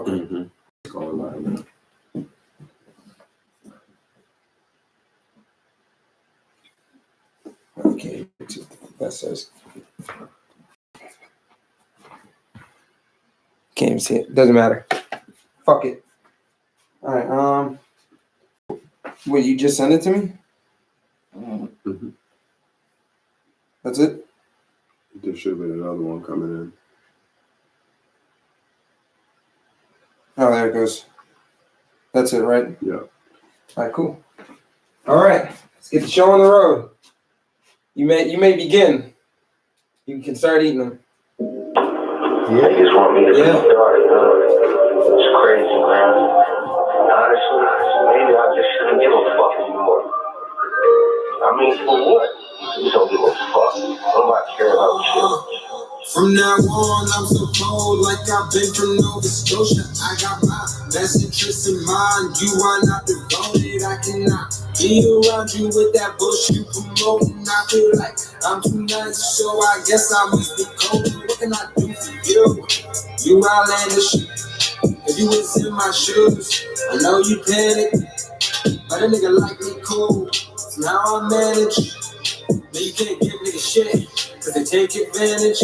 Mm-hmm. Okay, that says. Can't even see it. Doesn't matter. Fuck it. All right. Wait, you just sent it to me? Mm-hmm. That's it? There should be another one coming in. Oh, there it goes. That's it, right? Yeah. All right, cool. All right, let's get the show on the road. You may begin. You can start eating them. Yeah, you just want me to be started, It's crazy, man. Honestly, maybe I just shouldn't give a fuck anymore. I mean, for what? You don't give a fuck. Nobody care about shit. From now on, I'm so cold, like I've been from Nova Scotia. I got my best interests in mind. You are not devoted. I cannot be around you with that bullshit you promoting. I feel like I'm too nice, so I guess I must be cold. What can I do for you? You outlandish. If you was in my shoes, I know you panic, but a nigga like me cool. So now I manage. But you can't give niggas shit, cause they take advantage.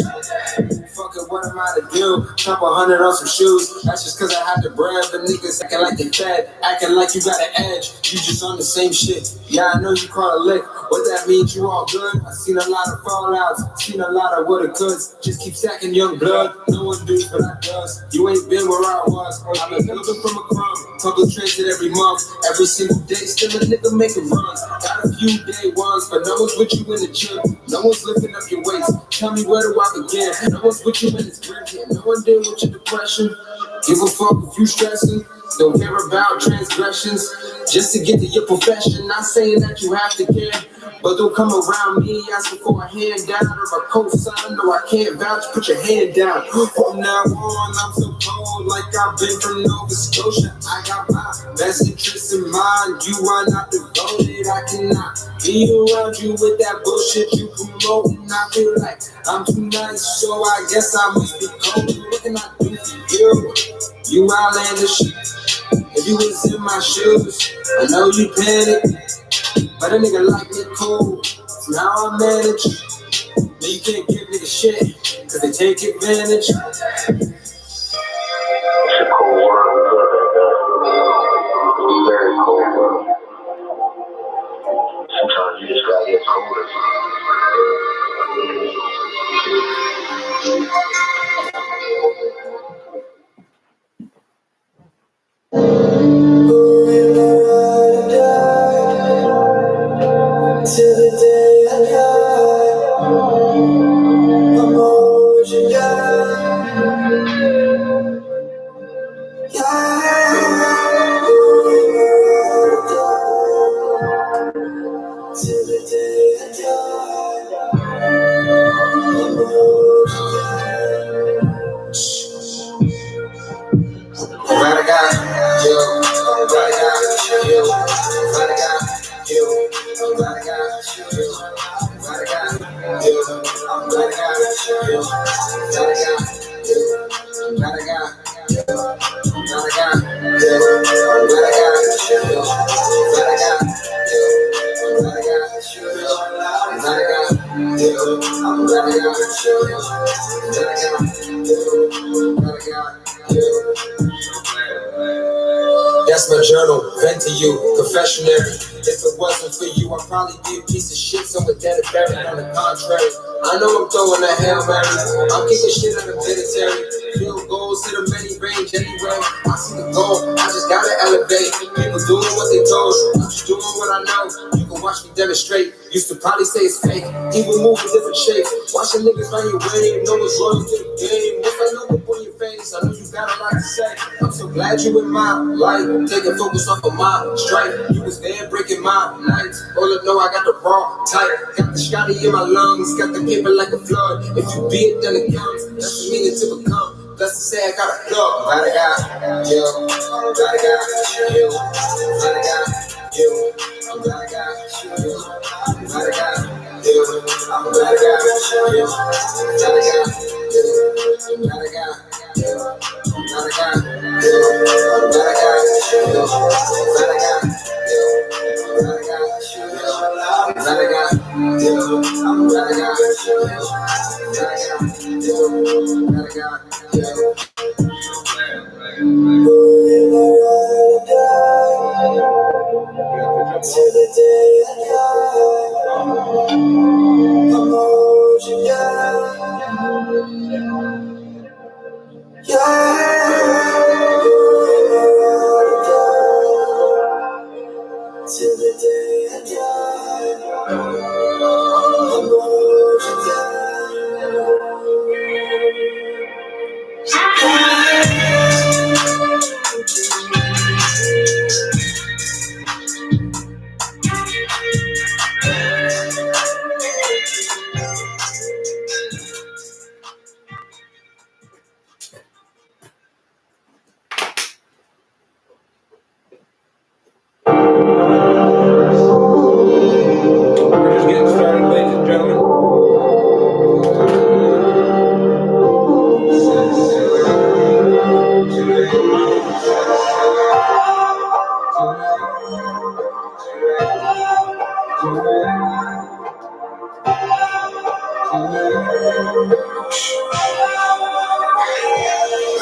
Fuck it, what am I to do? Drop 100 on some shoes. That's just cause I had the bread. But niggas acting like they fed, acting like you got an edge. You just on the same shit. Yeah, I know you caught a lick. What that means, you all good? I seen a lot of fallouts, seen a lot of what it coulds. Just keep stacking young blood. No one do what I does. You ain't been where I was. I've been building from a crumb. Public transit every month, every single day. Still a nigga making runs. Got a few day ones, but no one's with you in the gym. No one's lifting up your weights. Tell me where do I begin? No one's with you in this gym. No one deal with your depression. Give a fuck if you stressing. Don't care about transgressions. Just to get to your profession. Not saying that you have to care, but don't come around me asking for a handout or a cosign. No, I can't vouch. Put your hand down. From now on, I'm so cold, like I've been from Nova Scotia. I got my best interests in mind. You are not devoted. I cannot be around you with that bullshit you promoting. I feel like I'm too nice, so I guess I must be cold. What can I do for you? You outlandish. If you was in my shoes, I know you panic, but a nigga like me cool. So now I manage. But you can't give niggas shit, cause they take advantage. It's a cold world we live in, It's a very cold world. Sometimes you just gotta get colder. Till the day I die, I'm all what you got. Till the day I die, I'm all what you got. Glad I got you. Glad I got you. Glad I got you. Glad I got you. Glad I got you. I'm glad I got you. Glad I got you. Glad I got you. Glad I got you. I'm glad I got you. Glad I got you. Glad I got you. Glad I got you. I'm glad I got you. Glad I got you. Glad I got you. That's my journal, vent to you, confessionary. If it wasn't for you, I'd probably be a piece of shit, somewhere dead and buried. On the contrary, I know I'm throwing a Hail Mary. I'm kicking shit out of military. Field goals to the many range anyway. I see the goal, I just gotta elevate. People doing what they told, I'm just doing what I know. You can watch me demonstrate. Used to probably say it's fake, even move in different shapes. Watching niggas run your way, know it's loyal to the game. If I look up on your face, I know you got a lot to say. I'm so glad you in my life, taking focus off of my strife. You was there breaking my nights. All up, know I got the raw tight. Got the Scotty in my lungs, got the paper like a flood. If you be it, then it counts. That's the meaning to become. That's to say I got a plug. Glad I got you. Glad I got you. Glad I got you. I'm glad I got you. I'm glad I got you. I'm glad I got you. Glad I got you. I'm glad I got you. I'm glad I I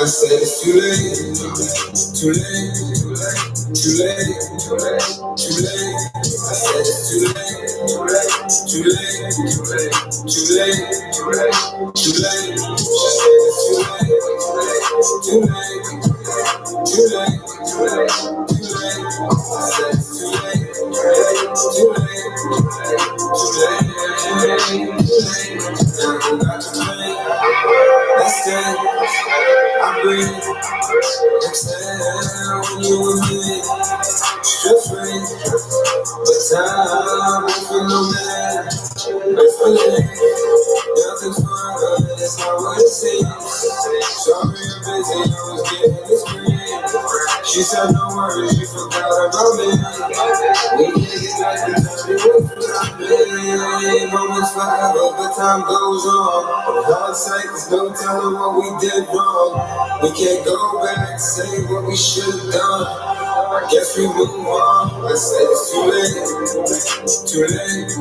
said it's too late, too late, too late, too late, too late. I said it's too late, too late, too late, too late, too late, too late, too late. She said it's too late, too late, too late, too late, too late. I said it's too late, too late, too late, too late, too late. Now I'm not too late. Let's stay. I breathe, exhale when you with me. Just breathe, but time won't be no man. Let's believe, nothing's fun, it's not what it seems. Sorry I'm busy, I was getting this green. She said no worries, you forgot about me. We can't get back to nothing. Moments forever, but time goes on. In hindsight, there's no telling what we did wrong. We can't go back, say what we should have done. I guess we move on. I said it's too late, too late,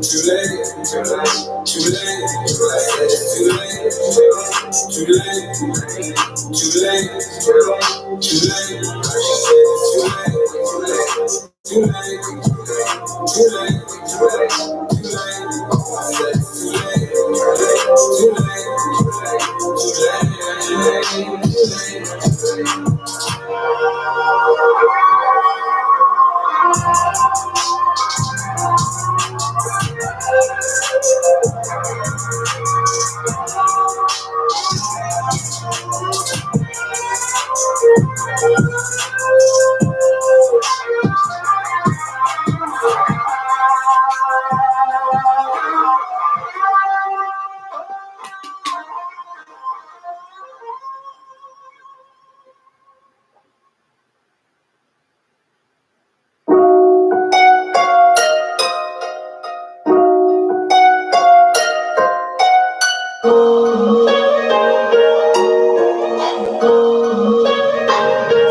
too late, too late, too late. I said it's too late, too late, too late, too late. She said it's too late, too late, too late, too late, too late. I said it's too late, too late, too late, too late, too late.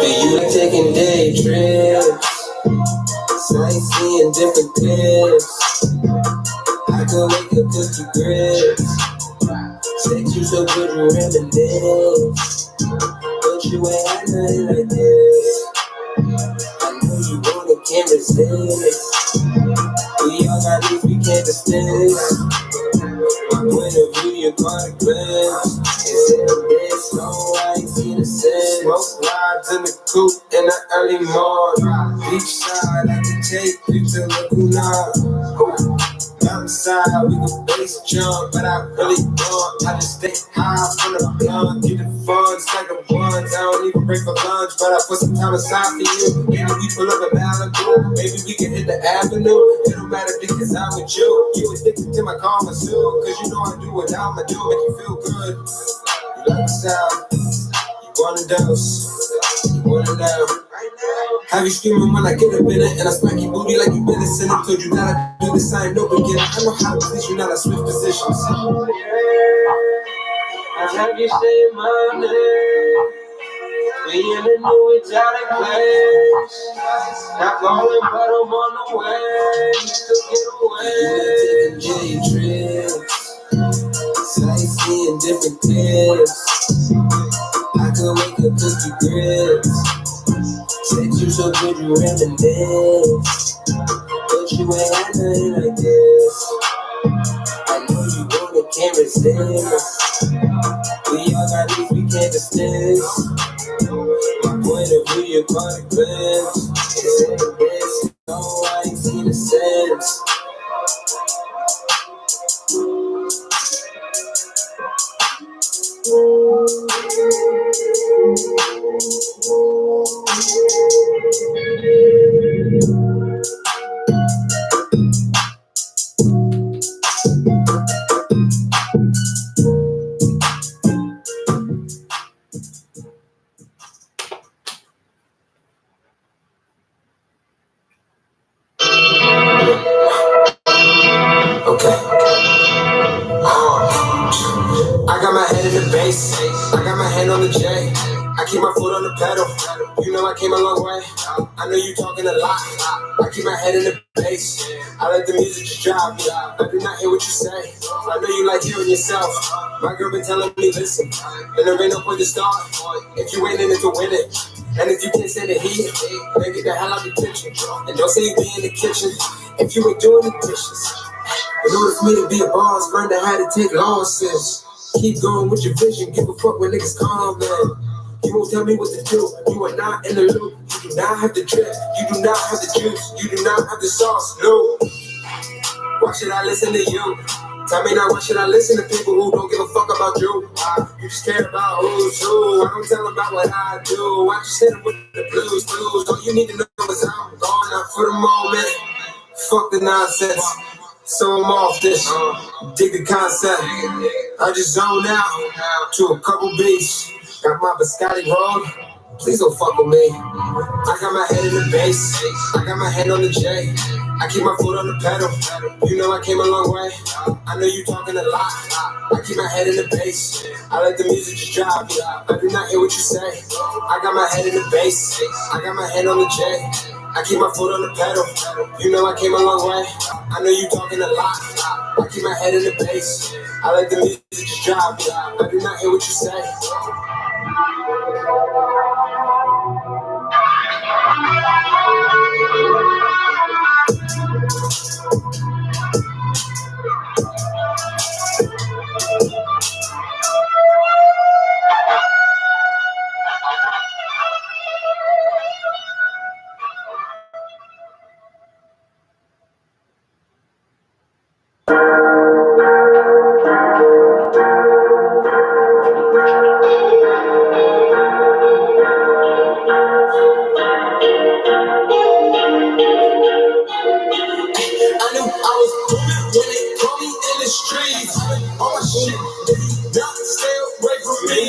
Do you like taking day trips, sightseeing different clips? I could wake up cook you grits, sex you so good you reminisce, but you ain't had nothing like this. I know you want it, can't resist. We all got these we can't dismiss. My point of view, you caught a glimpse. It's in the bed, slow, I ain't seen a sense. Smoke rides in the coupe in the early morning. Beach side, I can take you to Laguna. Mountainside, we can base jump, but I really don't. I just stay high from the blunt, get the funds like a blunt. I don't even break for lunch, but I put some time aside for you. Maybe we pull up in Malibu, maybe we can hit the avenue. It don't matter because I'm with you. You addicted to my karma soon, cause you know I do what I'ma do, make you feel good. You like the sound, you want a dose, you want it now. Have you screaming when I get up in it, and I smack your booty like you been listening. Told you not to do this, I ain't no beginner. I know how to please you, not I switch positions. I have you say my name. We in a new exotic place. Not calling, but I'm on the way to get away. Taking J trips, sightseeing different tips. I could wake up cookie grits. Said you so good you reminisce, but you ain't had nothing like this. I know you wanna can't resist. We all got these we can't dismiss. My point of view, you caught a glimpse. It's in the best, no, I ain't seen a sense. Okay. I got my head in the bass, I got my hand on the J. I keep my foot on the pedal, you know I came a long way. I know you talking a lot, I keep my head in the bass. I let the music just drive me, I do not hear what you say. I know you like hearing yourself, my girl been telling me listen. And there ain't no point to start, if you ain't in it to win it. And if you can't stand the heat, then get the hell out the kitchen. And don't say you be in the kitchen, if you ain't doing the dishes. In order for me to be a boss, learn to how to take losses. Keep going with your vision, give a fuck when niggas calm, man. You won't tell me what to do, you are not in the loop. You do not have the drip, you do not have the juice, you do not have the sauce, no. Why should I listen to you? Tell me now, why should I listen to people who don't give a fuck about you? You just care about who's who, I don't tell them about what I do. I just hit them with the blues. All you need to know is I'm gone out for the moment. Fuck the nonsense. So I'm off this, dig the concept. I just zone out to a couple beats. Got my biscotti rolled, please don't fuck with me. I got my head in the bass, I got my hand on the J. I keep my foot on the pedal, you know I came a long way. I know you talking a lot, I keep my head in the bass. I let the music just drive me, I do not hear what you say. I got my head in the bass, I got my hand on the J. I keep my foot on the pedal, you know I came a long way. I know you talking a lot, I keep my head in the bass. I let the music just drive me, I do not hear what you say. I knew I was booming when they called me in the streets. All my shit, y'all stay away from me.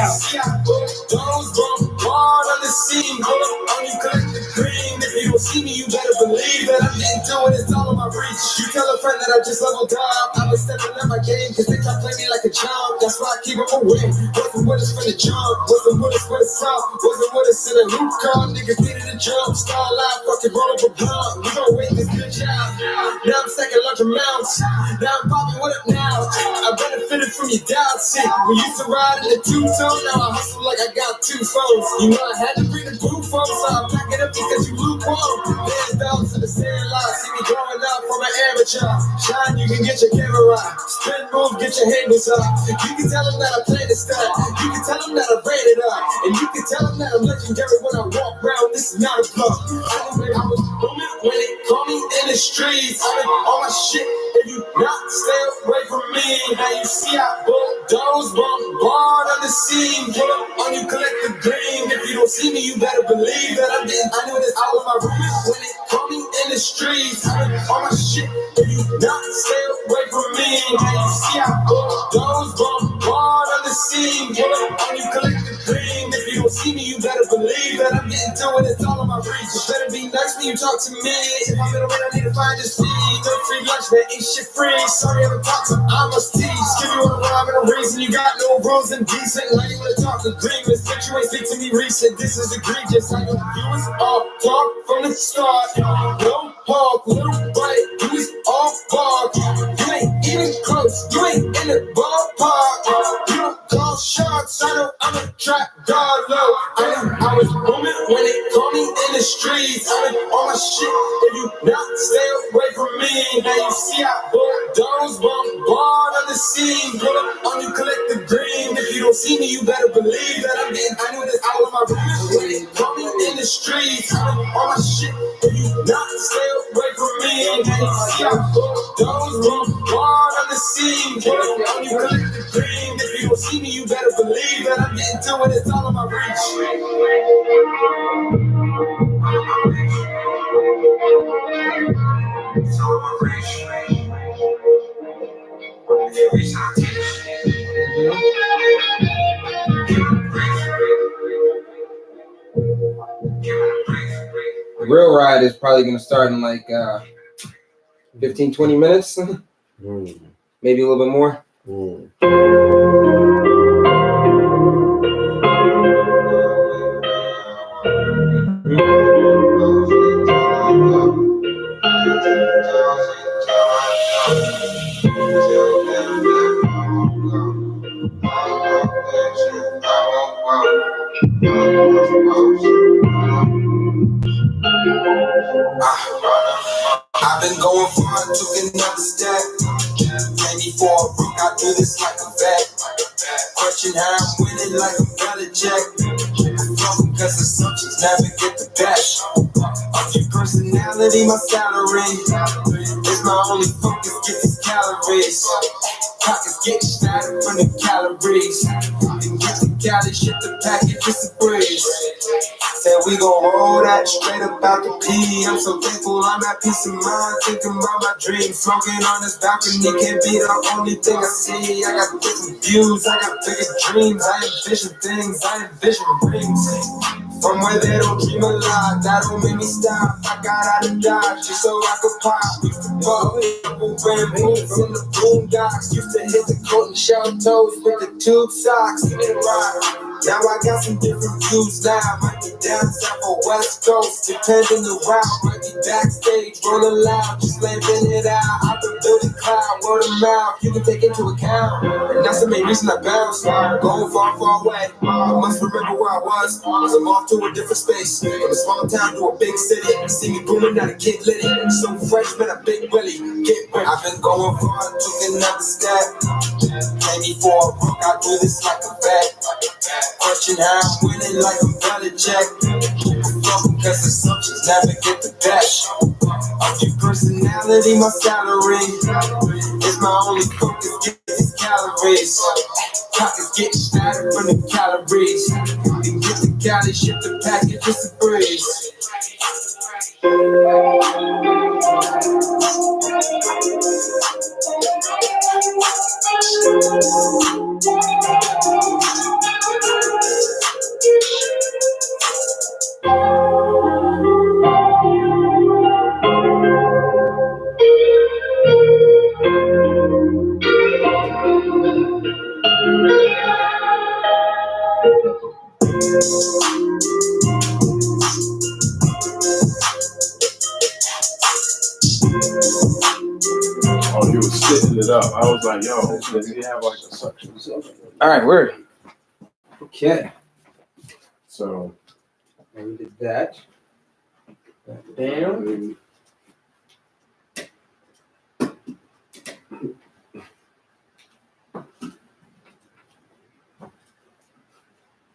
See, I put those bombard on the scene. Hold up, on you collect the green. If you don't see me, you better believe that I'm getting to it. It's all on my reach. You tell a friend that I just leveled up. I've been stepping up my game, cause they try to play me like a chump. That's why I keep them away. Wasn't with us from the jump. Wasn't with us for the south. Wasn't with us in a loop car. Niggas needed a jump. Star live, fucking roll up a blunt. We gon' wait this good job. Now I'm stacking large amounts. Now I'm popping, what up now? I benefited from your doubt shit. We used to ride in the two-tone. Now I hustle like I got two phones. You know I had to bring the blue phone, so I pack it up because you lukewarm. There's dogs in the sand line. See me growing up from an amateur. Shine, you can get your camera right. Spin move, get your handles up. You can tell them that I play the stunt. You can tell them that I ran it up. And you can tell them that I'm legendary when I walk around. This is not a bluff. I knew that I was booming when they call me in the streets. I mean, all my shit, if you not stay away from me. Now you see I bulldoze, bombard on the scene. Pull up on you, collect the green. If you don't see me, you better believe that I'm getting. I knew this, I was my roommate when they call me in the streets. I mean, all my shit, if you not stay away from me. Now you see I bulldoze, bombard on the scene. Pull up on you, collect the green. If you don't see me, you better better believe that I'm getting to it. It's all on my reach. You better be nice when you talk to me. If I'm in the way, I need to find your speed. No free lunch, man, ain't shit free. Sorry, I haven't talked, so I must teach. Give you a rhyme and a reason. You got no rules and decent. Now you wanna talk agreements, but you ain't speak to me recent. This is egregious. I know you was all talk from the start. No hawk, little bite, you was all bark. You ain't even close, you ain't in the ballpark. You don't call shots, I know I'm a trap dog low. I knew I was booming when they called me in the streets. I'm in all my shit, if you not, stay away from me. Now you see I bulldoze, bombard on the scene. Pull up on you, collect the green. If you don't see me, you better believe that I'm getting, I knew this out of my reach. When they called me in the streets, I'm in all my shit, if you not, stay away from me. Now you see I bulldoze, bombard on the scene. Pull up on you, collect the green. If you don't see me, you better believe that I'm getting to it. It's all on my reach. It's all on my reach. If you reach out to The real ride is probably going to start in like 15, 20 minutes. Maybe a little bit more. I've been going far, took another step. Came before a brook, I do this like a vet. Question how I'm winning like a Belichick. Cause assumptions never get the best of your personality, my salary is my only focus, get these calories. Pockets getting fatter from the calories. And get the Cali, shit the package, it's a breeze. Said we gon' roll that straight up out the P. I'm so thankful I'm at peace of mind, thinking about my dreams. Smoking on this balcony can't be the only thing I see. I got different views, I got bigger dreams. I envision things, I envision rings. From where they don't dream a lot, that don't make me stop. I got out of Dodge just so I could pop. Used to ball, wearing boots in the boondocks. Used to hit the coat and shell toes with the tube socks. Now I got some different views now. Might be down south or west coast, depending the route. Might be backstage, rolling loud, just living it out. I've been building cloud, word of mouth, you can take into account. And that's the main reason I bounce. Going far, far away. I must remember where I was, cause I'm off to a different space. From a small town to a big city. See me booming, now the kid lit it. So fresh, man, a big willy. Get ready. I've been going far, took another step. Came before a brook, I do this like a vet. Question how I'm winning like a Belichick. Cause assumptions never get the best of your personality, my salary is my only focus, get these calories. Pockets getting fatter from the calories. And get the Cali, ship the package, it's a breeze. Oh, you was sitting it up. I was like, yo, does he have like a suction? All right, word. Okay. So And we did that. Down.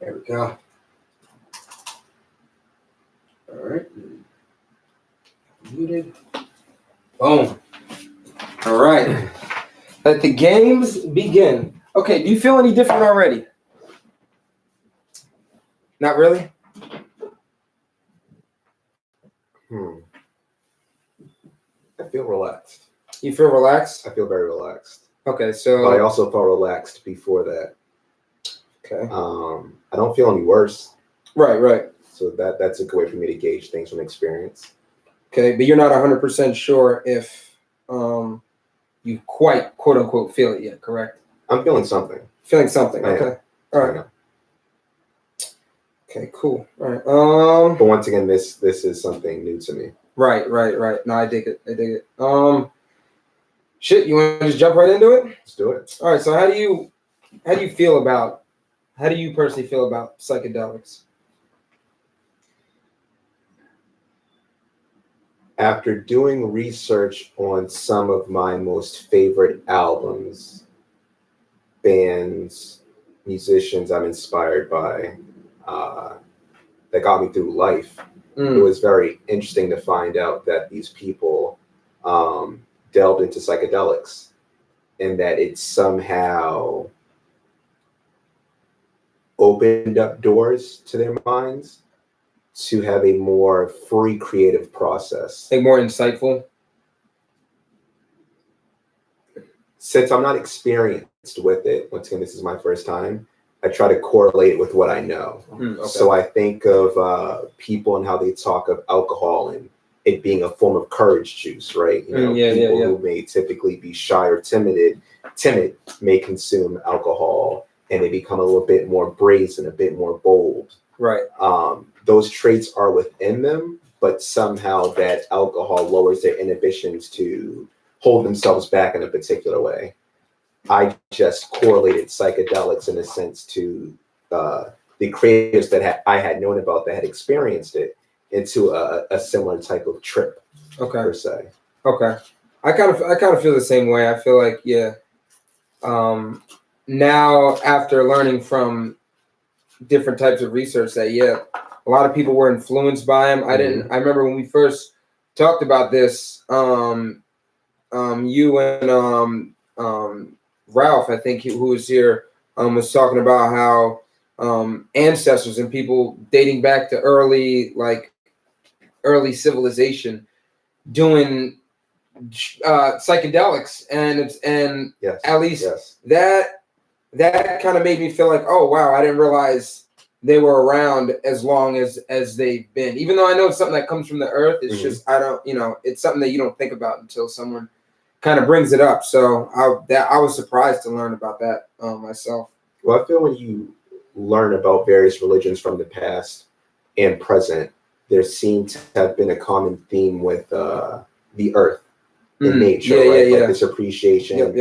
There we go. All right. Muted. Boom. All right. Let the games begin. Okay, do you feel any different already? Not really? I feel relaxed. You feel relaxed? I feel very relaxed. Okay, so But I also felt relaxed before that. okay. I don't feel any worse. Right. So that's a good way for me to gauge things from experience. Okay, but you're not 100% sure if you quite quote unquote feel it yet, correct? I'm feeling something. Feeling something. I am. Okay. All I right. am. Okay, cool. All right. But once again, this is something new to me. Right. No, I dig it. Shit, you want to just jump right into it? Let's do it. All right. So how do you personally feel about psychedelics? After doing research on some of my most favorite albums, bands, musicians I'm inspired by, that got me through life, it was very interesting to find out that these people delved into psychedelics and that it somehow opened up doors to their minds to have a more free creative process. Like more insightful? Since I'm not experienced with it, once again, this is my first time, I try to correlate it with what I know. Okay. So I think of people and how they talk of alcohol and it being a form of courage juice, right? You know, people who may typically be shy or timid may consume alcohol and they become a little bit more brazen, a bit more bold. Right. Those traits are within them, but somehow that alcohol lowers their inhibitions to hold themselves back in a particular way. I just correlated psychedelics in a sense to the creators that I had known about that had experienced it into a similar type of trip, per se. Okay. I kind of feel the same way. I feel like, now after learning from different types of research that, a lot of people were influenced by them. I remember when we first talked about this, you and Ralph, I think, who was here, was talking about how ancestors and people dating back to early civilization doing psychedelics, and at least that kind of made me feel like, oh wow, I didn't realize they were around as long as they've been. Even though I know it's something that comes from the earth, it's just it's something that you don't think about until someone kind of brings it up. So I was surprised to learn about that myself. Well, I feel when you learn about various religions from the past and present, there seems to have been a common theme with the earth and nature, right? Like this appreciation of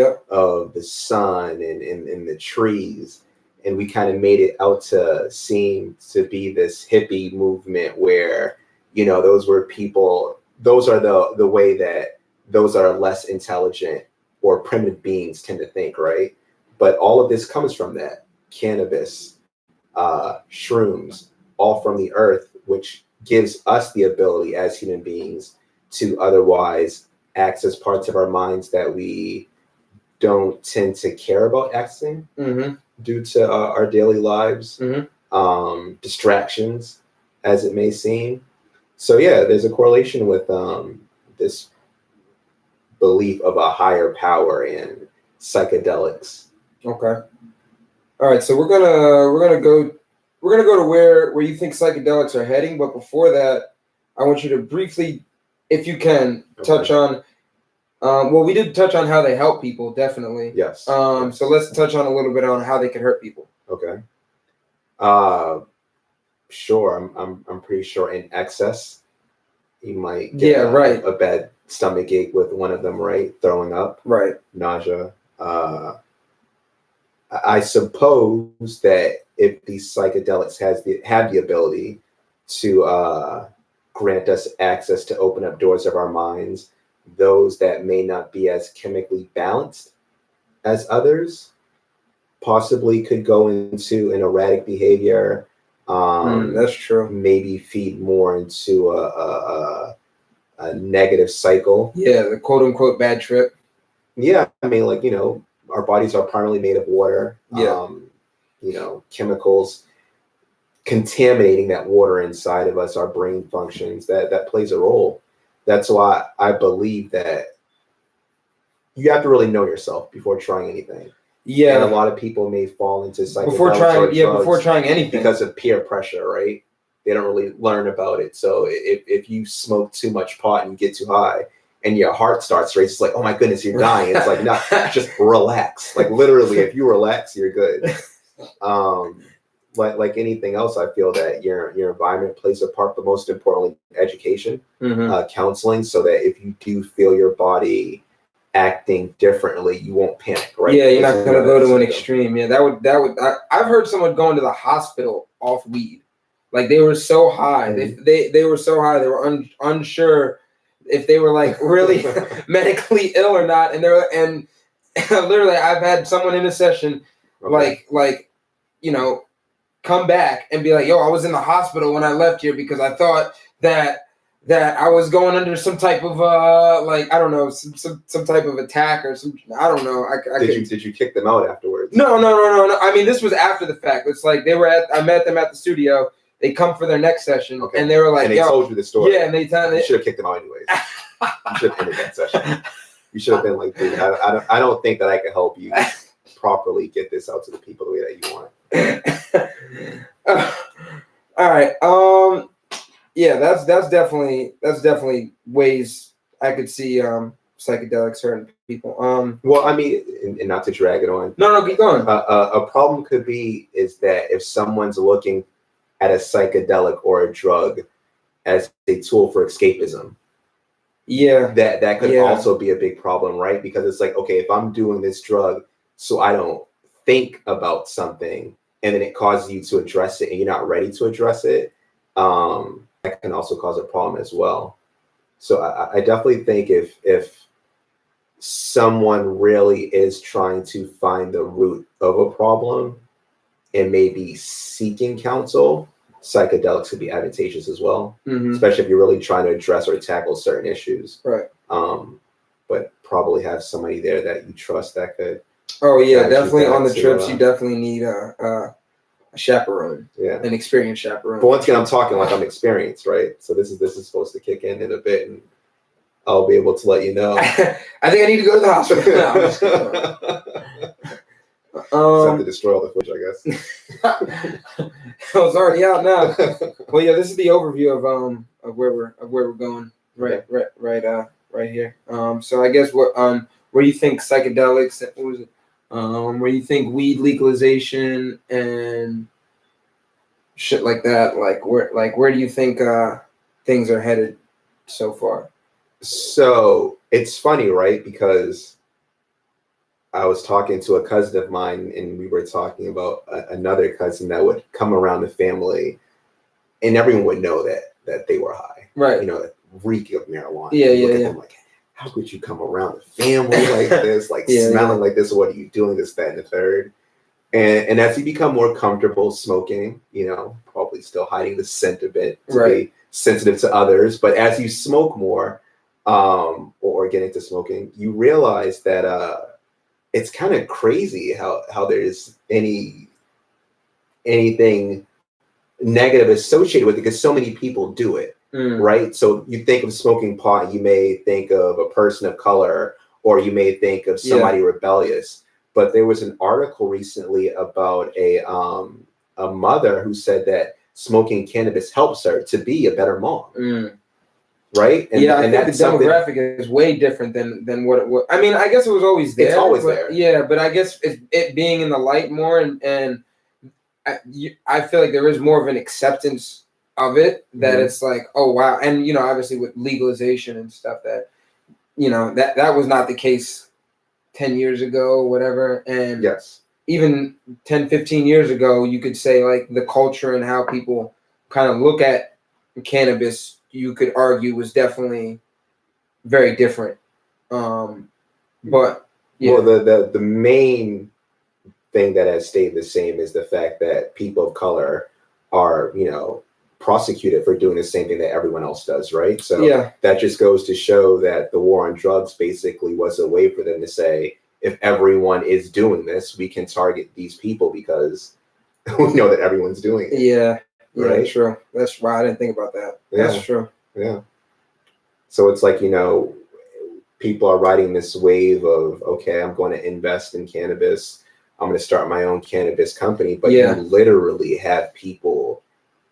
the sun and the trees. And we kind of made it out to seem to be this hippie movement where, those were people, those are the way that those are less intelligent or primitive beings tend to think, right? But all of this comes from that. Cannabis, shrooms, all from the earth, which gives us the ability as human beings to otherwise access parts of our minds that we don't tend to care about accessing due to our daily lives, distractions, as it may seem. So there's a correlation with this belief of a higher power and psychedelics. Okay. All right. So we're gonna go to where you think psychedelics are heading, but before that, I want you to briefly, if you can, touch on. Well, we did touch on how they help people, definitely. Yes. So let's touch on a little bit on how they can hurt people. Okay. Sure. I'm pretty sure in excess, you might get a bad stomach ache with one of them, right? Throwing up, right? Nausea. I suppose that if these psychedelics have the ability to grant us access to open up doors of our minds, those that may not be as chemically balanced as others possibly could go into an erratic behavior. That's true. Maybe feed more into a negative cycle. Yeah, the quote unquote bad trip. Yeah, I mean, our bodies are primarily made of water. Chemicals contaminating that water inside of us, our brain functions, that plays a role. That's why I believe that you have to really know yourself before trying anything. And a lot of people may fall into psychedelics before trying anything because of peer pressure, right? They don't really learn about it. So if you smoke too much pot and you get too high and your heart starts racing, it's like, oh my goodness, you're dying. It's like, no, just relax. Like literally, if you relax, you're good. Like anything else, I feel that your environment plays a part, but most importantly, education, counseling, so that if you do feel your body acting differently, you won't panic, right? Yeah, you're not gonna go to an extreme. Yeah, that would. I've heard someone going to the hospital off weed, like they were so high. They were so high. They were unsure if they were like really medically ill or not. And and literally, I've had someone in a session like come back and be like, yo, I was in the hospital when I left here because I thought that I was going under some type of like, I don't know, some type of attack or some, I don't know. Did you kick them out afterwards? No. I mean, this was after the fact. It's like I met them at the studio. They come for their next session, and they were like, and they told you the story. Yeah, and you should have kicked them out anyways. You should have ended that session. You should have been like, dude, I don't think that I can help you properly get this out to the people the way that you want. All right. Yeah, that's definitely ways I could see psychedelics hurting people. Well, I mean, and not to drag it on. No, keep going. A problem could be is that if someone's looking at a psychedelic or a drug as a tool for escapism, that could also be a big problem, right? Because it's like, okay, if I'm doing this drug so I don't think about something, and then it causes you to address it, and you're not ready to address it, that can also cause a problem as well. So I definitely think if someone really is trying to find the root of a problem and maybe seeking counsel, psychedelics could be advantageous as well, especially if you're really trying to address or tackle certain issues. Right. But probably have somebody there that you trust that could. Oh yeah, definitely on the trips. You definitely need a chaperone, an experienced chaperone. But once again, I'm talking like I'm experienced, right? So this is supposed to kick in a bit, and I'll be able to let you know. I think I need to go to the hospital now. Have to destroy all the footage, I guess. Well, it's already out now. Well, yeah, this is the overview of where we're going. Right here. So I guess where you think psychedelics? What was it? Where you think weed legalization and shit like that? Where do you think things are headed so far? So it's funny, right? Because I was talking to a cousin of mine, and we were talking about another cousin that would come around the family, and everyone would know that they were high, right? Reek of marijuana. Yeah. Them like, how could you come around the family like this, smelling like this? What are you doing? This, that, and the third. And as you become more comfortable smoking, probably still hiding the scent a bit to be sensitive to others. But as you smoke more, or get into smoking, you realize that it's kind of crazy how there's anything negative associated with it, because so many people do it, right? So you think of smoking pot, you may think of a person of color, or you may think of somebody rebellious. But there was an article recently about a mother who said that smoking cannabis helps her to be a better mom. Right? And I think the demographic is way different than what it was. I mean, I guess it was always there. It's always there. Yeah, but I guess it being in the light more, and I feel like there is more of an acceptance of it, that it's like, oh wow. And obviously with legalization and stuff, that that was not the case 10 years ago or whatever. And even 10, 15 years ago, you could say like the culture and how people kind of look at cannabis, you could argue, was definitely very different. But well, the main thing that has stayed the same is the fact that people of color are, prosecuted for doing the same thing that everyone else does, right? So that just goes to show that the war on drugs basically was a way for them to say, if everyone is doing this, we can target these people because we know that everyone's doing it. Yeah, right? True. That's why I didn't think about that. That's true. Yeah. So it's like, people are riding this wave of, okay, I'm going to invest in cannabis. I'm going to start my own cannabis company. But you literally have people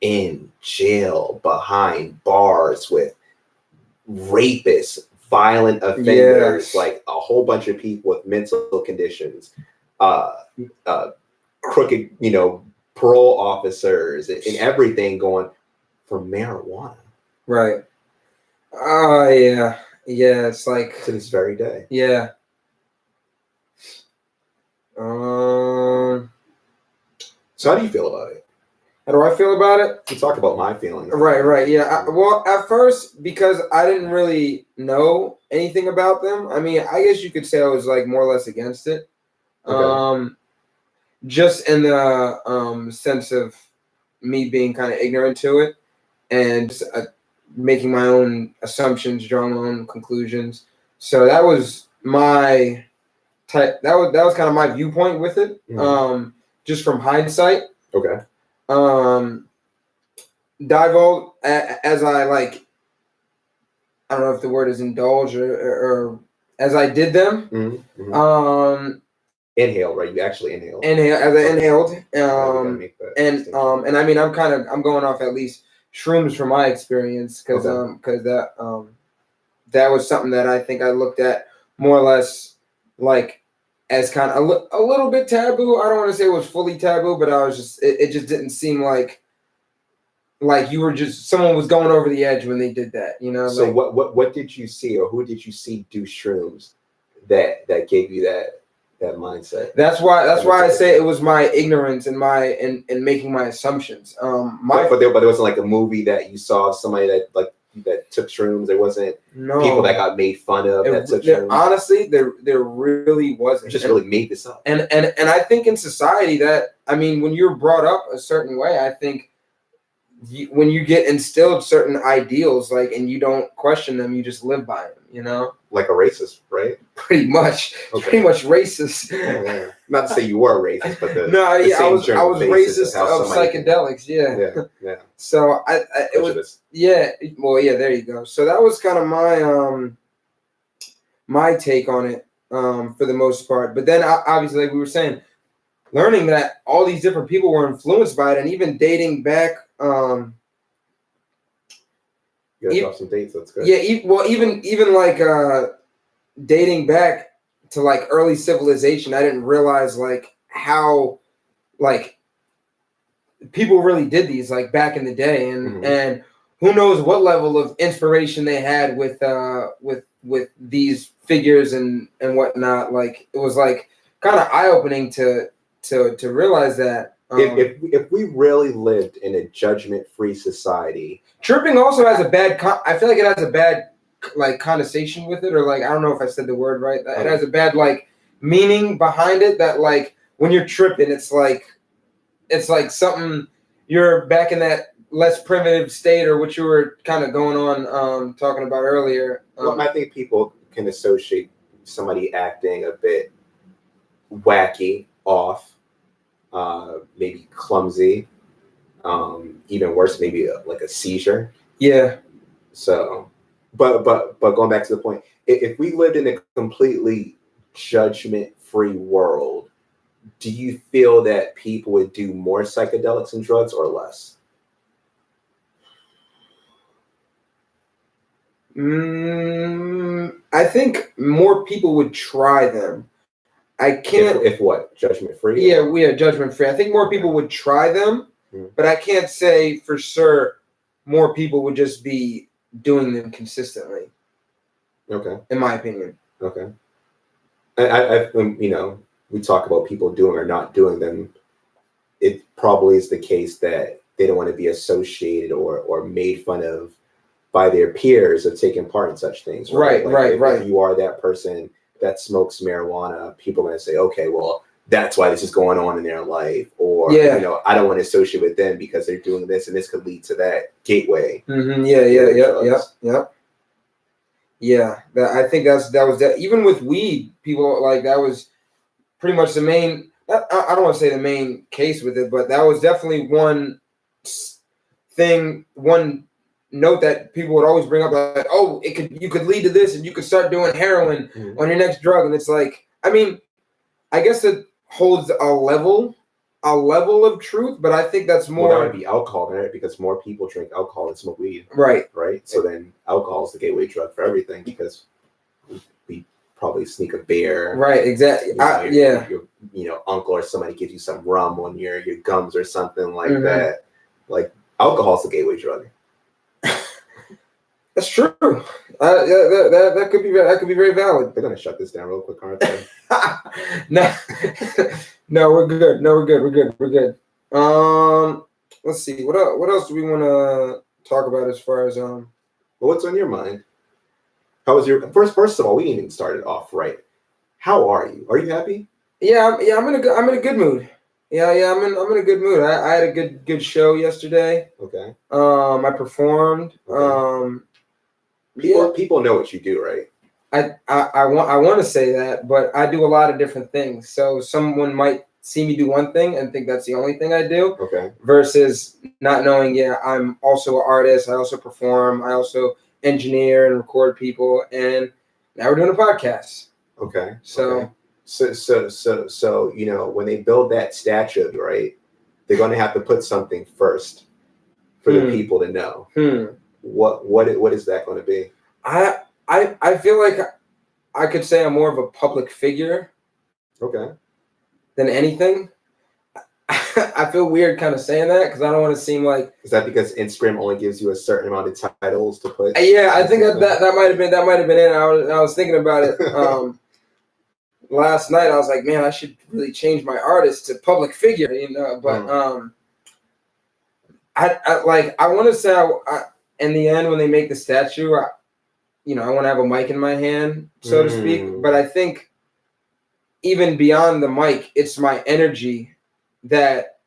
in jail behind bars with rapists, violent offenders, like a whole bunch of people with mental conditions, crooked, parole officers and everything going for marijuana. Right. Oh, yeah. Yeah, it's like... To this very day. Yeah. So how do you feel about it? How do I feel about it? You talk about my feelings. Right. Yeah. Well, at first, because I didn't really know anything about them. I mean, I guess you could say I was like more or less against it. Okay. Just in the sense of me being kind of ignorant to it and just, making my own assumptions, drawing my own conclusions. So that was my type. That was kind of my viewpoint with it. Mm-hmm. Just from hindsight. Okay. Divulge as I like. I don't know if the word is indulge or as I did them. Mm-hmm. Inhale, right? You actually inhaled. Inhale as I inhaled. And I mean, I'm going off at least shrooms from my experience because that was something that I think I looked at more or less like as kind of a little bit taboo. I don't want to say it was fully taboo, but I was just it just didn't seem like you were just someone was going over the edge when they did that, So like, what did you see or who did you see do shrooms that gave you that mindset? That's why I say it was my ignorance and and making my assumptions. But there wasn't like a movie that you saw of somebody that took shrooms. There wasn't people that got made fun of that took shrooms. Honestly, there really wasn't. You just really made this up. And I think in society that when you're brought up a certain way, I think when you get instilled certain ideals and you don't question them, you just live by them. Like a racist, right? Pretty much. Okay. Pretty much racist. Yeah. Not to say you were a racist, but I was racist of psychedelics. Yeah. So it was well, there you go. So that was kind of my my take on it for the most part. But then obviously, like we were saying, learning that all these different people were influenced by it, and even dating back. You gotta drop some dates. That's good. Yeah. Even like dating back to like early civilization, I didn't realize like how like people really did these like back in the day, and who knows what level of inspiration they had with these figures and whatnot. Like it was like kind of eye opening to realize that. If we really lived in a judgment-free society, tripping also has a bad. I feel like it has a bad like connotation with it, or like I don't know if I said the word right. It has a bad like meaning behind it. That like when you're tripping, it's like something you're back in that less primitive state, or what you were kind of going on talking about earlier. Well, I think people can associate somebody acting a bit wacky, off. Maybe clumsy, even worse, maybe like a seizure. Yeah. So, but going back to the point, if we lived in a completely judgment-free world, do you feel that people would do more psychedelics and drugs or less? I think more people would try them. I can't. If what? Judgment free? Yeah, we are judgment free. I think more people would try them, but I can't say for sure more people would just be doing them consistently. Okay. In my opinion. Okay. I we talk about people doing or not doing them. It probably is the case that they don't want to be associated or made fun of by their peers of taking part in such things. Right. If you are that person that smokes marijuana, people are going to say, okay, well, that's why this is going on in their life. Or, I don't want to associate with them because they're doing this and this could lead to that gateway. Mm-hmm. Yeah. I think that was even with weed, people like that was pretty much the main, I don't want to say the main case with it, but that was definitely one note that people would always bring up, like, oh, you could lead to this and you could start doing heroin on your next drug. And it's like, I mean, I guess that holds a level of truth, but I think that's more. Well, that would be alcohol, right? Because more people drink alcohol than smoke weed. Right. So then alcohol is the gateway drug for everything because we probably sneak a beer. Right. Exactly. Your uncle or somebody gives you some rum on your gums or something like that. Like alcohol is the gateway drug. That's true. That could be very valid. They're gonna shut this down real quick, aren't they? No, we're good. We're good. Let's see. What else do we want to talk about as far as Well, what's on your mind? How was your first of all? We didn't even start it off right. How are you? Are you happy? Yeah. I'm in a good mood. Yeah. I'm in a good mood. I had a good show yesterday. Okay. I performed. Okay. People know what you do, right? I want to say that, but I do a lot of different things. So someone might see me do one thing and think that's the only thing I do. Okay. Versus not knowing, I'm also an artist. I also perform. I also engineer and record people. And now we're doing a podcast. Okay. So when they build that statue, right, they're going to have to put something first for the people to know. What is that going to be? I feel like I could say I'm more of a public figure. Okay. Than anything. I feel weird kind of saying that because I don't want to seem like. Is that because Instagram only gives you a certain amount of titles to put? Yeah, I think that might have been it. I was thinking about it last night. I was like, man, I should really change my artist to public figure, But I want to say in the end when they make the statue, I want to have a mic in my hand, so to speak. But I think even beyond the mic, it's my energy that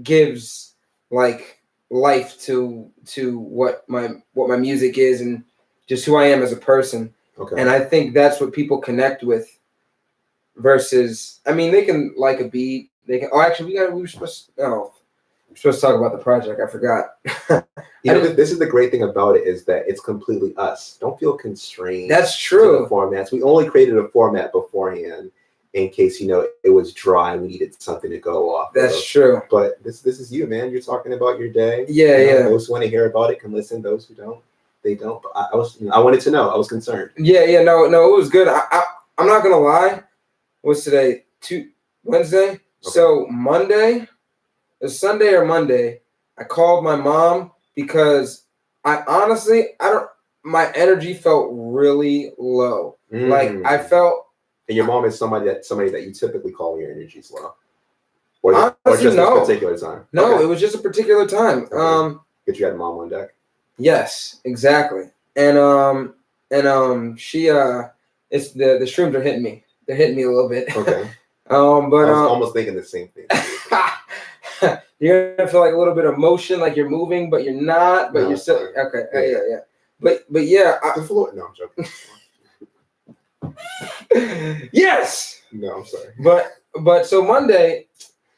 gives like life to what my music is and just who I am as a person. Okay. And I think that's what people connect with. Versus, I mean, they can like a beat. They can. Oh, actually, we were supposed to talk about the project. I forgot. This is the great thing about it is that it's completely us. Don't feel constrained. That's true. To the formats. We only created a format beforehand in case it was dry and we needed something to go off. That's true. But this is you, man. You're talking about your day. Yeah. Those who want to hear about it can listen. Those who don't, they don't. But I wanted to know. I was concerned. Yeah. No, it was good. I'm not gonna lie. What's today? Wednesday. Okay. So Monday, it's Sunday or Monday. I called my mom because I honestly my energy felt really low. Like I felt. And your mom is somebody that you typically call when your energy's low, or just a particular time. No, okay. It was just a particular time. Okay. Because you had mom on deck. Yes, exactly. And she it's the shrooms are hitting me. They're hitting me a little bit. Okay. But I was almost thinking the same thing. You're gonna feel like a little bit of motion, like you're moving, but you're not. But you're still okay. Yeah. But yeah. The floor. No, I'm joking. Yes. No, I'm sorry. But so Monday,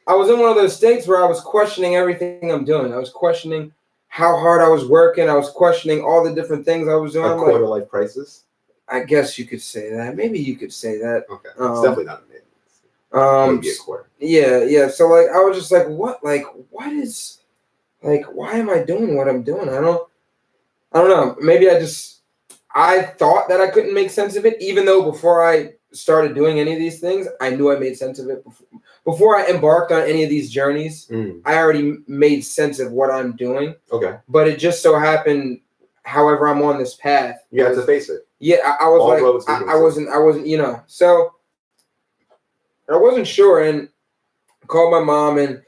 I was in one of those states where I was questioning everything I'm doing. I was questioning how hard I was working. I was questioning all the different things I was doing. A quarter life crisis. I guess you could say that. Maybe you could say that. Okay. It's definitely not a minute. Maybe a quarter. Yeah. So like I was just like, what? Like, what is like why am I doing what I'm doing? I don't know. Maybe I thought that I couldn't make sense of it, even though before I started doing any of these things, I knew I made sense of it. Before I embarked on any of these journeys, I already made sense of what I'm doing. Okay. But it just so happened, however I'm on this path. You have to face it. Yeah, I was I wasn't, so I wasn't sure and I called my mom and,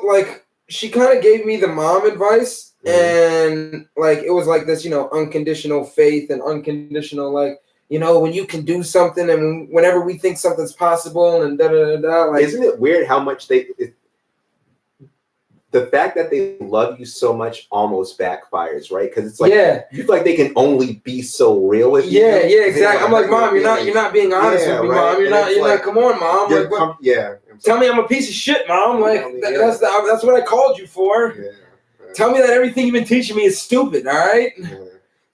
like she kind of gave me the mom advice. And like it was like this, unconditional faith and unconditional like, when you can do something and whenever we think something's possible and like isn't it weird how much the fact that they love you so much almost backfires, right? Because it's like you feel like they can only be so real with you. Yeah, exactly. I'm like, Mom, you're not being honest with me, right? Mom. You're not. Come on, Mom. Like, tell me I'm a piece of shit, Mom. Like that's what I called you for. Yeah. Tell me that everything you've been teaching me is stupid, all right? Yeah.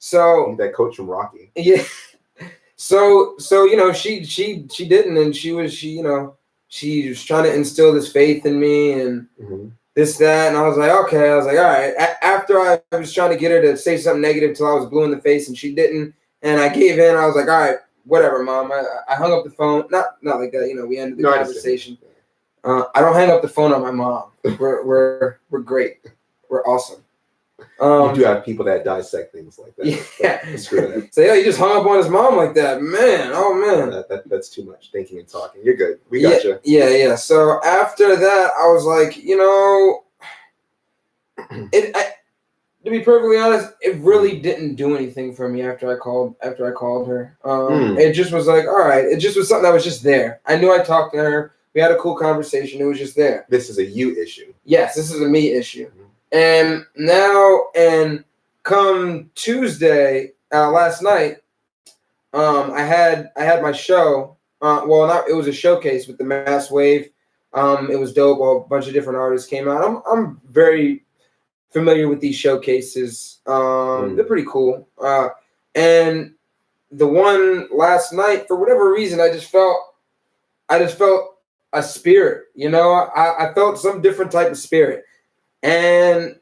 So that coach from Rocky. Yeah. So she didn't, and she she was trying to instill this faith in me and this, that. And I was like, okay. I was like, all right. After I was trying to get her to say something negative till I was blue in the face and she didn't. And I gave in. I was like, all right, whatever, Mom. I hung up the phone. Not like that. You know, we ended the conversation. I don't hang up the phone on my mom. We're great. We're awesome. You do have people that dissect things like that. Yeah. Screw that. So yeah, he just hung up on his mom like that. Man, oh man. That's too much thinking and talking. You're good. We got you. Yeah. So after that, I was like, you know, to be perfectly honest, it really didn't do anything for me after I called her. It just was like, all right. It just was something that was just there. I knew I talked to her. We had a cool conversation. It was just there. This is a you issue. Yes, this is a me issue. And now, and come Tuesday, last night, I had my show. It was a showcase with the Mass Wave. It was dope. A bunch of different artists came out. I'm very familiar with these showcases. They're pretty cool. And the one last night, for whatever reason, I just felt a spirit. You know, I felt some different type of spirit. And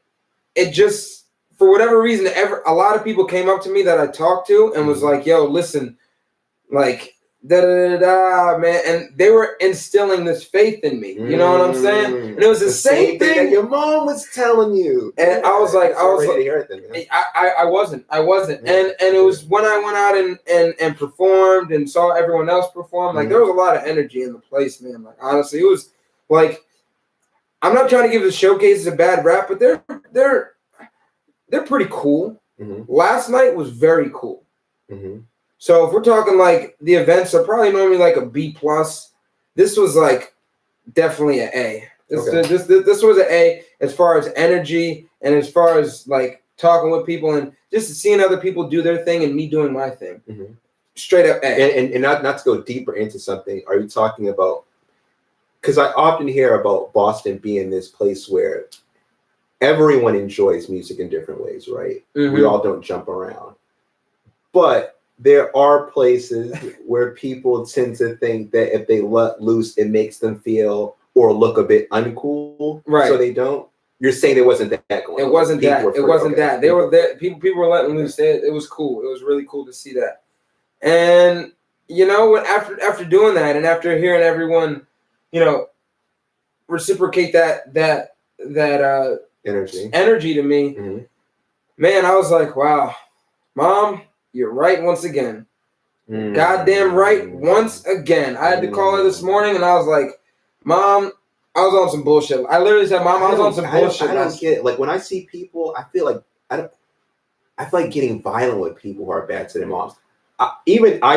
it just, for whatever reason, a lot of people came up to me that I talked to and was like, yo, listen, like, da-da-da-da, man. And they were instilling this faith in me. You know what I'm saying? And it was the same thing that your mom was telling you. And I was like, I wasn't. And it was when I went out and performed and saw everyone else perform, like, there was a lot of energy in the place, man. Like, honestly, it was like, I'm not trying to give the showcases a bad rap, but they're pretty cool. Last night was very cool. So if we're talking like the events are probably normally like a B+, this was like definitely an A. This was an A as far as energy and as far as like talking with people and just seeing other people do their thing and me doing my thing. Straight up A. And not to go deeper into something, are you talking about? Because I often hear about Boston being this place where everyone enjoys music in different ways, right? We all don't jump around. But there are places where people tend to think that if they let loose, it makes them feel or look a bit uncool. Right. So they don't. You're saying there wasn't that going on. It wasn't that. They were there. People were letting loose. It was cool. It was really cool to see that. And, you know, after doing that and after hearing everyone, you know, reciprocate that energy to me, man, I was like, wow, Mom, you're right once again. Goddamn right once again. I had to call her this morning and I was like, Mom, I was on some bullshit. I literally said, Mom, I was on some bullshit. I don't get it. Like when I see people, I feel like getting violent with people who are bad to their moms. I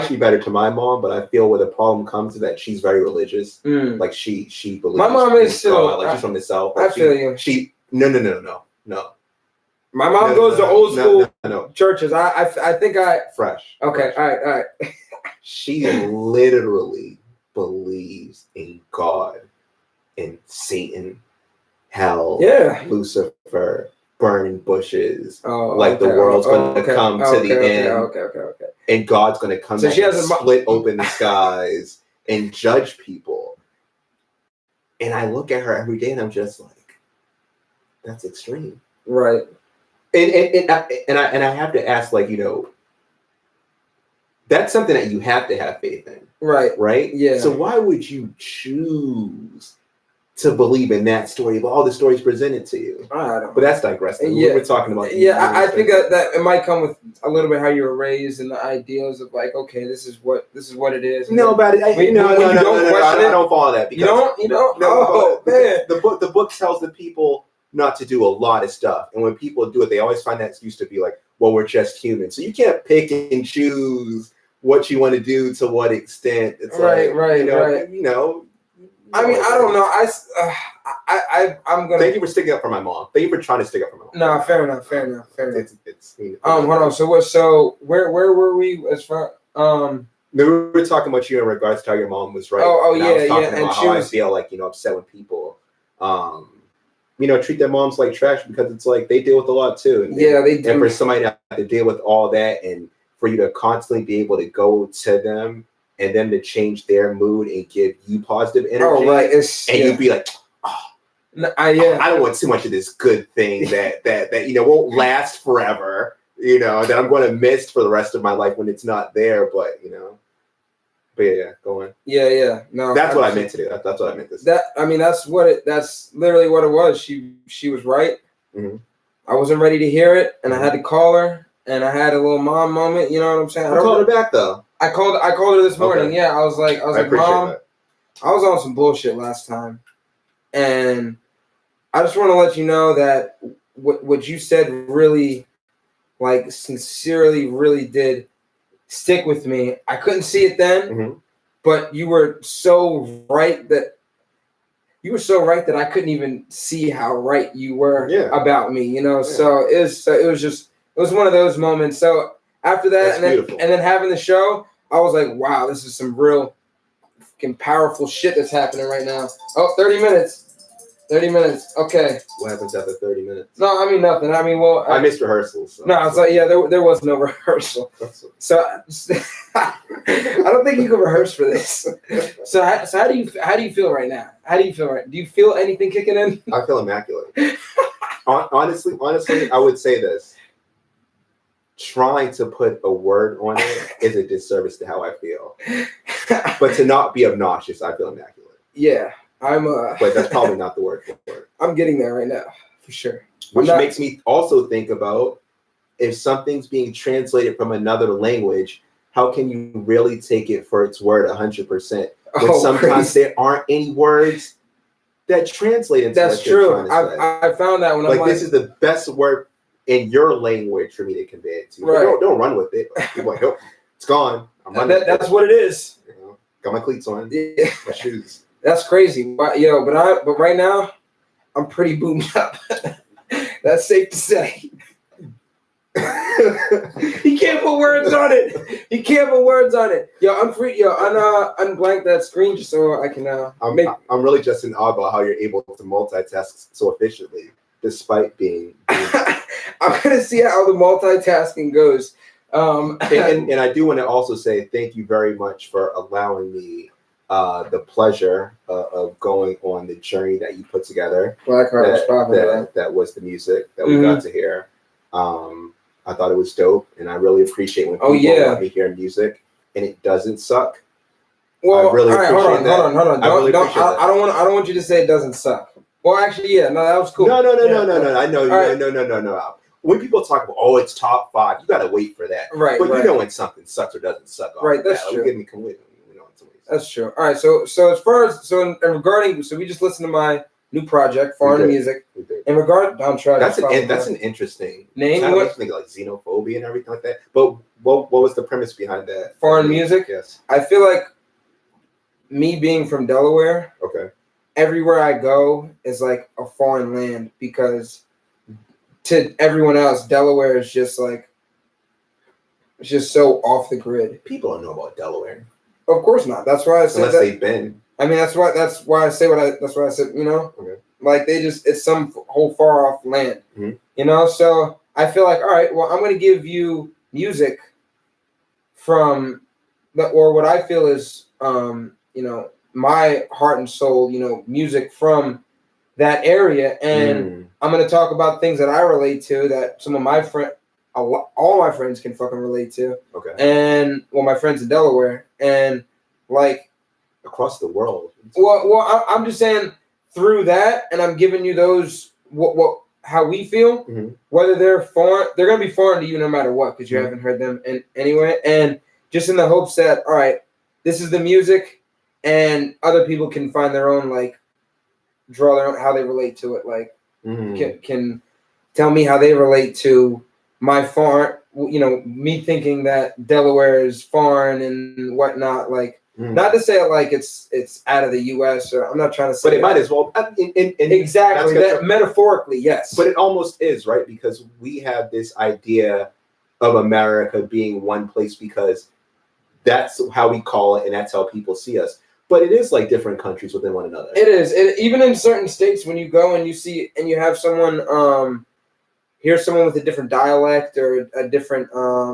should be better to my mom, but I feel where the problem comes is that she's very religious. Like she believes. My mom is still like she's from the South. I feel you. No. My mom goes to old school churches. I think fresh. Okay, fresh. All right. She literally believes in God and Satan, hell, Lucifer, burning bushes. The world's going to come to the end. Okay. And God's going to come back and split open the skies and judge people. And I look at her every day and I'm just like, that's extreme. Right. And I have to ask, like, you know, that's something that you have to have faith in. Right? Yeah. So why would you choose to believe in that story of all the stories presented to you? I don't know. But that's digressing. Yeah. We're talking about. I think that it might come with a little bit how you were raised and the ideas of like, okay, this is what it is. No, but I don't follow that. Because you don't. No, man. The book tells the people not to do a lot of stuff, and when people do it, they always find that excuse to be like, well, we're just human. So you can't pick and choose what you want to do to what extent. It's right. You know. I mean, I don't know. I'm gonna. Thank you for sticking up for my mom. Thank you for trying to stick up for my mom. No, fair enough. It's hold on. So where were we as far? No, we were talking about you in regards to how your mom was right. And I was talking about how I feel like, you know, upset when people, you know, treat their moms like trash because it's like they deal with a lot too. And they do. And for somebody to have to deal with all that and for you to constantly be able to go to them and them to change their mood and give you positive energy. Oh, right. You'd be like, I don't want too much of this good thing that won't last forever, that I'm going to miss for the rest of my life when it's not there. But go on. Yeah. No, that's what I meant to do. That's what I meant to say. That's literally what it was. She was right. Mm-hmm. I wasn't ready to hear it, and I had to call her, and I had a little mom moment. You know what I'm saying? I called her back though. I called her this morning. Okay. Yeah, I was like, Mom, that. I was on some bullshit last time, and I just want to let you know that what you said really, like, sincerely, really did stick with me. I couldn't see it then, but you were so right that I couldn't even see how right you were about me. So it was one of those moments. So after that, and then having the show, I was like, wow, this is some real fucking powerful shit that's happening right now. Oh, 30 minutes. 30 minutes. Okay. What happens after 30 minutes? No, I mean nothing. I mean, well, I missed rehearsals. So. No, it's like, there was no rehearsal. So I don't think you can rehearse for this. So how do you feel right now? How do you feel right? Do you feel anything kicking in? I feel immaculate. Honestly, I would say this. Trying to put a word on it is a disservice to how I feel. But to not be obnoxious, I feel immaculate. Yeah. But that's probably not the word for it. I'm getting there right now, for sure. Which makes me also think about, if something's being translated from another language, how can you really take it for its word 100%? When sometimes there aren't any words that translate into That's true. I found that when I'm this is the best word in your language for me to convey it to. Right. Don't run with it. Like, nope, it's gone. I'm running. That's what it is. Got my cleats on. Yeah. My shoes. That's crazy, but right now, I'm pretty boomed up. That's safe to say. He can't put words on it. Yo, I'm free. Yo, unblank that screen just so I can. I'm really just in awe about how you're able to multitask so efficiently, despite being. I'm gonna see how the multitasking goes. And I do want to also say thank you very much for allowing me the pleasure of going on the journey that you put together. That was the music that we got to hear. I thought it was dope, and I really appreciate when people let me hear music and it doesn't suck. Well, I really appreciate that. Hold on. I don't want you to say it doesn't suck. Well, actually, yeah, no, that was cool. No. I know. Right. No. When people talk about, it's top 5, you gotta wait for that. Right. But you know when something sucks or doesn't suck. Right. That's true. Give me complete. That's true. All right. So as far as regarding, we just listened to my new project, Foreign Music. In regard, that's an interesting name. Kind of like xenophobia and everything like that. But what was the premise behind that? Foreign Music. Yes. I feel like me being from Delaware. Okay. Everywhere I go is like a foreign land, because to everyone else, Delaware is just like, it's just so off the grid. People don't know about Delaware. Of course not. That's why I said unless they've been. I mean, that's why I say that's why I said, Okay. Like it's some whole far off land, mm-hmm. So I feel like, all right, well, I'm going to give you music from or what I feel is, my heart and soul, music from that area. And I'm going to talk about things that I relate to, that some of my all my friends can fucking relate to. Okay. And my friends in Delaware, and like across the world. Well, I'm just saying through that, and I'm giving you those how we feel. Mm-hmm. Whether they're foreign, they're gonna be foreign to you no matter what, because you haven't heard them anyway. And just in the hopes that, all right, this is the music, and other people can find their own, like, draw their own how they relate to it. Like, can tell me how they relate to my foreign, me thinking that Delaware is foreign and whatnot. Like, not to say it like it's out of the U.S. or I'm not trying to say, but it might as well. Exactly. That metaphorically, yes. But it almost is, right? Because we have this idea of America being one place because that's how we call it and that's how people see us. But it is like different countries within one another. It is. Even in certain states, when you go and you see and you have someone hear someone with a different dialect or a different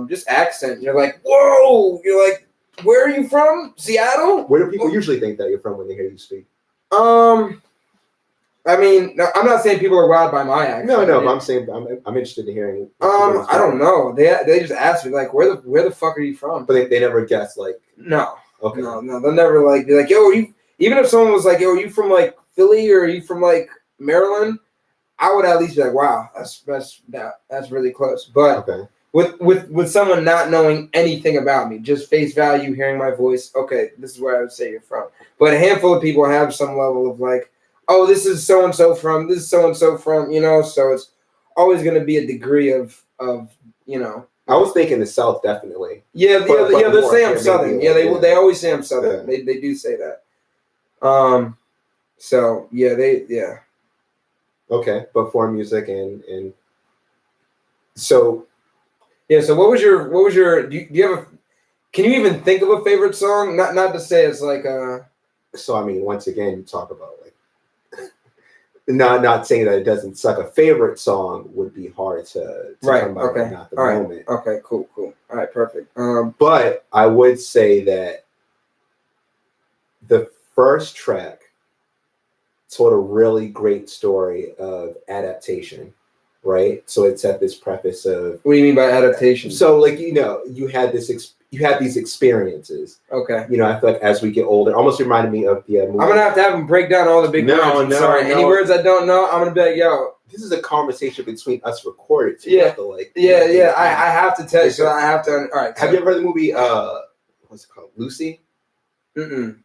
just accent, you're like, whoa! You're like, Where are you from? Seattle? Where do people usually think that you're from when they hear you speak? I mean, I'm not saying people are wowed by my accent. No, but I'm saying I'm interested in hearing. I don't know. They just ask me like, where the fuck are you from? But they never guess like. No. Okay. No. They'll never like be like, yo, are you? Even if someone was like, yo, are you from like Philly or are you from like Maryland? I would at least be like, wow, that's really close. But okay. with someone not knowing anything about me, just face value, hearing my voice, okay, this is where I would say you're from. But a handful of people have some level of like, oh, this is so and so from, you know. So it's always going to be a degree of you know. I was thinking the South definitely. Yeah, they'll say I'm Southern. Maybe, They always say I'm Southern. Yeah. They do say that. So yeah. Okay, but for music and so. Yeah. So what was your? Do you have a? Can you even think of a favorite song? Not to say it's like So I mean, once again, you talk about like. Not saying that it doesn't suck. A favorite song would be hard to come by right now at the moment. Okay. Cool. All right. Perfect. But I would say that the first track told a really great story of adaptation, right? So it's at this preface of. What do you mean by adaptation? So like you had these experiences. Okay. I feel like as we get older, almost reminded me of the movie. I'm gonna have to have him break down all the big words. Sorry, any words I don't know, I'm gonna be like, yo. This is a conversation between us recorded. So yeah. You have to like. Yeah. I have to tell you. So I have to. All right. Have you ever heard the movie? What's it called? Lucy. Mm-mm.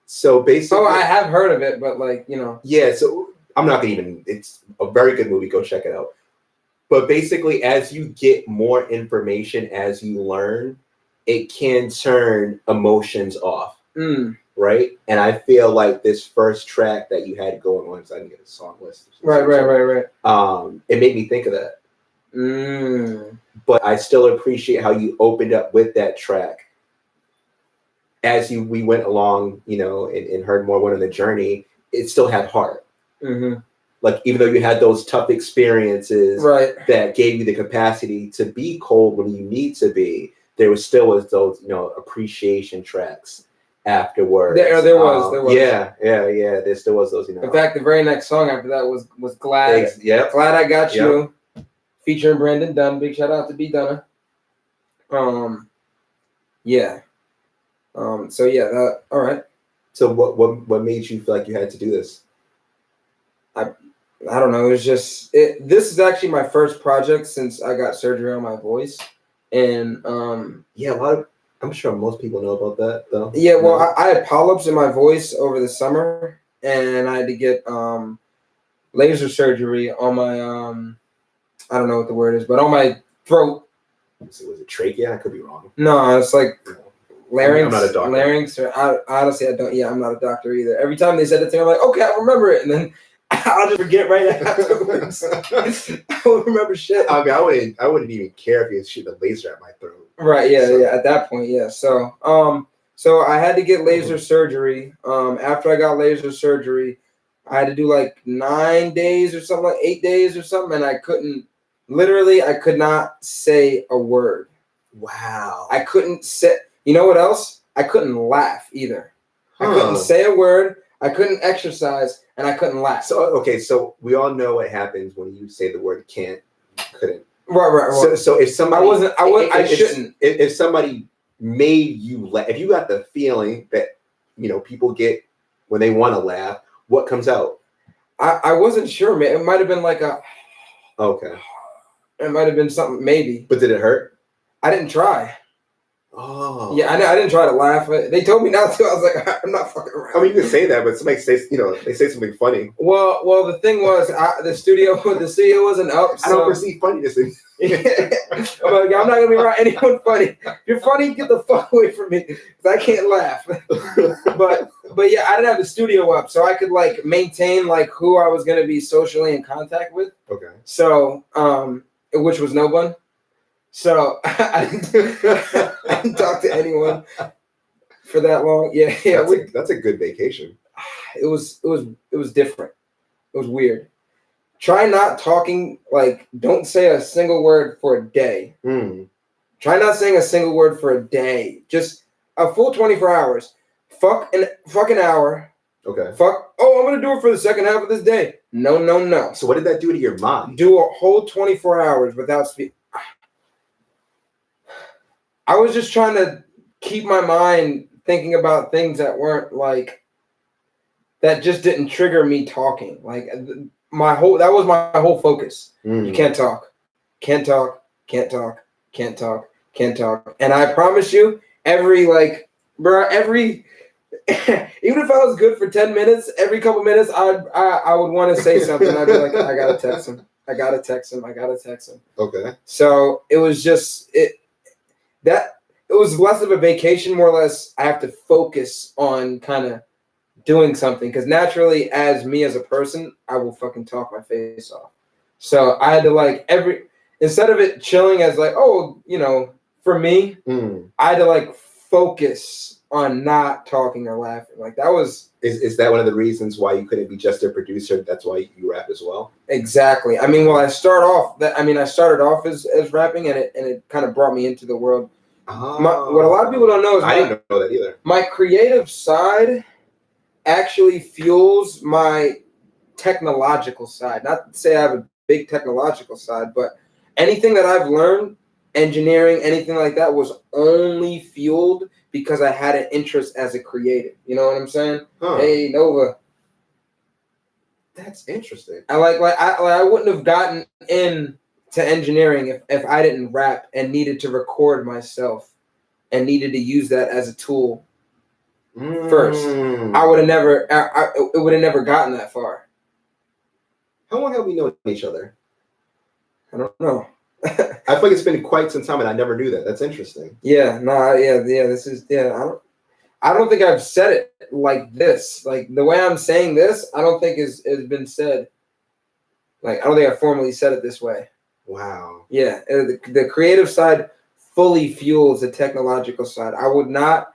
So basically. Oh, I have heard of it, but like Yeah. So I'm not gonna even. It's a very good movie. Go check it out. But basically, as you get more information, as you learn, it can turn emotions off, right? And I feel like this first track that you had going on, so I didn't get a song list. Right. It made me think of that. But I still appreciate how you opened up with that track. As we went along, and heard more went on the journey, it still had heart. Mm-hmm. Like, even though you had those tough experiences that gave you the capacity to be cold when you need to be, there was those, appreciation tracks afterwards. There was. Yeah. There still was those, In fact, the very next song after that was Glad. Yep. Glad I Got You, featuring Brandon Dunn. Big shout out to B Dunna. Yeah. So yeah, all right. So what made you feel like you had to do this? I don't know. It was just this is actually my first project since I got surgery on my voice, and I'm sure most people know about that though. Yeah, well, I had polyps in my voice over the summer, and I had to get laser surgery on my I don't know what the word is, but on my throat. So was it trachea? I could be wrong. No, it's like larynx. I'm not a doctor. Larynx, or honestly, I don't. Yeah, I'm not a doctor either. Every time they said it to me, I'm like, okay, I remember it, and then I'll just forget right afterwards. I won't remember shit. I mean, I wouldn't even care if you shoot a laser at my throat. Right. Yeah. At that point, yeah. So, so I had to get laser surgery. After I got laser surgery, I had to do like 9 days or something, like 8 days or something, and I could not say a word. Wow. I couldn't say. You know what else? I couldn't laugh either. I couldn't say a word. I couldn't exercise, and I couldn't laugh. So we all know what happens when you say the word couldn't. Right. So if somebody I shouldn't. If somebody made you laugh, if you got the feeling that people get when they want to laugh, what comes out? I wasn't sure, man. It might have been like a. Okay. It might have been something, maybe. But did it hurt? I didn't try. Oh. Yeah, I didn't try to laugh. They told me not to. I was like, I'm not fucking around. I mean, you can say that, but somebody says, they say something funny. Well, the thing was, the studio wasn't up. So. I don't perceive funniness in. I'm like, I'm not gonna be around anyone funny. If you're funny, get the fuck away from me, because I can't laugh. but yeah, I didn't have the studio up, so I could like maintain like who I was gonna be socially in contact with. Okay. So, which was no one. So I didn't talk to anyone for that long. Yeah. That's a good vacation. It was different. It was weird. Try not talking, like, don't say a single word for a day. Try not saying a single word for a day. Just a full 24 hours. Fuck an hour. Okay. Fuck. Oh, I'm gonna do it for the second half of this day. No. So what did that do to your mind? Do a whole 24 hours without speak. I was just trying to keep my mind thinking about things that weren't like that. Just didn't trigger me talking. Like that was my whole focus. You can't talk. And I promise you, every even if I was good for 10 minutes, every couple minutes I would want to say something. I'd be like, I gotta text him. Okay. So it was just it was less of a vacation, more or less. I have to focus on kind of doing something because naturally, as me as a person, I will fucking talk my face off. So I had to instead of it chilling as like, oh, for me, I had to focus on not talking or laughing. Like that was. Is that one of the reasons why you couldn't be just a producer? That's why you rap as well. Exactly. I mean, I started off as rapping, and it kind of brought me into the world. What a lot of people don't know is I didn't know that either. My creative side actually fuels my technological side. Not to say I have a big technological side, but anything that I've learned, engineering, anything like that, was only fueled because I had an interest as a creative. You know what I'm saying? Huh. Hey, Nova. That's interesting. I wouldn't have gotten into engineering if I didn't rap and needed to record myself and needed to use that as a tool first. I would have never. It would have never gotten that far. How long have we known each other? I don't know. I feel like it's been quite some time, and I never knew that. That's interesting. Yeah. This is. Yeah. I don't think I've said it like this. Like the way I'm saying this, I don't think has been said. Like I don't think I formally said it this way. Wow. Yeah. The creative side fully fuels the technological side. I would not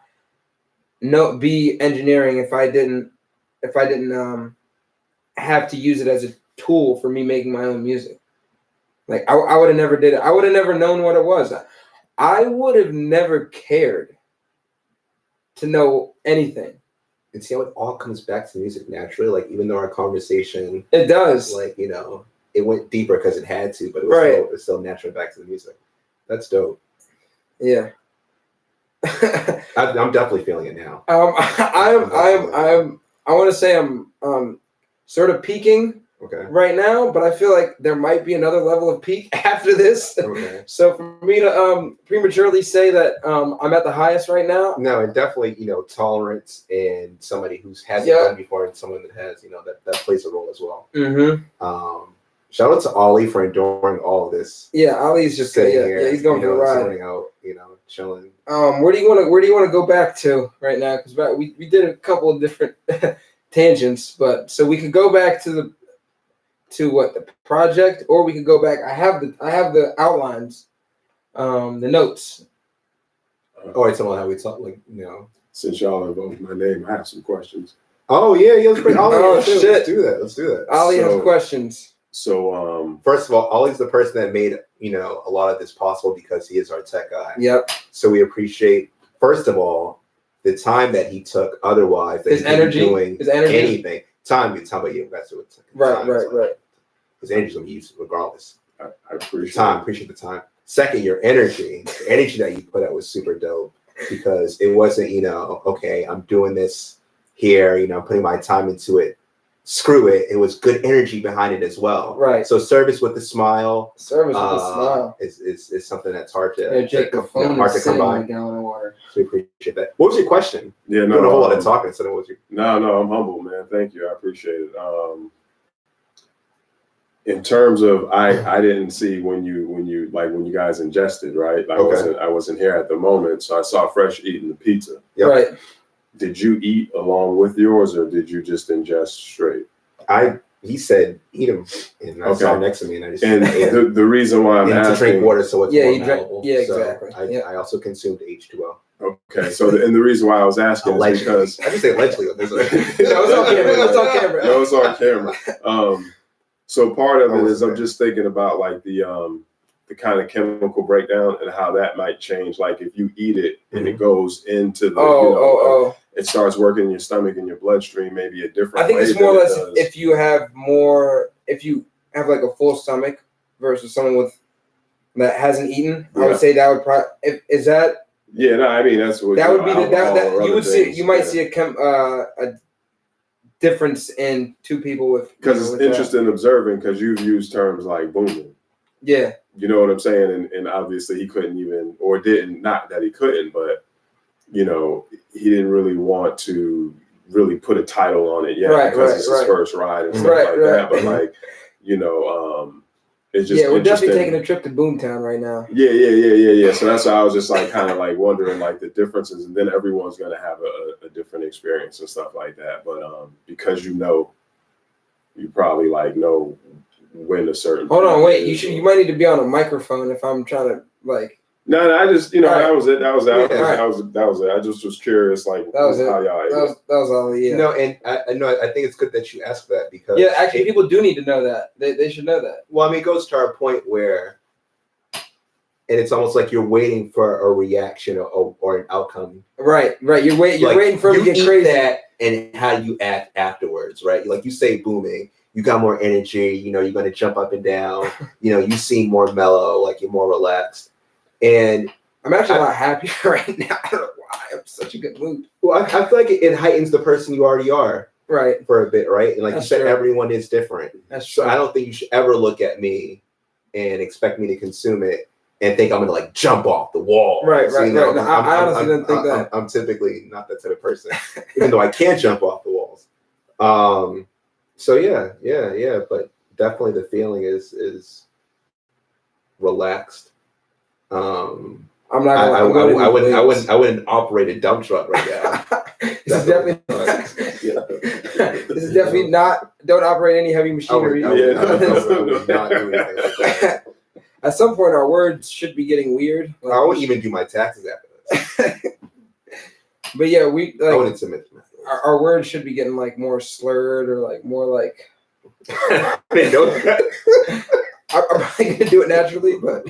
be engineering if I didn't have to use it as a tool for me making my own music. Like I would have never did it. I would have never known what it was. I would have never cared to know anything. And see how it all comes back to music naturally. Like even though our conversation, it does. Like it went deeper because it had to, but it was still natural back to the music. That's dope. Yeah. I'm definitely feeling it now. I want to say I'm sort of peaking right now, but I feel like there might be another level of peak after this. Okay. So for me to prematurely say that I'm at the highest right now. No, and definitely tolerance and somebody who's hasn't done before and someone that has that plays a role as well. Mm-hmm. Shout out to Ollie for enduring all of this. Yeah, Ollie's just sitting here. Yeah, he's going for the ride. Sorting out, chilling. Where do you want to go back to right now? Because we did a couple of different tangents, but so we could go back to the project, or we could go back. I have the outlines, the notes. I tell them how we talk, Since y'all invoked my name, I have some questions. Oh yeah, let's bring Ollie. Shit. Let's do that. Ollie has questions. So, first of all, Ollie's the person that made a lot of this possible because he is our tech guy. Yep. So we appreciate, first of all, the time that he took. Otherwise, that his energy, anything. Time about you invested with. Right. His energy's gonna be used regardless. I appreciate the time. Appreciate the time. Second, your energy. The energy that you put out was super dope because it wasn't okay, I'm doing this here. I'm putting my time into it. Screw it. It was good energy behind it as well. Right. So service with a smile. Is something that's hard to hard to come by. A gallon of water. So we appreciate that. What was your question? Yeah, no, doing a whole lot of talking. So what was your? No, I'm humble, man. Thank you. I appreciate it. In terms of, I didn't see when you guys ingested, right? I wasn't here at the moment, so I saw Fresh eating the pizza. Yep. Right. Did you eat along with yours, or did you just ingest straight? He said eat them, and I saw him next to me, and I just the reason why I'm asking, to drink water so it's more malleable. Yeah, exactly. So I also consumed H2O. Okay, so the reason why I was asking is because I just say allegedly. It was on camera. No, it's on camera. So part of it is I'm just thinking about like the the kind of chemical breakdown and how that might change. Like if you eat it and it goes into the, it starts working in your stomach and your bloodstream, maybe a different. I think it's more or less if you have like a full stomach versus someone that hasn't eaten. I would say that would probably is that. Yeah, no, I mean that's what that would be. That you would see. You might see a difference in two people with. Because it's interesting observing because you've used terms like booming. Yeah. You know what I'm saying? And obviously he couldn't even, or didn't, not that he couldn't, but, he didn't really want to really put a title on it yet because it's his first ride and stuff like that. But it's just we're definitely taking a trip to Boomtown right now. Yeah. So that's why I was just like kind of like wondering like the differences, and then everyone's going to have a different experience and stuff like that. But because you probably like know when a certain. Hold on, wait. You might need to be on a microphone if I'm trying to like. No, I just that was it. That was it. I just was curious, like that was how it. y'all. That was all. Yeah. No, and I think it's good that you asked that because actually, people do need to know that. They should know that. Well, I mean, it goes to our point where, and it's almost like you're waiting for a reaction or an outcome. Right. You're waiting for it to get crazy. That and how you act afterwards, right? Like you say, booming. You got more energy. You're going to jump up and down. You seem more mellow, like you're more relaxed. And I'm actually a lot happier right now. I don't know why. I'm in such a good mood. Well, I feel like it heightens the person you already are. Right. For a bit, right? And like That's you said, true. everyone is different. That's true. So I don't think you should ever look at me and expect me to consume it and think I'm going to like jump off the wall. Right. No, I honestly didn't think that. I'm typically not that type of person, even though I can jump off the walls. So yeah. But definitely the feeling is relaxed. I'm not. I wouldn't operate a dump truck right now. This is definitely not. Don't operate any heavy machinery. I would not do anything like that. At some point, our words should be getting weird. Like, I wouldn't even do my taxes after this. But yeah, we. Like, I wouldn't submit to our words should be getting like more slurred or like more like. I didn't know that. I'm probably gonna do it naturally, but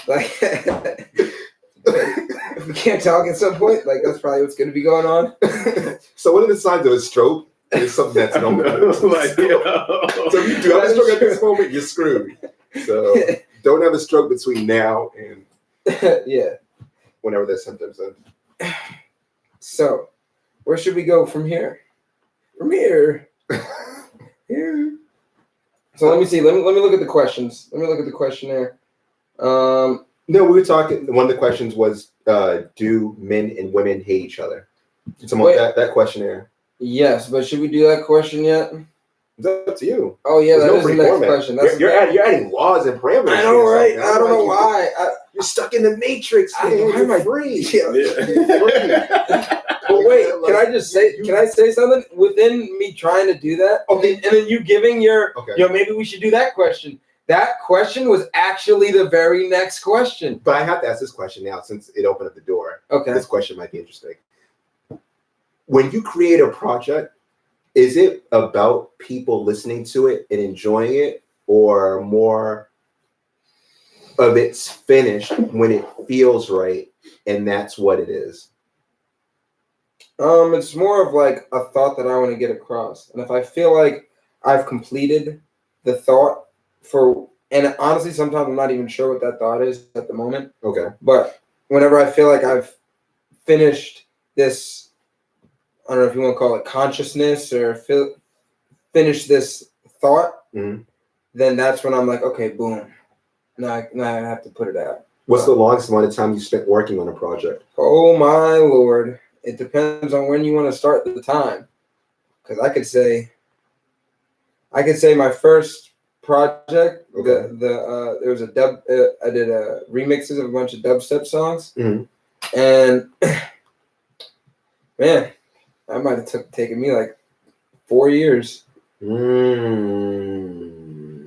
like if we can't talk at some point, like that's probably what's gonna be going on. So one of the signs of a stroke is something that's normal. So if you do have a stroke at this moment, you're screwed. So don't have a stroke between now and whenever the symptoms end. So where should we go from here? Here. So let me see. Let me look at the questions. Let me look at the questionnaire. No, we were talking. One of the questions was, do men and women hate each other? That questionnaire. Yes, but should we do that question yet? It's up to you. Oh yeah, that is the next question. You're adding laws and parameters. I know, right? I don't know why. You're stuck in the matrix. Why am I free? But wait, can I just say? Can I say something within me trying to do that? Okay, and then you giving your, maybe we should do that question. That question was actually the very next question. But I have to ask this question now since it opened up the door. Okay, this question might be interesting. When you create a project, is it about people listening to it and enjoying it, or more of it's finished when it feels right, and that's what it is? It's more of like a thought that I want to get across, and if I feel like I've completed the thought and honestly, sometimes I'm not even sure what that thought is at the moment. Okay. But whenever I feel like I've finished this, I don't know if you want to call it consciousness or finish this thought, then that's when I'm like, okay, boom. Now I have to put it out. What's the longest amount of time you spent working on a project? Oh my Lord. It depends on when you want to start the time. Because I could say my first project, there was a dub, I did remixes of a bunch of dubstep songs. And man, that might have taken me like 4 years.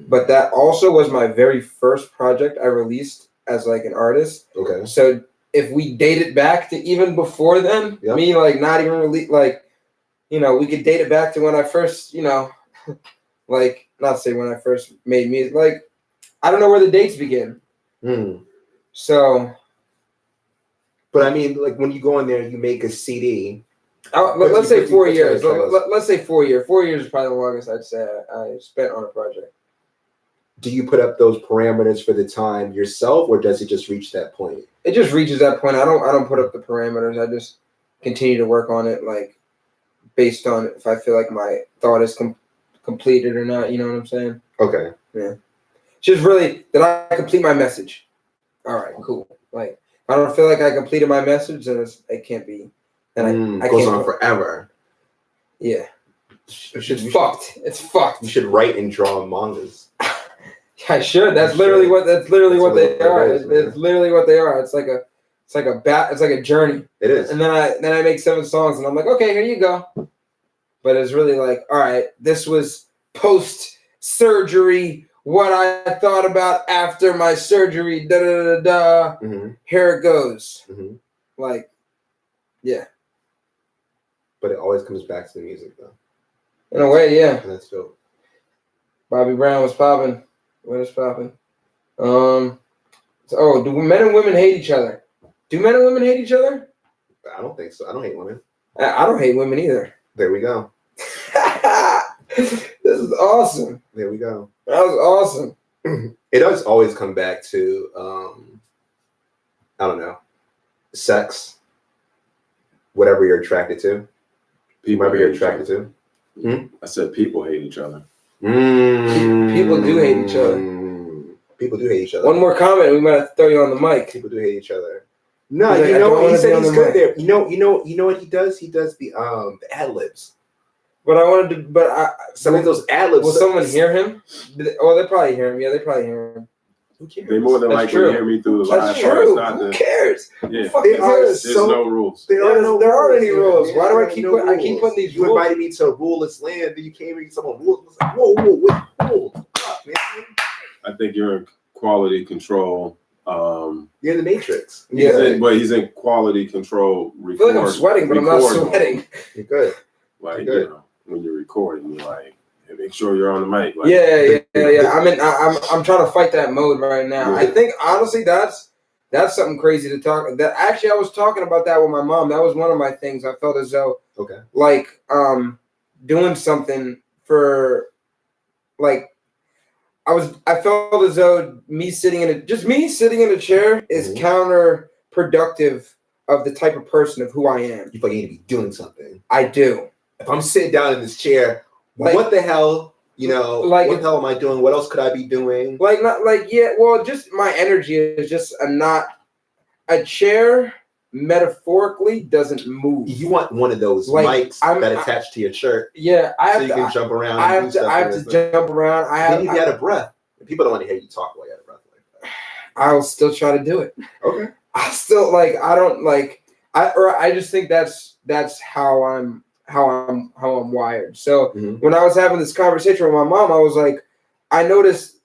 But that also was my very first project I released as like an artist. Okay. So if we date it back to even before then, me like not even really like, we could date it back to when I first, like not say when I first made music, like I don't know where the dates begin. So, but I mean, like when you go in there, you make a CD. Let's say 4 years. Let's say 4 years. 4 years is probably the longest I'd say I spent on a project. Do you put up those parameters for the time yourself, or does it just reach that point? It just reaches that point. I don't put up the parameters. I just continue to work on it, like based on if I feel like my thought is completed or not. You know what I'm saying? Okay. Yeah. It's just really that I complete my message. All right, cool. Like if I don't feel like I completed my message, then it can't be. Then I goes can't on forever. Yeah. It's fucked. It's fucked. You should write and draw mangas. I should. That's literally what they are. It's literally what they are. It's like a journey. It is. And then I make 7 songs and I'm like, okay, here you go. But it's really like, all right, this was post surgery, what I thought about after my surgery, da da da da. Here it goes. Like, yeah. But it always comes back to the music though. In a way, yeah. And that's dope. Bobby Brown was popping. What is popping? Do men and women hate each other? Do men and women hate each other? I don't think so. I don't hate women. I don't hate women either. There we go. This is awesome. There we go. That was awesome. It does always come back to, I don't know, sex, whatever you're attracted to. Whoever you're attracted to. I said people hate each other. People do hate each other. People do hate each other. One more comment, we might have to throw you on the mic. People do hate each other. No, you know what? He said he's good there. You know what he does? He does the ad libs. But I wanted to. Some of those ad libs. Will someone hear him? Oh, they probably hear him. Yeah, they probably hear him. Who cares? They more than likely hear me through the live. That's true. Who cares? Yeah. There's no rules. There aren't any rules. Why do I keep putting these rules? You invited me to a ruleless land, then you came and someone rules. Like, whoa, wait, rules. Man. I think you're in quality control. You're in the Matrix. He's in quality control. I feel like I'm sweating, but I'm not sweating. You're good. Like, you know, when you're recording, you're like, make sure you're on the mic. Like, yeah. I'm trying to fight that mode right now. I think honestly that's something crazy to talk. That actually I was talking about that with my mom. That was one of my things. I felt as though like doing something for like I felt as though me sitting in a chair is counterproductive of the type of person of who I am. You feel like you need to be doing something. I do. If I'm sitting down in this chair, like, what the hell? You know, like, what the hell am I doing? What else could I be doing? Just my energy is just not a chair. Metaphorically, doesn't move. You want one of those mics that attach to your shirt. Yeah, you can jump around. I have to jump around. Maybe if you had a breath. People don't want to hear you talk while you had a breath like that. I'll still try to do it. Okay. I still I just think that's how I'm wired. So when I was having this conversation with my mom, I was like, I noticed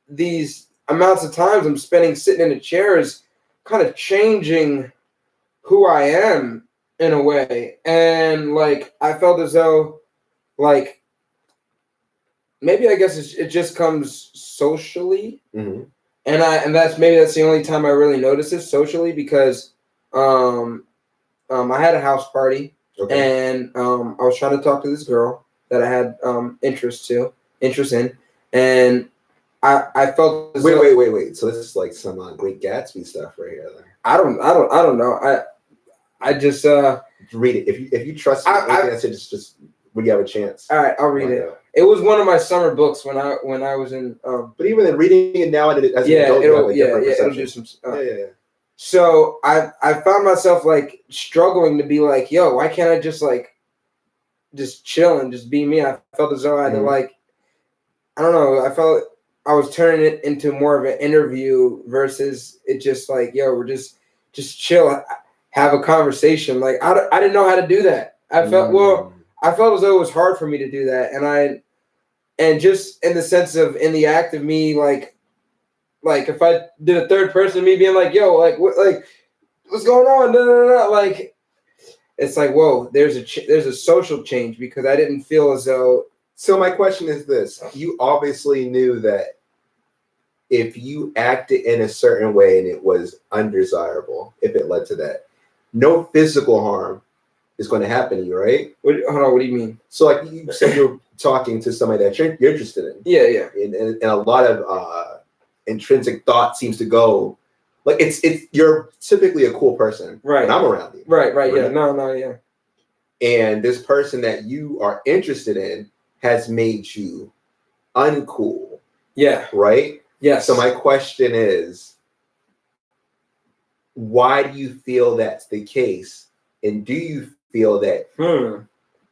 these amounts of times I'm spending sitting in a chair is kind of changing who I am in a way. And like, I felt as though like, maybe I guess it just comes socially. And that's the only time I really noticed it socially because I had a house party. Okay. And I was trying to talk to this girl that I had interest in, and I felt wait. So this is like some Great Gatsby stuff right here. I don't know. I just read it if you trust me. I said just when you have a chance. All right, I'll read it. It was one of my summer books when I was in. But even in reading it now, as an adult, it'll do some. So I found myself like struggling to be like, yo, why can't I just chill and just be me? I felt as though I had to like, I don't know. I felt I was turning it into more of an interview versus it just like, yo, we're just chill, have a conversation. Like I didn't know how to do that. I felt as though it was hard for me to do that, and just in the sense of in the act of me like if I did a third person, me being like, yo, what's going on? Da, da, da. Like, it's like, whoa, there's a social change because I didn't feel as though. So my question is this: you obviously knew that if you acted in a certain way and it was undesirable, if it led to that, no physical harm is going to happen to you, right? Hold on, what do you mean? So like you said, you're talking to somebody that you're interested in. Yeah. And a lot of intrinsic thought seems to go, like it's you're typically a cool person. Right. When I'm around you. Right, yeah. No, yeah. And this person that you are interested in has made you uncool. Yeah. Right? Yes. So my question is, why do you feel that's the case? And do you feel that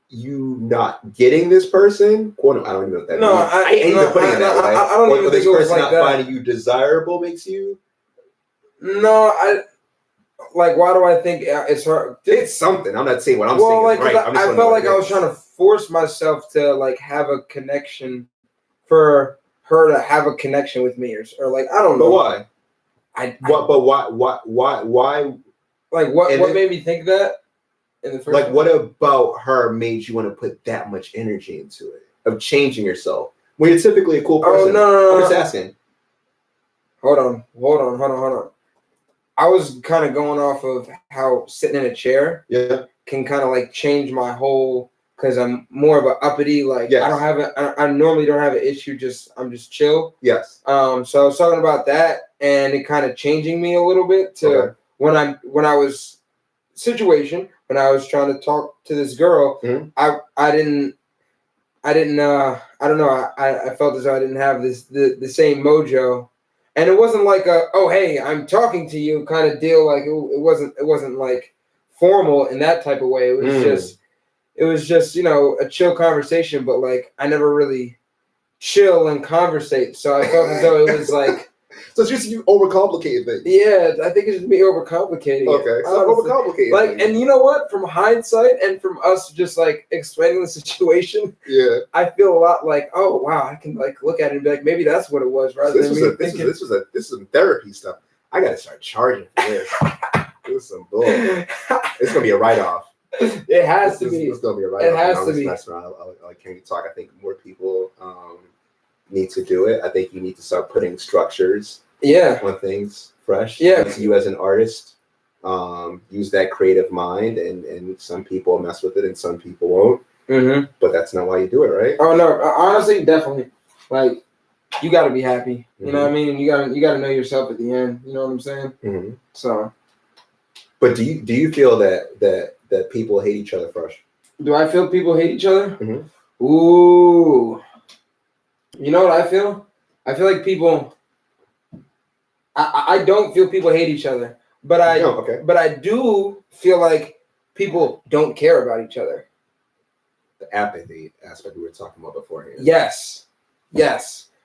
you not getting this person? Quote, I don't even know what that means. I ain't even putting it that way. I don't even think it was like not that. Finding you desirable makes you. No, like. Why do I think it's hard? It's something. I'm not saying what I'm saying like, is right. I felt like I was trying to force myself to like have a connection for her to have a connection with me, or like I don't know. But why? Why? Like what made me think that? In the first like, time? what about her made you want to put that much energy into it of changing yourself when you're typically a cool person? Oh no! I'm just asking. Hold on. I was kind of going off of how sitting in a chair can kind of like change my whole, because I'm more of a uppity, like I normally don't have an issue, I'm just chill. Yes. So I was talking about that and it kind of changing me a little bit to when I was trying to talk to this girl, I don't know. I felt as though I didn't have the same mojo. And it wasn't like oh hey, I'm talking to you kind of deal. Like it wasn't like formal in that type of way. It was just a chill conversation. But like I never really chill and conversate, so I felt as though it was like. So it's just you overcomplicating things. Yeah, I think it's just me overcomplicating. Okay, so overcomplicating. Like, and you know what? From hindsight and from us just like explaining the situation, I feel a lot like, oh wow, I can like look at it and be like, maybe that's what it was, rather than me thinking. This is some therapy stuff. I gotta start charging for this. This is some bull. It's gonna be a write-off. It has to be. It's gonna be a write-off. It has to be. I can't talk. I think more people need to do it. I think you need to start putting structures on things. Fresh. You as an artist, use that creative mind, and some people mess with it and some people won't. But that's not why you do it, right? Oh no, honestly, definitely. Like you got to be happy. You know what I mean? And you got to know yourself at the end. You know what I'm saying? So. But do you feel that people hate each other, Fresh? Do I feel people hate each other? Ooh. You know what I feel? I feel like people. I don't feel people hate each other, but I do feel like people don't care about each other. The apathy aspect we were talking about beforehand. Yes.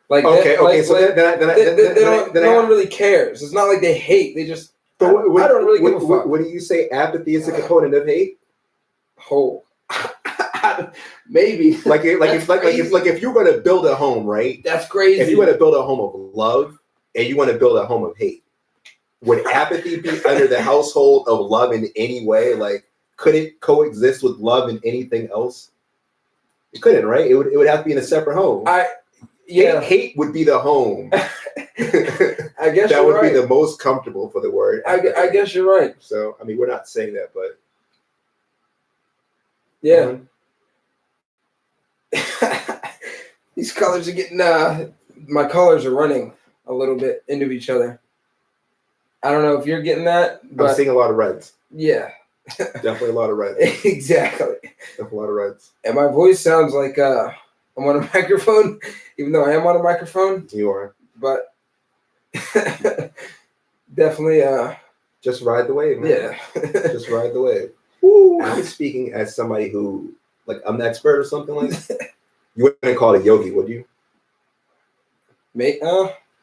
Like no one really cares. It's not like they hate. They just. I don't really give a fuck. What do you say? Apathy is a component of hate. Oh. Maybe if you're going to build a home, right? That's crazy. If you want to build a home of love and you want to build a home of hate, would apathy be under the household of love in any way? Like, could it coexist with love and anything else? It couldn't, right? It would have to be in a separate home. Hate would be the home. I guess that would be the most comfortable for the word. I guess you're right. So I mean, we're not saying that, but yeah. These colors are getting my colors are running a little bit into each other. I don't know if you're getting that, but I'm seeing a lot of reds. Yeah. Definitely a lot of reds. Exactly. Definitely a lot of reds. And my voice sounds like I'm on a microphone, even though I am on a microphone. You are. But definitely just ride the wave, man. Yeah. Just ride the wave. Ooh. I'm speaking as somebody who, like, I'm an expert or something like that. You wouldn't call it a yogi, would you?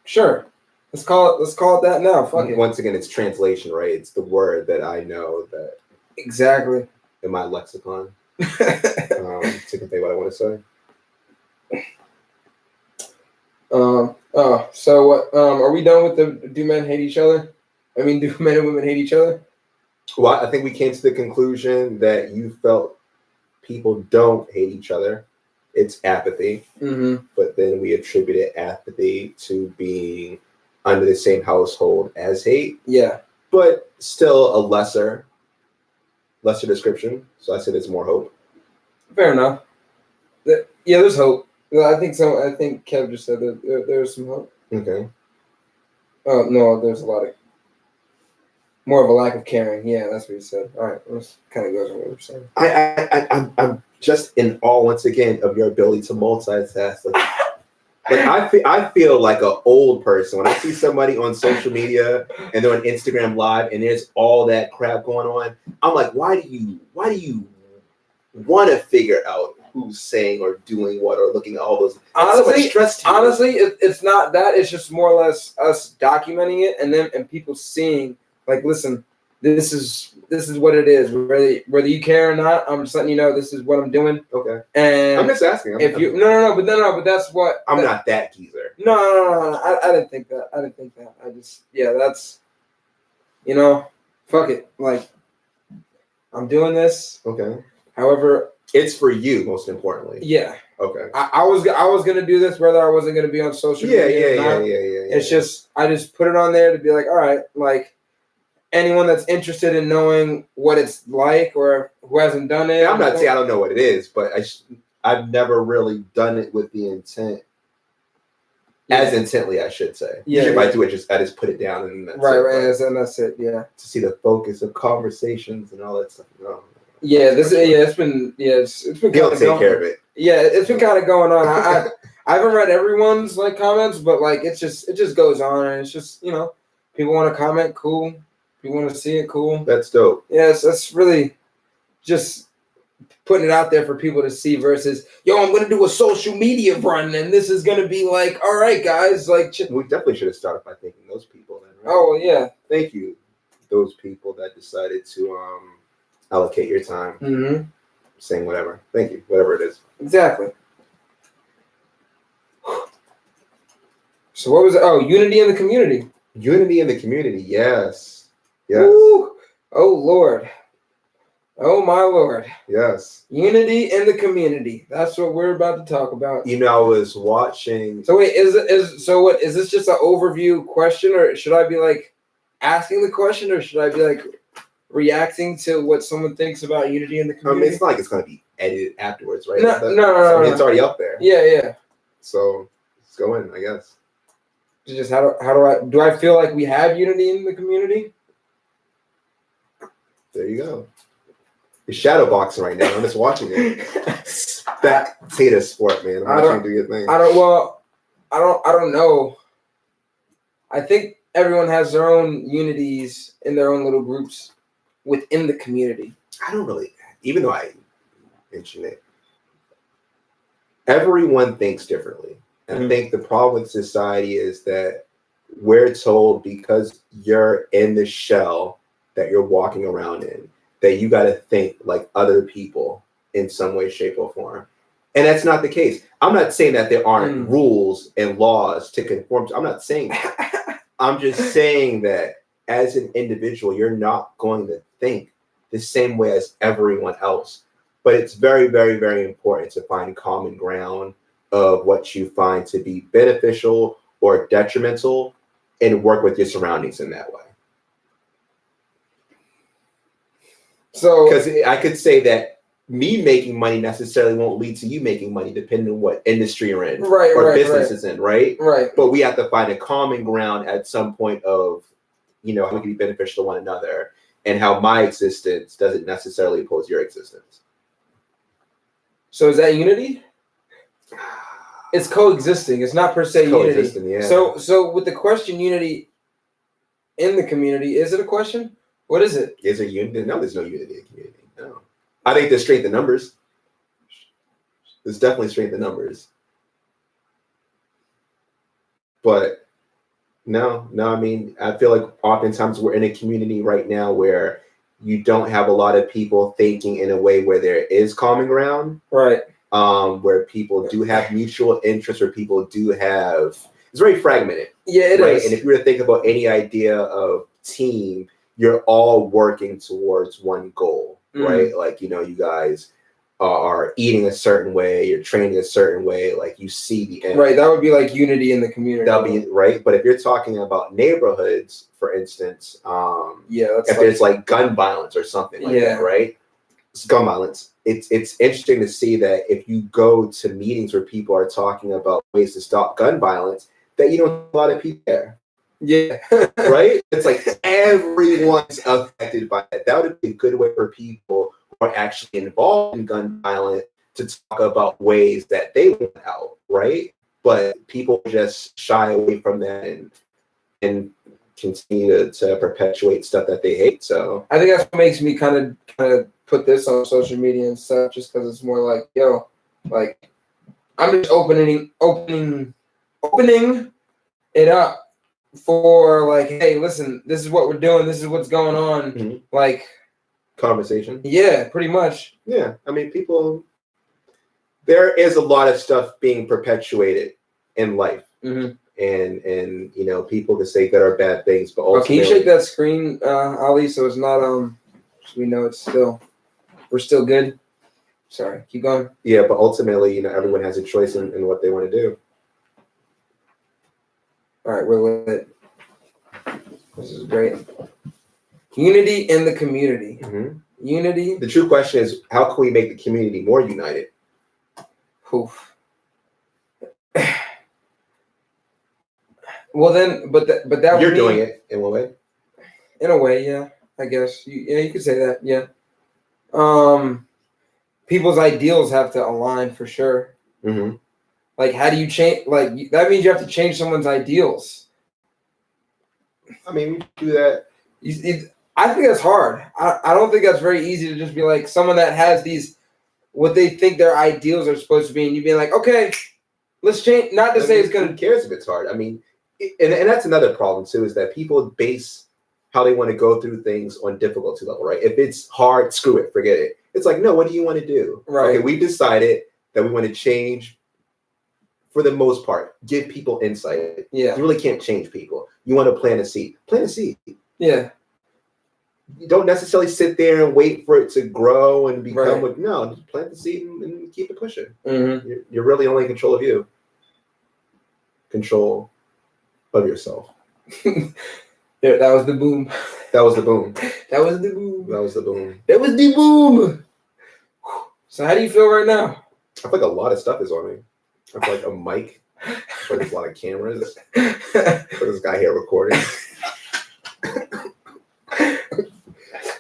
Sure. Let's call it that now. Fuck it. Once again, it's translation, right? It's the word that I know that exactly in my lexicon to convey what I want to say. So what? Are we done with the do men hate each other? I mean, do men and women hate each other? Well, I think we came to the conclusion that you felt people don't hate each other. it's apathy. But then we attributed apathy to being under the same household as hate. Yeah. But still a lesser description. So I said there's more hope. Fair enough. Yeah, there's hope. I think so. I think Kev just said that there's some hope. Okay. Oh no, there's more of a lack of caring. Yeah, that's what he said. All right, this kind of goes on what we're saying. I'm just in awe once again of your ability to multitask. Like I feel like an old person when I see somebody on social media and they're on Instagram Live and there's all that crap going on. I'm like, why do you want to figure out who's saying or doing what or looking at all those? Honestly, it's not that. It's just more or less us documenting it and people seeing, like, listen, this is what it is. Whether you care or not, I'm just letting you know this is what I'm doing. Okay. And I'm just asking. But that's what I'm not that geezer. No. I didn't think that. I just that's, fuck it. Like, I'm doing this. Okay. However, it's for you, most importantly. Yeah. Okay. I was gonna do this whether I wasn't gonna be on social media. Yeah. It's just I just put it on there to be like, all right, like, anyone that's interested in knowing what it's like or who hasn't done it. I'm not saying I don't know what it is, but I've never really done it with the intent. As intently, I should say. Yeah. Usually if I do it, I just put it down and that's right, it. And that's it. Yeah. To see the focus of conversations and all that stuff. No. Yeah, it's been He'll take care of it. Yeah, it's been kind of going on. I haven't read everyone's like comments, but like it just goes on, and it's just people want to comment, cool. People want to see it, cool. That's dope. Yes, that's really just putting it out there for people to see versus, yo, I'm gonna do a social media run, and this is gonna be like, all right, guys, like we definitely should have started by thanking those people then. Right? Oh yeah, thank you, those people that decided to allocate your time, saying whatever. Thank you, whatever it is. Exactly. So what was it? Oh, unity in the community. Unity in the community. Yes. Ooh. Oh Lord. Oh my Lord. Yes. Unity in the community. That's what we're about to talk about. I was watching. So wait, is this just an overview question, or should I be like asking the question, or should I be like reacting to what someone thinks about unity in the community? I mean, it's not like it's going to be edited afterwards, right? No. It's already up there. Yeah. So let's go in, I guess. Just how do I feel like we have unity in the community? There you go. You're shadow boxing right now. I'm just watching it. Spectator sport, man. I'm watching you do your thing. I don't know. I think everyone has their own unities in their own little groups within the community. I don't really, even though I mention it, everyone thinks differently. And I think the problem with society is that we're told because you're in the shell that you're walking around in, that you got to think like other people in some way, shape, or form. And that's not the case. I'm not saying that there aren't rules and laws to conform to. I'm not saying that. I'm just saying that as an individual, you're not going to think the same way as everyone else. But it's very, very, very important to find common ground of what you find to be beneficial or detrimental and work with your surroundings in that way. So, because I could say that me making money necessarily won't lead to you making money, depending on what industry you're in or business is in, right? Right. But we have to find a common ground at some point of, how we can be beneficial to one another and how my existence doesn't necessarily oppose your existence. So is that unity? It's coexisting. It's not per se unity. Yeah. So with the question unity in the community, is it a question? What is it? Is there unity? No, there's no unity in the community. No. I think there's strength in numbers. There's definitely strength in numbers. But no, I mean, I feel like oftentimes we're in a community right now where you don't have a lot of people thinking in a way where there is common ground. Right. Where people do have mutual interests, where people do have, it's very fragmented. Yeah, it is. And if you were to think about any idea of team, you're all working towards one goal, right? Like, you guys are eating a certain way, you're training a certain way, like you see the end. Right, that would be like unity in the community. That'll be right. But if you're talking about neighborhoods, for instance, that's if there's like gun violence or something like that, right? It's gun violence. It's interesting to see that if you go to meetings where people are talking about ways to stop gun violence, that you don't have a lot of people there. Yeah. Right? It's like everyone's affected by that. That would be a good way for people who are actually involved in gun violence to talk about ways that they want out, right? But people just shy away from that and continue to perpetuate stuff that they hate. So I think that's what makes me kind of put this on social media and stuff, just because it's more like, yo, like I'm just opening it up for like, hey, listen, this is what we're doing, this is what's going on, like conversation. Yeah, pretty much. Yeah, I mean, there is a lot of stuff being perpetuated in life, and you know, people can say good or bad things, but ultimately, can you shake that screen, Ali, so it's not so we know we're still good. Sorry, keep going. Yeah, but ultimately, you know, everyone has a choice in what they want to do. All right, we're lit. This is great. Unity in the community. Unity. The true question is, how can we make the community more united? Oof. Well then, but that you're doing it in what way? In a way, yeah. I guess you could say that. Yeah. People's ideals have to align for sure. Like, how do you change? Like, that means you have to change someone's ideals. I mean, we do that. I think that's hard. I don't think that's very easy to just be like someone that has these, what they think their ideals are supposed to be, and you being like, okay, let's change. Not to say it's gonna. Who cares if it's hard? I mean, and that's another problem too, is that people base how they want to go through things on difficulty level, right? If it's hard, screw it, forget it. It's like, no, what do you want to do? Right. Okay, we decided that we want to change. For the most part, give people insight. Yeah. You really can't change people. You want to plant a seed. Plant a seed. Yeah. You don't necessarily sit there and wait for it to grow and become right. No, just plant the seed and keep it pushing. You're really only in control of you. Control of yourself. Yeah, that was the boom. That was the boom. That was the boom. That was the boom. That was the boom. So how do you feel right now? I feel like a lot of stuff is on me. I feel like a mic. Where there's a lot of cameras. For this guy here recording.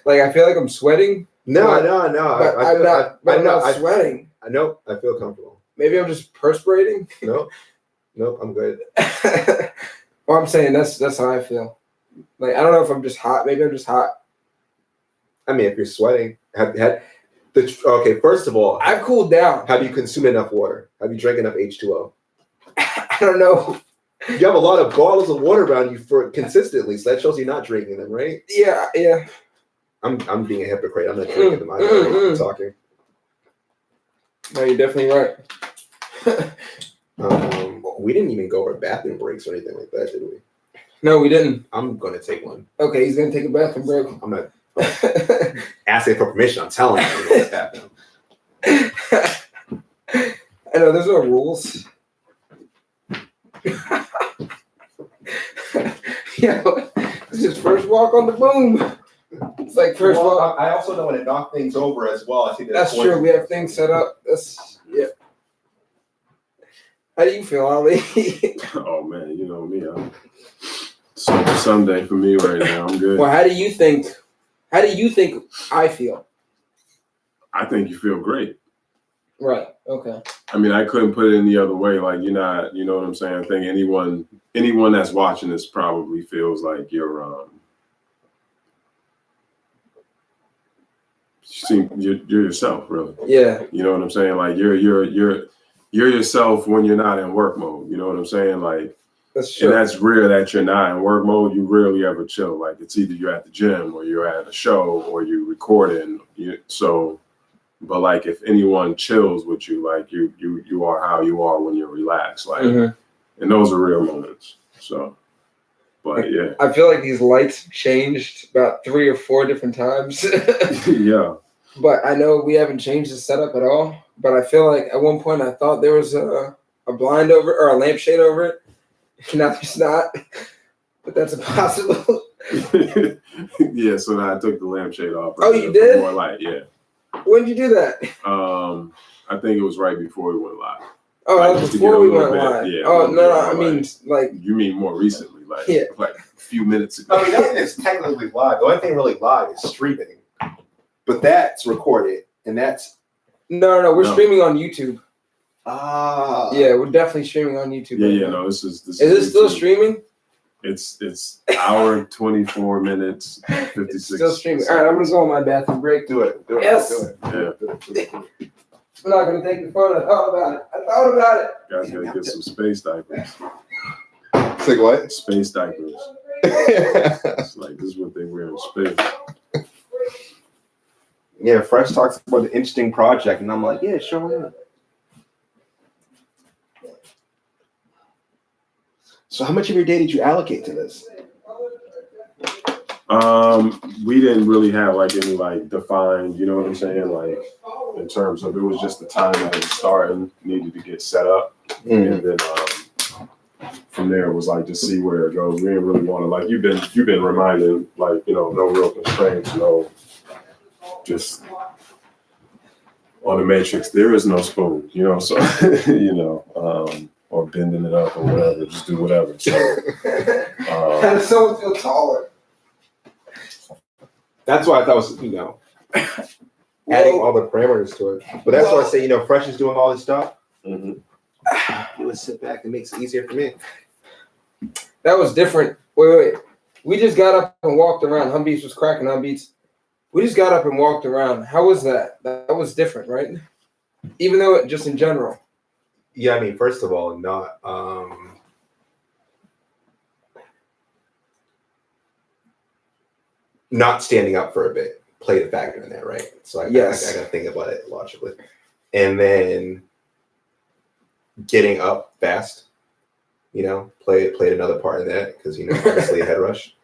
Like, I feel like I'm sweating. No. I'm not sweating. I know. I feel comfortable. Maybe I'm just perspirating. Nope, I'm good. Well, I'm saying that's how I feel. Like, I don't know if I'm just hot. Maybe I'm just hot. I mean, if you're sweating, okay, first of all, I've cooled down. Have you consumed enough water? Have you drank enough H2O? I don't know. You have a lot of bottles of water around you for consistently, so that shows you're not drinking them, right? Yeah. I'm being a hypocrite. I'm not drinking them. I'm talking. No, you're definitely right. We didn't even go over bathroom breaks or anything like that, did we? No, we didn't. I'm gonna take one. Okay, he's gonna take a bathroom break. I'm not asking for permission. I'm telling you to go to the bathroom. I know there's no rules. Yeah, it's his first walk on the boom. It's like first walk. I also don't want to knock things over as well. I think that's true. We have things set up. Yeah. How do you feel, Ali? Oh man, you know me. Someday for me right now. I'm good. Well, how do you think I feel? I think you feel great. Right. Okay. I mean, I couldn't put it any other way. Like, you're not, you know what I'm saying? I think anyone that's watching this probably feels like you're yourself, really. Yeah. You know what I'm saying? Like, you're yourself when you're not in work mode. You know what I'm saying? Like, that's true. And that's rare that you're not in work mode. You rarely ever chill. Like, it's either you're at the gym or you're at a show or you're recording. But like, if anyone chills with you, like you are how you are when you're relaxed, like, and those are real moments. So, but yeah, I feel like these lights changed about 3 or 4 different times. Yeah. but I know we haven't changed the setup at all. But I feel like at one point I thought there was a blind over or a lampshade over it. Now there's not, but that's impossible. Yeah, so I took the lampshade off. Oh, you did? More light, yeah. When did you do that? I think it was right before we went live. Oh, like, that was before we went bit, live. Yeah, oh no, I like, mean like. You mean more recently, like yeah. like a few minutes ago. I mean, that is technically live. The only thing really live is streaming, but that's recorded, and that's No, we're streaming on YouTube. Ah. Yeah, we're definitely streaming on YouTube. Yeah, no, this is. Is it still streaming? It's hour 24 minutes 56. It's still streaming. All right, I'm gonna go on my bathroom break. Do it. Yes. Do it. Yeah. We're not gonna take the phone. I thought about it. Guys gotta get some space diapers. It's like what? Space diapers. It's like this is what they wear in space. Yeah, Fresh talks about the interesting project, and I'm like, yeah, sure. Why not? So how much of your day did you allocate to this? We didn't really have like any like defined, you know what I'm saying? Like in terms of it was just the time that it was starting, needed to get set up. And then from there it was like to see where it goes. We didn't really want to like you've been reminded, like, you know, no real constraints, no just on the matrix, there is no spoon, you know, so you know, or bending it up or whatever, just do whatever. So How does someone feel taller? That's why I thought was, you know, adding all the parameters to it. But that's why I say, you know, Fresh is doing all this stuff. You would sit back, it makes it easier for me. That was different. Wait. We just got up and walked around. Humbeats was cracking Humbeats. We just got up and walked around. How was that? That was different, right? Even though it just in general. Yeah, I mean, first of all, not standing up for a bit played a factor in that, right? So I got to think about it logically. And then getting up fast, you know, played another part of that because, you know, obviously a head rush.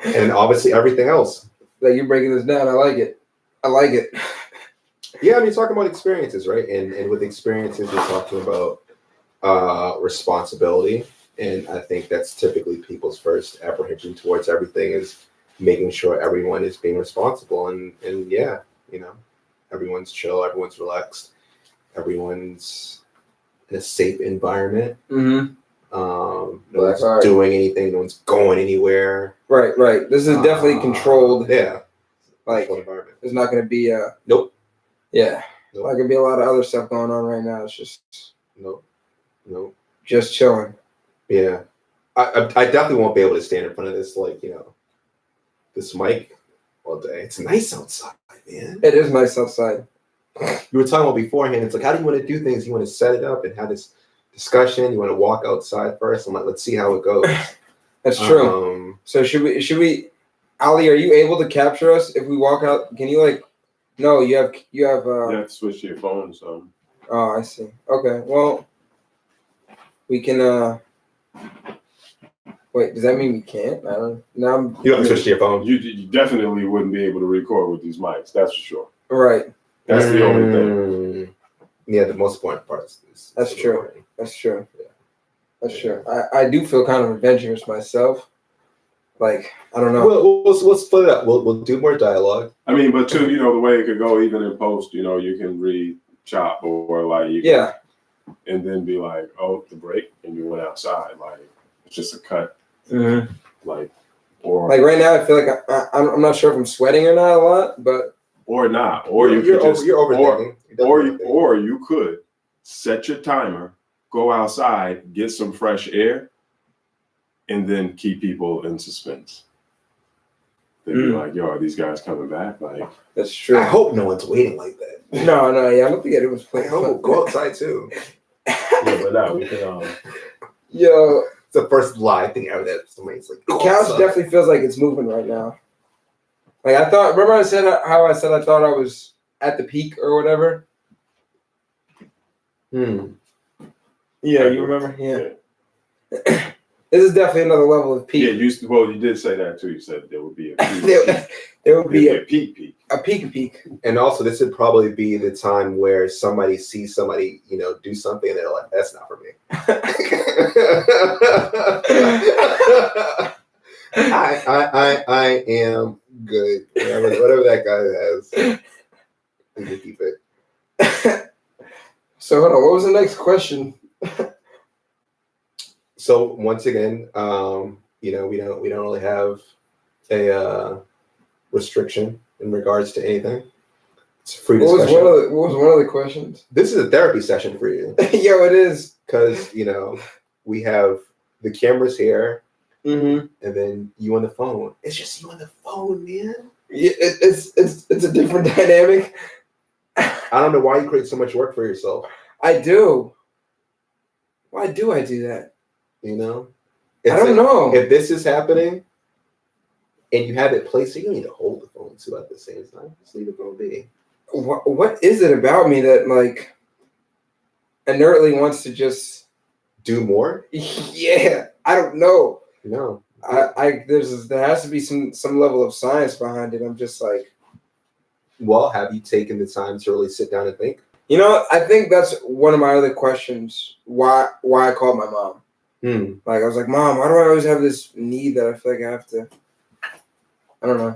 And obviously everything else. Like, you're breaking this down. I like it. Yeah, I mean, talking about experiences, right? And with experiences, we're talking about responsibility. And I think that's typically people's first apprehension towards everything is making sure everyone is being responsible. And yeah, you know, everyone's chill, everyone's relaxed, everyone's in a safe environment. Mm-hmm. No one's doing anything, no one's going anywhere. Right. This is definitely controlled. Yeah. Like, environment. There's not going to be a... Nope. Yeah. Nope. Like, there'll be a lot of other stuff going on right now. It's just... Nope. Just chilling. Yeah. I definitely won't be able to stand in front of this, like, you know, this mic all day. It's nice outside, man. It is nice outside. You were talking about beforehand, it's like, how do you want to do things? You want to set it up and have this discussion? You want to walk outside first? I'm like, let's see how it goes. That's true. So should we, Ali, are you able to capture us if we walk out? Can you like, no, you have. You have to switch to your phone, so. Oh, I see. Okay, well, we can, wait, does that mean we can't? I don't know. You have to switch to your phone. You definitely wouldn't be able to record with these mics, that's for sure. Right. That's the only thing. Yeah, the most important part is That's true. Recording. That's true. Yeah. That's true. I do feel kind of adventurous myself. Like, I don't know. We'll split it up. We'll do more dialogue. I mean, but too, you know, the way it could go, even in post, you know, you can chop or like you can, and then be like, oh, the break, and you went outside. Like, it's just a cut. Mm-hmm. Like, or like right now, I feel like I'm not sure if I'm sweating or not a lot, but or not, or you're overthinking, or you could set your timer, go outside, get some fresh air, and then keep people in suspense. They'd be like, yo, are these guys coming back? Like, that's true. I hope no one's waiting like that. No, yeah, I don't think anyone's playing. I hope go outside too. Yeah, but now we can. Yo, it's the first live thing ever that somebody's like. The couch definitely feels like it's moving right now. Like I thought. Remember I said how I said I thought I was at the peak or whatever. Yeah, you remember? Yeah. This is definitely another level of peak. Yeah, you did say that too. You said there would be a peak. there would be a peak. a peek. And also, this would probably be the time where somebody sees somebody, do something, and they're like, "That's not for me." I am good. Whatever that guy has, you can keep it. So hold on. What was the next question? So once again, we don't really have a restriction in regards to anything. It's a free discussion. What was one of the questions? This is a therapy session for you. Yo, it is. Because, we have the cameras here, mm-hmm. and then you on the phone. It's just you on the phone, man. Yeah, it's a different dynamic. I don't know why you create so much work for yourself. I do. Why do I do that? I don't know. If this is happening and you have it placed, you don't need to hold the phone too at the same time. Just leave the phone be. What is it about me that like inertly wants to just do more? Yeah, I don't know. No. There has to be some level of science behind it. I'm just like, well, have you taken the time to really sit down and think? I think that's one of my other questions. Why I called my mom. Like I was like, Mom, why do I always have this need that I feel like I have to, I don't know,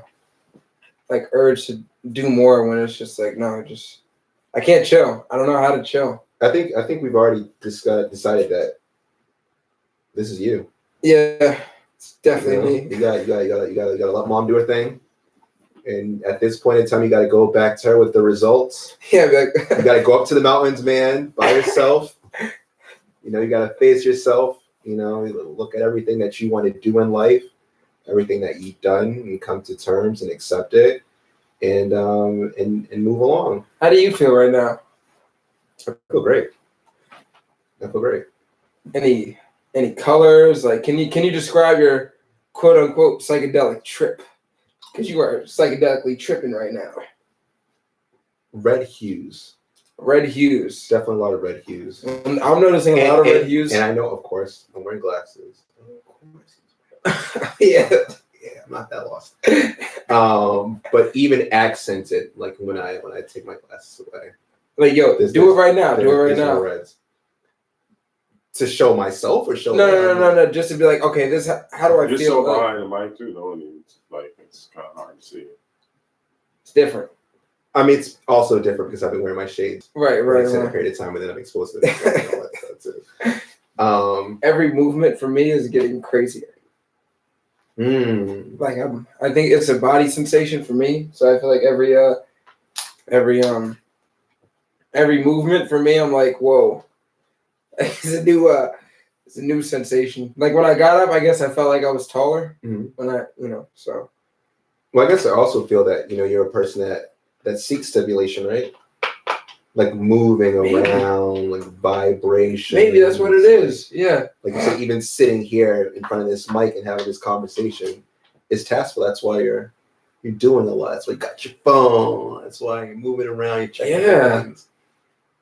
like urge to do more when it's just like, no, I can't chill. I don't know how to chill. I think we've already decided that this is you. Yeah, it's definitely me. You gotta let Mom do her thing. And at this point in time, you got to go back to her with the results. Yeah, you got to go up to the mountains, man, by yourself. You got to face yourself. Look at everything that you want to do in life, everything that you've done, and come to terms and accept it, and move along. How do you feel right now? I feel great. Any colors? Like, can you describe your quote unquote psychedelic trip? Because you are psychedelically tripping right now. Red hues. Definitely a lot of red hues. I'm noticing a lot of red hues. And I know, of course, I'm wearing glasses. Yeah, I'm not that lost. But even accented, like when I take my glasses away. Like, yo, do it right now. Do it right now. Reds. To show myself or show? No. Just to be like, okay, this. How do I feel? You're so behind the mic too, though. It's kind of hard to see. It's different. I mean, it's also different because I've been wearing my shades right. For an extended period of time, and then I'm exposed to it and all that stuff too. Every movement for me is getting crazier. Like I think it's a body sensation for me. So I feel like every movement for me, I'm like, whoa, it's a new sensation. Like when I got up, I guess I felt like I was taller. When I, so. Well, I guess I also feel that you're a person that seeks stimulation, right? Like moving around, like vibration. Maybe that's what it is. Yeah. Like you said, even sitting here in front of this mic and having this conversation is taskful. That's why you're doing a lot. That's why you got your phone. That's why you're moving around. You're checking things.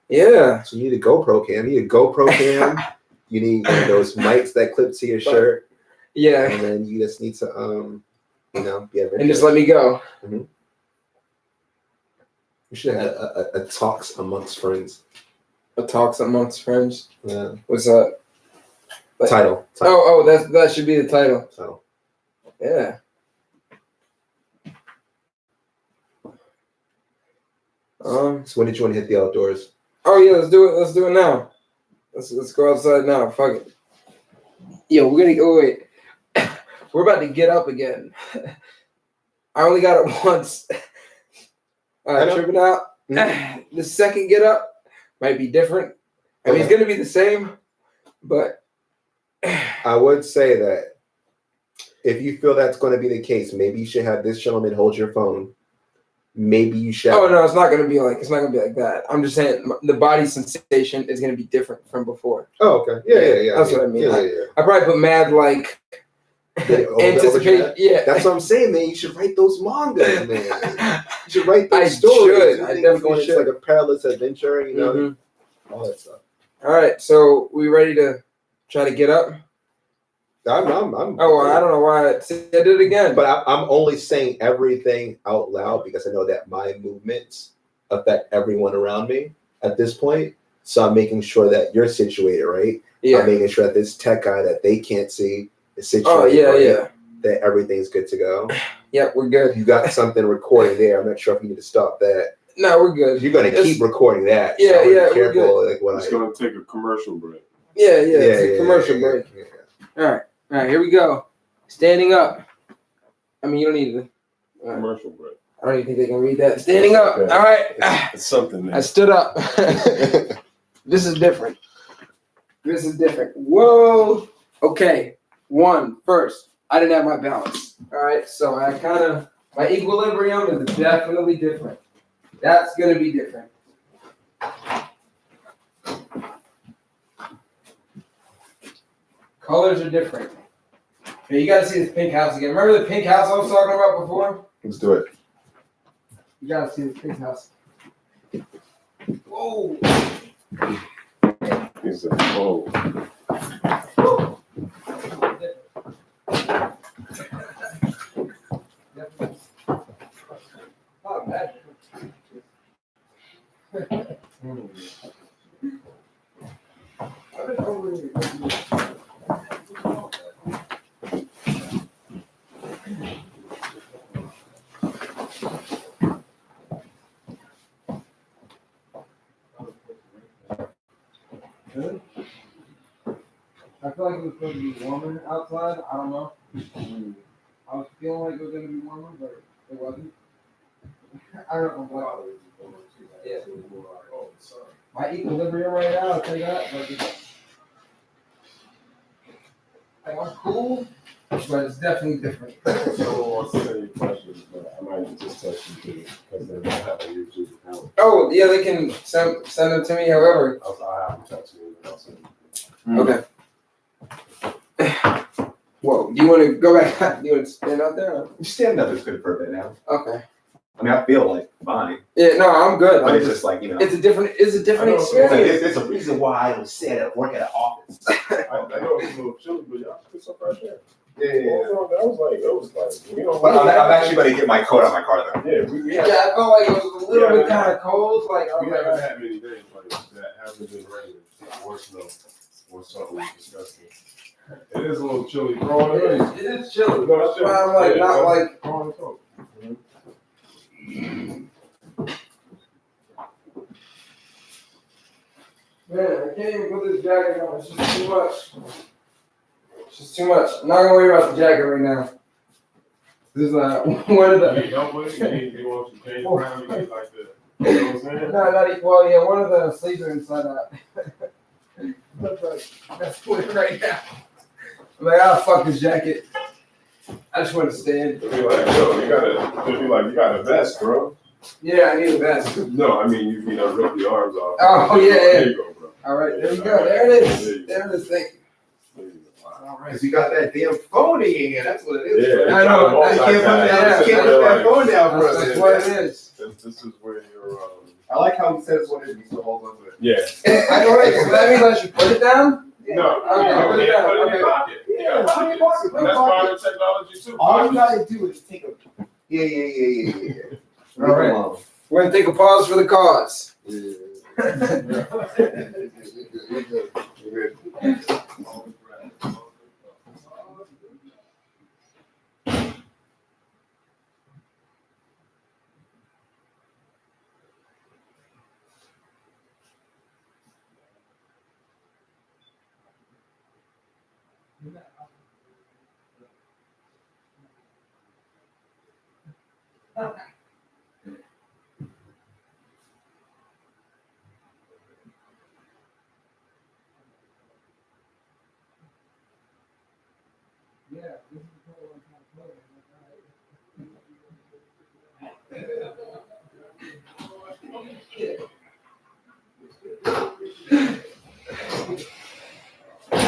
Yeah. So you need a GoPro cam. You need a GoPro cam. You need one of those mics that clip to your shirt. Yeah. And then you just need to be adventurous. And just let me go. Mm-hmm. We should have had a talks amongst friends. A talks amongst friends. Yeah. What's that? Like, title. Oh, that should be the title. Title. Yeah. So when did you want to hit the outdoors? Oh yeah, let's do it. Let's do it now. Let's go outside now. Fuck it. Yo, we're gonna go. Wait. We're about to get up again. I only got it once. Tripping out. Mm-hmm. The second get up might be different. I mean, it's gonna be the same, but I would say that if you feel that's going to be the case, maybe you should have this gentleman hold your phone. Maybe you should. Oh no, it's not gonna be like that. I'm just saying the body sensation is gonna be different from before. Oh, okay. Yeah. That's what I mean. Yeah. I probably put mad like anticipation. Yeah, that's what I'm saying, man. You should write those mangas, man. You should write those stories. I definitely should. It's like a perilous adventure, all that stuff. All right, so we ready to try to get up? I'm Oh, well, I don't know why I did it again. But I'm only saying everything out loud because I know that my movements affect everyone around me at this point. So I'm making sure that you're situated right. Yeah. I'm making sure that this tech guy that they can't see is situated right. That everything's good to go. Yep, we're good. You got something recording there. I'm not sure if you need to stop that. No, we're good. You're gonna keep recording that. Yeah, so yeah. Be careful. We're good. Like when it's gonna take a commercial break. Yeah. It's a commercial break. Yeah. All right. Here we go. Standing up. I mean, you don't need to. Commercial break. I don't even think they can read that. Standing up. Okay. All right. It's something there. I stood up. This is different. Whoa. Okay. First, I didn't have my balance. All right. So my equilibrium is definitely different. That's going to be different. Colors are different. Okay, you got to see this pink house again. Remember the pink house I was talking about before? Let's do it. You got to see this pink house. Whoa. He said, whoa. Not bad. Good. I feel like it was supposed to be warmer outside. I don't know. I was feeling like it was going to be warmer, but it wasn't. I don't know what. Yeah. My equilibrium right now, I'll tell you that. Like I'm cool, but it's definitely different. Someone wants to send you questions, but I might just text you too because they don't have a YouTube account. Oh, yeah, they can send them to me however. I'll have them text you and I'll send you. Okay. Whoa, do you want to go back? Do you want to stand out there? Stand up is good for a bit now. Okay. I mean, I feel like fine. Yeah, no, I'm good. But it's just like, It's a different experience. There's a reason why I don't sit at work at an office. I know it's a little chilly, but y'all put some fresh air. Yeah. That was like, you know. But I'm actually going to get my coat on my car though. Yeah, I felt like it was a little bit kind of cold. Like we haven't had many days like that haven't been raining or snow or something disgusting. It is a little chilly. It is chilly. No, That's why I'm like, not like. Throw on the coat. Man, I can't even put this jacket on. It's just too much. I'm not gonna worry about the jacket right now. This is one of the. You want to change around? You get like the. You know what I'm saying? No, not equal. Well, yeah, one of the sleeves are inside out. That's what right now. I'm like, fuck this jacket. I just want to stand. Be like, yo, you got a vest, bro. Yeah, I need a vest. No, I mean, you know, rip the arms off. Oh, yeah. There you go, bro. All right, there you go. There it is. Thank you. All right. Because you got that damn phone in here. That's what it is. Yeah, I know. I can't put that phone down, bro. That's what it is. This is where you're. I like how he says what it is. He still holds on to it. Yeah. I know, right? So that means I should put it down? No. Okay, put it down. Put it in Okay. your pocket. Yeah, put it in your pocket. That's modern technology too. All you gotta do is take a. Yeah. All right. We're gonna take a pause for the cause.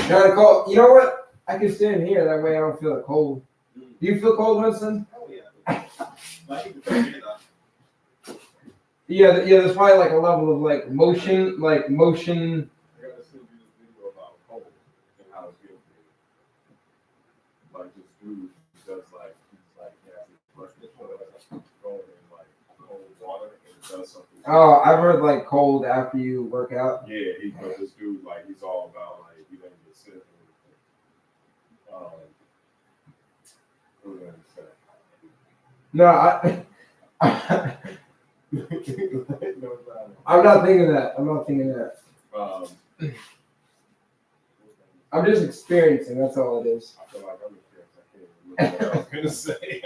Kind of cold. You know what? I can stand here. That way I don't feel the cold. Do you feel cold, Winston? Oh, yeah. Yeah, there's probably like a level of like motion. I gotta send you this video about cold and how it's good Oh, I've heard like cold after you work out. Yeah, but this dude, like, he's all about like you don't get sick. What was I gonna say? No, I'm not thinking that. I'm not thinking that. I'm just experiencing. That's all it is. I feel like I'm experienced. I can't remember what I was gonna say.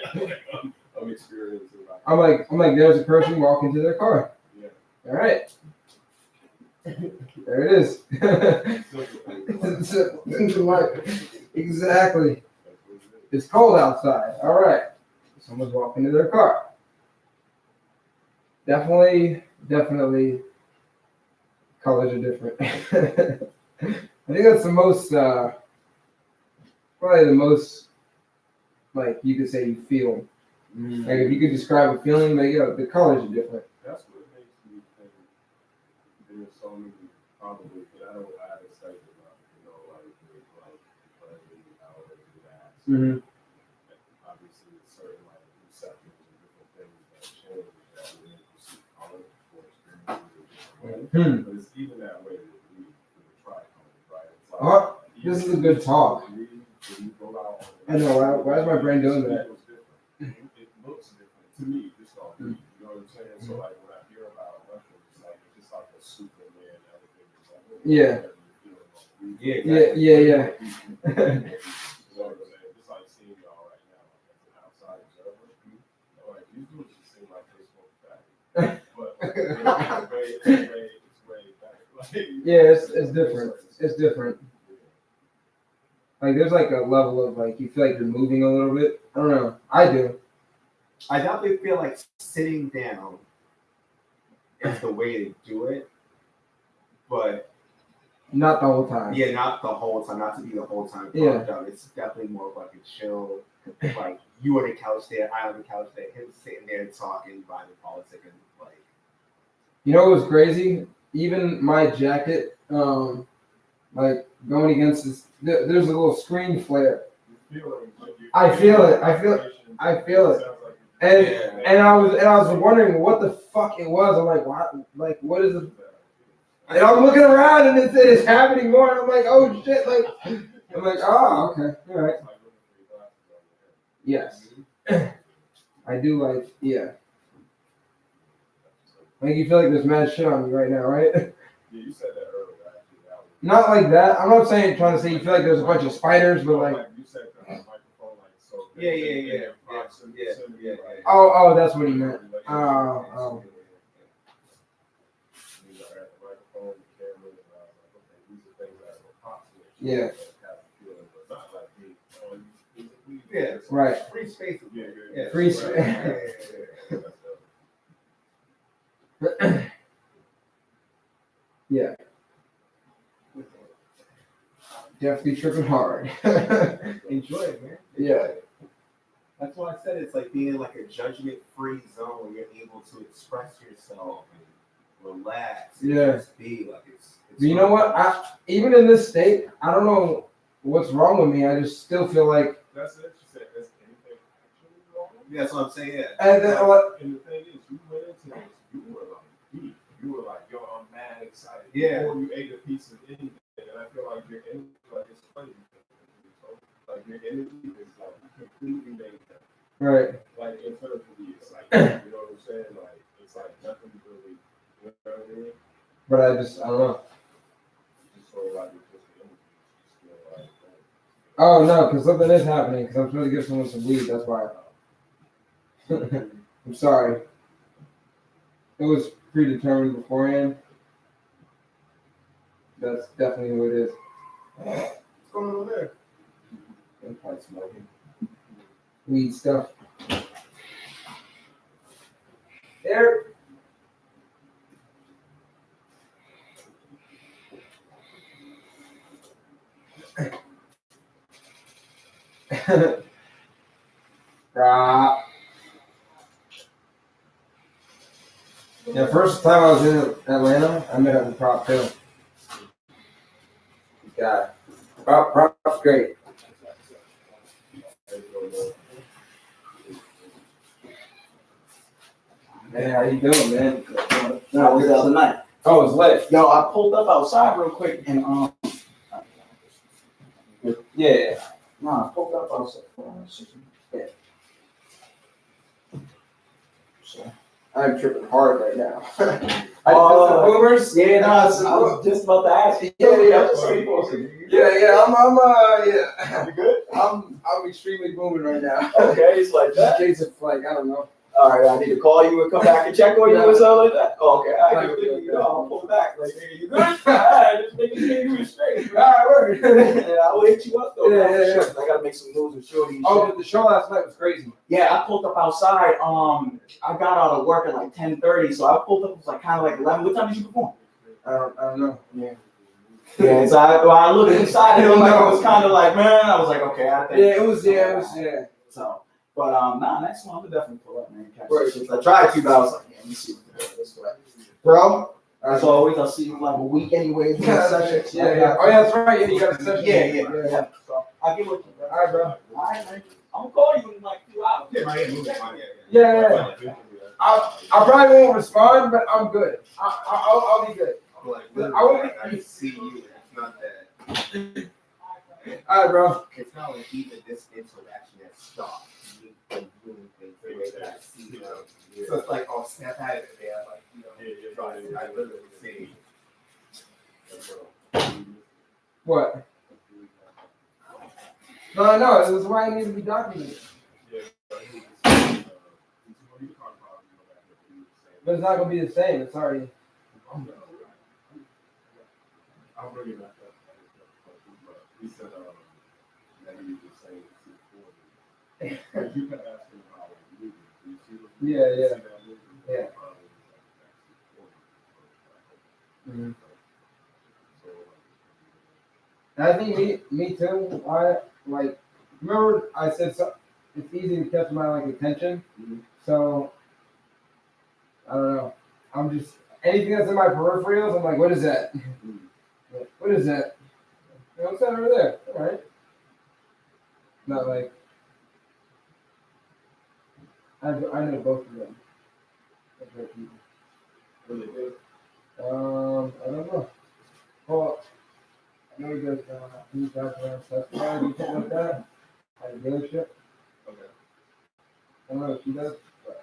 I'm experiencing. I'm like, there's a person walking to their car. Yeah. All right. There it is. Exactly. It's cold outside. All right. Someone's walking to their car. Definitely. Colors are different. I think that's the most, probably the most, like you could say you feel. Like if you could describe a feeling, like the colors are different. That's what makes me think there's so many probably, but I haven't studied about, like how it reacts. Mm-hmm. Obviously, it's certain like receptors and different things that change that we make you see color for experiences. But it's even that way with the tricolor, right? It's like, this is a good talk. When you go out, I know. Why is my brain doing that? It looks different to me, just on me. You know what I'm saying? So like when I hear about Russian, it's just like a Superman. Everything is like, Yeah. Yeah. Yeah. You know what I'm saying? Just like seeing y'all right now, like as an outside observer, like these dudes just seem like they smoke back, but it's way back. Like, Yeah, it's different. It's different. Like there's like a level of like you feel like you're moving a little bit. I don't know. I do. I definitely feel like sitting down is the way to do it, but not the whole time. Yeah, not the whole time. Not to be the whole time. Yeah. It's definitely more of like a chill. Like you on the couch there, I on the couch there, him sitting there talking by the politics and like. You know what was crazy? Even my jacket, like going against this, there's a little screen flare. I feel it. And I was wondering what the fuck it was. I'm like, what is it? And I'm looking around and it's happening more. And I'm like, oh shit! Like, I'm like, oh okay, all right. Yes, I do like Like you feel like there's mad shit on you right now, right? Yeah, you said that earlier. Not like that. I'm not trying to say you feel like there's a bunch of spiders, but like. You said the microphone, like so. Yeah. Oh, that's what he meant. Oh. Yeah. Yeah. Right. Free space. Yeah. Free space. Yeah. Definitely tripping hard. Enjoy it, man. Yeah. That's why I said it's like being in like a judgment-free zone where you're able to express yourself and relax. And just be like it's you know what? Even in this state, I don't know what's wrong with me. I just still feel like. That's it. You said that's anything actually wrong? Yeah, that's what I'm saying. Yeah. And then and the thing is, you went into this. You were like deep. You were like, yo, I'm mad excited. Yeah. Before you ate a piece of anything, and I feel like your energy, like it's funny. Like your energy is like completely made up. Right. Like internally, it's like you know what I'm saying. Like it's like nothing really. You know what I mean? But I don't know. Just sort of like it's just the energy. Just feel like. Oh no, because something is happening. Because I'm trying to give someone some weed. That's why. I'm sorry. It was predetermined beforehand. That's definitely who it is. What's going on there? I'm probably smoking weed stuff. There. Yeah, first time I was in Atlanta, I met up with Prop Phil. God, Prop's great. Man, how you doing, man? That was the other night. Oh, it's lit. Yo, I pulled up outside real quick and Yeah. I pulled up outside. Yeah. So, I'm tripping hard right now. boomers? Yeah, no, I was just about to ask you. Yeah. Yeah. You good? I'm extremely booming right now. Okay, it's like In that. case of like, I don't know. All right, I need to call you and come back and check on you or something like that. Oh, okay, I Like, give you I'll pull back. Like, nigga, you good? Alright, just making sure you straight. Alright, word. Yeah, I will hit you up though. Yeah. Sure. I gotta make some moves with Shorty. And Oh, shit. but the show last night was crazy. Yeah, I pulled up outside. I got out of work at like 10:30, so I pulled up. It was like kind of like 11. What time did you perform? I don't know. Yeah. Yeah, so I looked inside and it was kind of like, man, I was like, okay, I think. It was. So, but nah, next one, I'm gonna definitely pull up, man. Catch Right. some shit. I tried to, but I was like, yeah, let me see what the hell this way. Bro, as always, I'll see you in like a week anyway. Yeah. Oh yeah, that's right. Yeah, you got a session. Yeah. So I'll get with you, bro. All right, bro. All right, man. I'm gonna call you in like 2 hours. Yeah. I probably won't respond, but I'm good. I'll be good. I won't be. see you. It's not that. All right, bro. It's not like even this interaction has stopped. You've been doing things the way that I see you. So it's like, oh, snap out of it, man. Like, I literally say. What? No, it was why I need to be documented. But it's not gonna be the same. It's already. I'll bring it back up. He said, that he was saying it's you can ask him how he moved. Do you see what Yeah. Mm-hmm. And I think me too. I like. Remember, I said so, it's easy to catch my like attention. Mm-hmm. So I don't know. I'm just anything that's in my peripherals. I'm like, what is that? What is that? What's that over there? All right. Not like I know both of them. That's right, people. Really good. I don't know. Well, I know he does he drives around stuff and stuff like that. At a dealership. Okay. I don't know if he does, but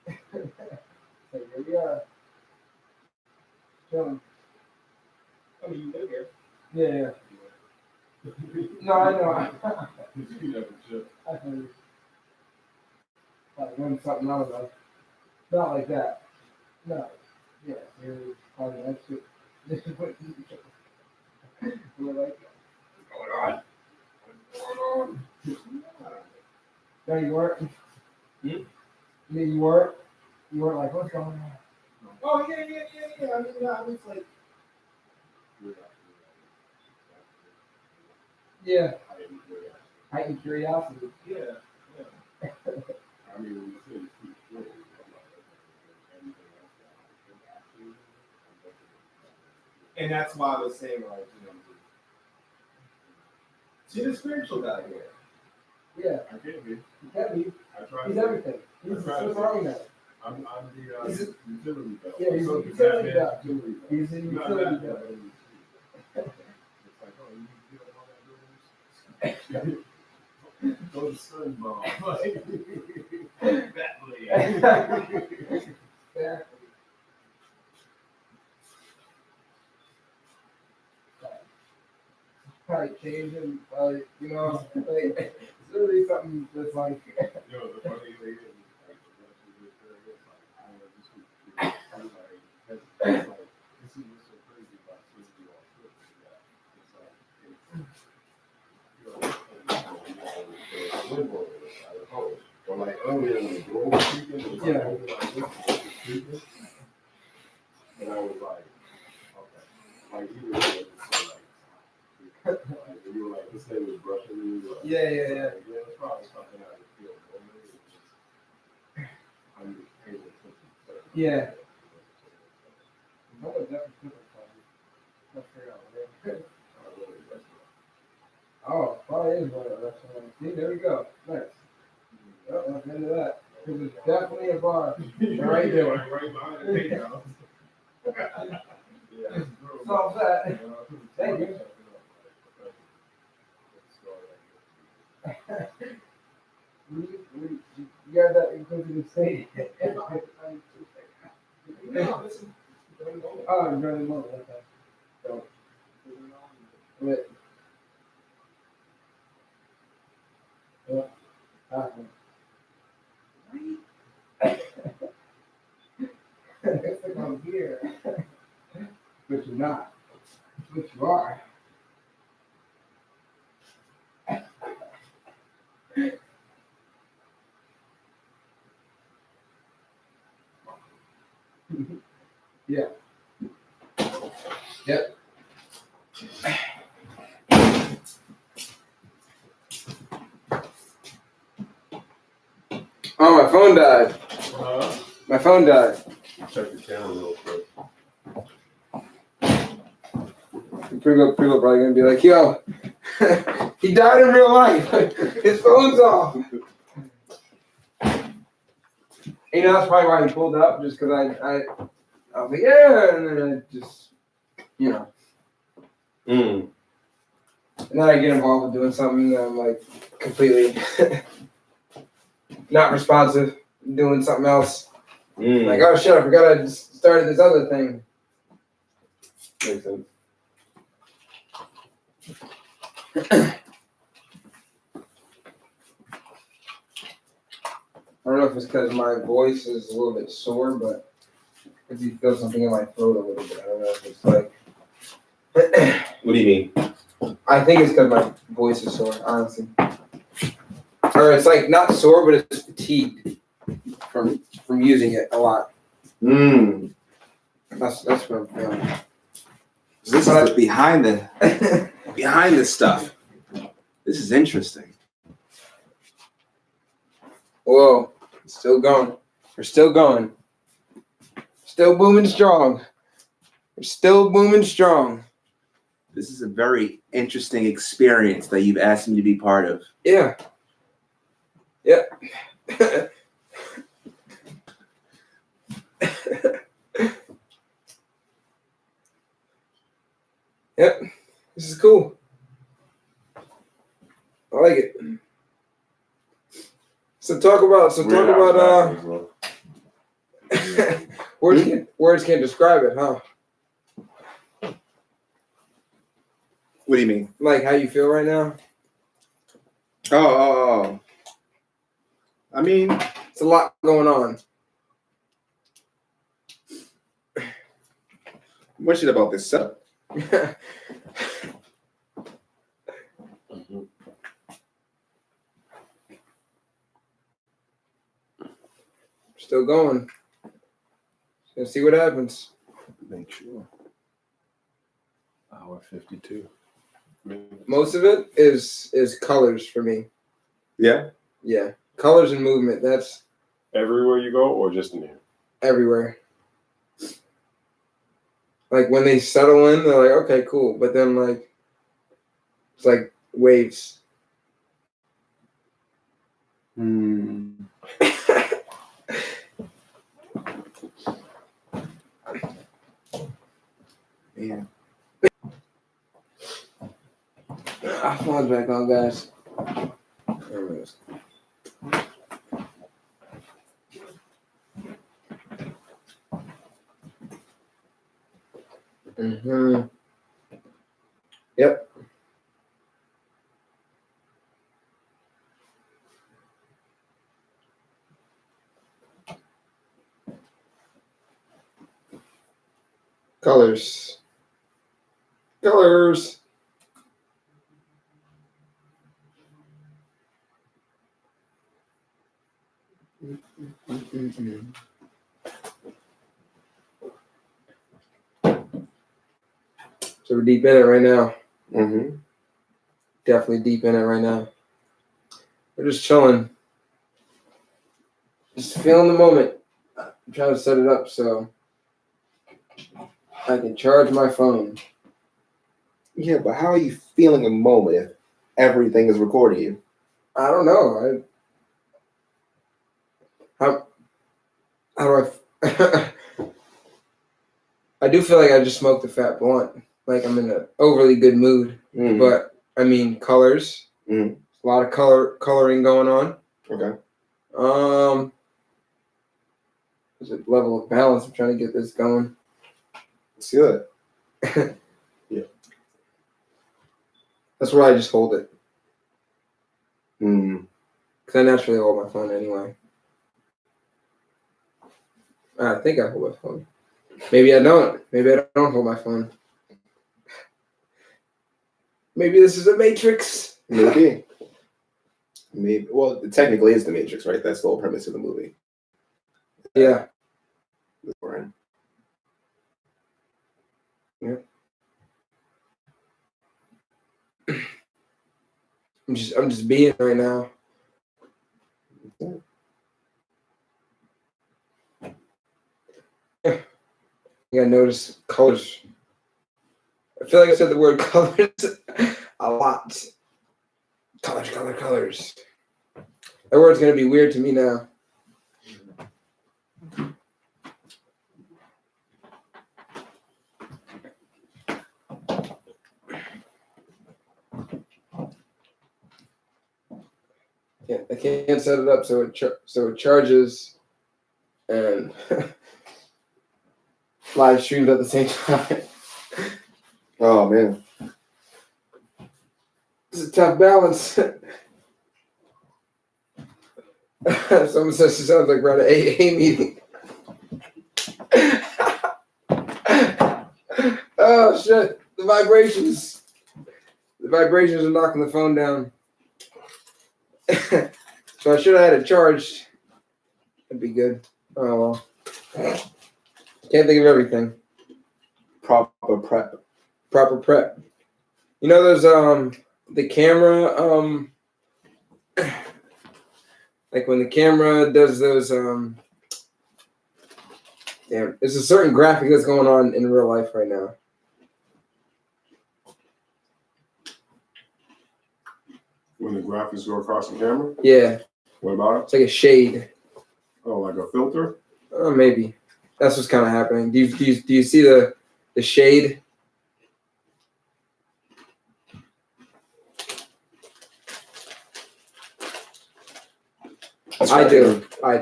yeah. So here we are. Chilling. I mean, you live here. Yeah. No, I know. You never should. I can like win something out of it. Not like that. No. Yeah, you're probably that shit. This is what we're like. What's going on? No, you weren't. Hmm? Yeah, you weren't. You weren't like, what's going on? Oh, yeah. I mean, I was like, Yeah. Heightened curiosity. Yeah. I mean, when you say it's too short, and that's why I was saying, like, see the spiritual guy here. Yeah. I can't be. He can be. I tried. He's everything. He's the Swiss Army man. I'm the utility belt. Yeah, he's a So utility Batman belt. utility belt. He's a Not utility Batman, belt. but it's like, oh, you get all that buildings. Go to Sun Bomb. Batman. Yeah. Probably changing, you know, like, it's really something that's like, Yo, the funny thing is, like, I don't know, this is like, this is what's so crazy about Swizzy off Twitter. It's like, or like earlier when the girl was speaking, it was like, Yeah. speaking, and I was like, okay, like you were like, like you were like, this thing was brushing you. Like, Yeah. Yeah, it's probably something I would feel. I'm able to. Yeah. I would definitely put it on. Let's figure out what it is. Oh, probably is one of the restaurants. See, there we go. Nice. Oh, that's the end of Definitely a bar. Right there. Right behind the takeout. So that. Thank you. You got that included in state. Oh, I'm running more. Okay. So, wait. It's like I'm here. But you're not. But you are. Yeah. Yep. Oh, my phone died. My phone died. Check the camera real quick. Pretty probably gonna be like, yo, he died in real life. His phone's off. You know, that's probably why he pulled up, just because I was like, yeah, and then I just, you know. And then I get involved with doing something that I'm like completely not responsive, doing something else. Like, oh shit, I forgot I just started this other thing. Makes sense. I don't know if it's because my voice is a little bit sore, but if you feel something in my throat a little bit, I don't know if it's like. What do you mean? I think it's because my voice is sore, honestly. Or it's like not sore, but it's fatigued from using it a lot. That's what I'm feeling. This is behind the stuff. This is interesting. Whoa, it's still going. We're still going. Still booming strong. We're still booming strong. This is a very interesting experience that you've asked me to be part of. Yeah. Yep. Yep. This is cool. I like it. So talk about words can't describe it, huh? What do you mean? Like how you feel right now? Oh. I mean, it's a lot going on. What shit about this setup? Still going. Gonna see what happens. Make sure. Hour 52. Most of it is colors for me. Yeah? Yeah. Colors and movement. That's everywhere you go or just in here? Everywhere. Like when they settle in, they're like, okay, cool. But then like it's like waves. Yeah. Phone's back on, guys. There it is. Yep. Colors. Colors. So we're deep in it right now. Definitely deep in it right now. We're just chilling. Just feeling the moment. I'm trying to set it up so I can charge my phone. Yeah, but how are you feeling a moment if everything is recording you? I don't know. how do I? I do feel like I just smoked a fat blunt. Like I'm in an overly good mood. Mm. But I mean, colors. Mm. A lot of coloring going on. Okay. There's a level of balance. I'm trying to get this going. Let's do it. Yeah. That's why I just hold it. Mm. Because I naturally hold my phone anyway. I think I hold my phone. Maybe I don't. Maybe I don't hold my phone. Maybe this is a Matrix. Maybe. Maybe. Well, it technically is the Matrix, right? That's the whole premise of the movie. Yeah. Yeah. I'm just being right now. I think I noticed colors. I feel like I said the word colors a lot. Colors. That word's gonna be weird to me now. Yeah, I can't set it up so it charges and live streams at the same time. Oh man, It's a tough balance. Someone says she sounds like we're at an AA meeting. Oh shit! The vibrations are knocking the phone down. So I should have had it charged. That'd be good. Oh well. Can't think of everything. proper prep. You know those the camera like when the camera does those there's a certain graphic that's going on in real life right now. When the graphics go across the camera? Yeah. What about it? It's like a shade. Oh, like a filter? Maybe. That's what's kind of happening. Do you see the shade? I do. I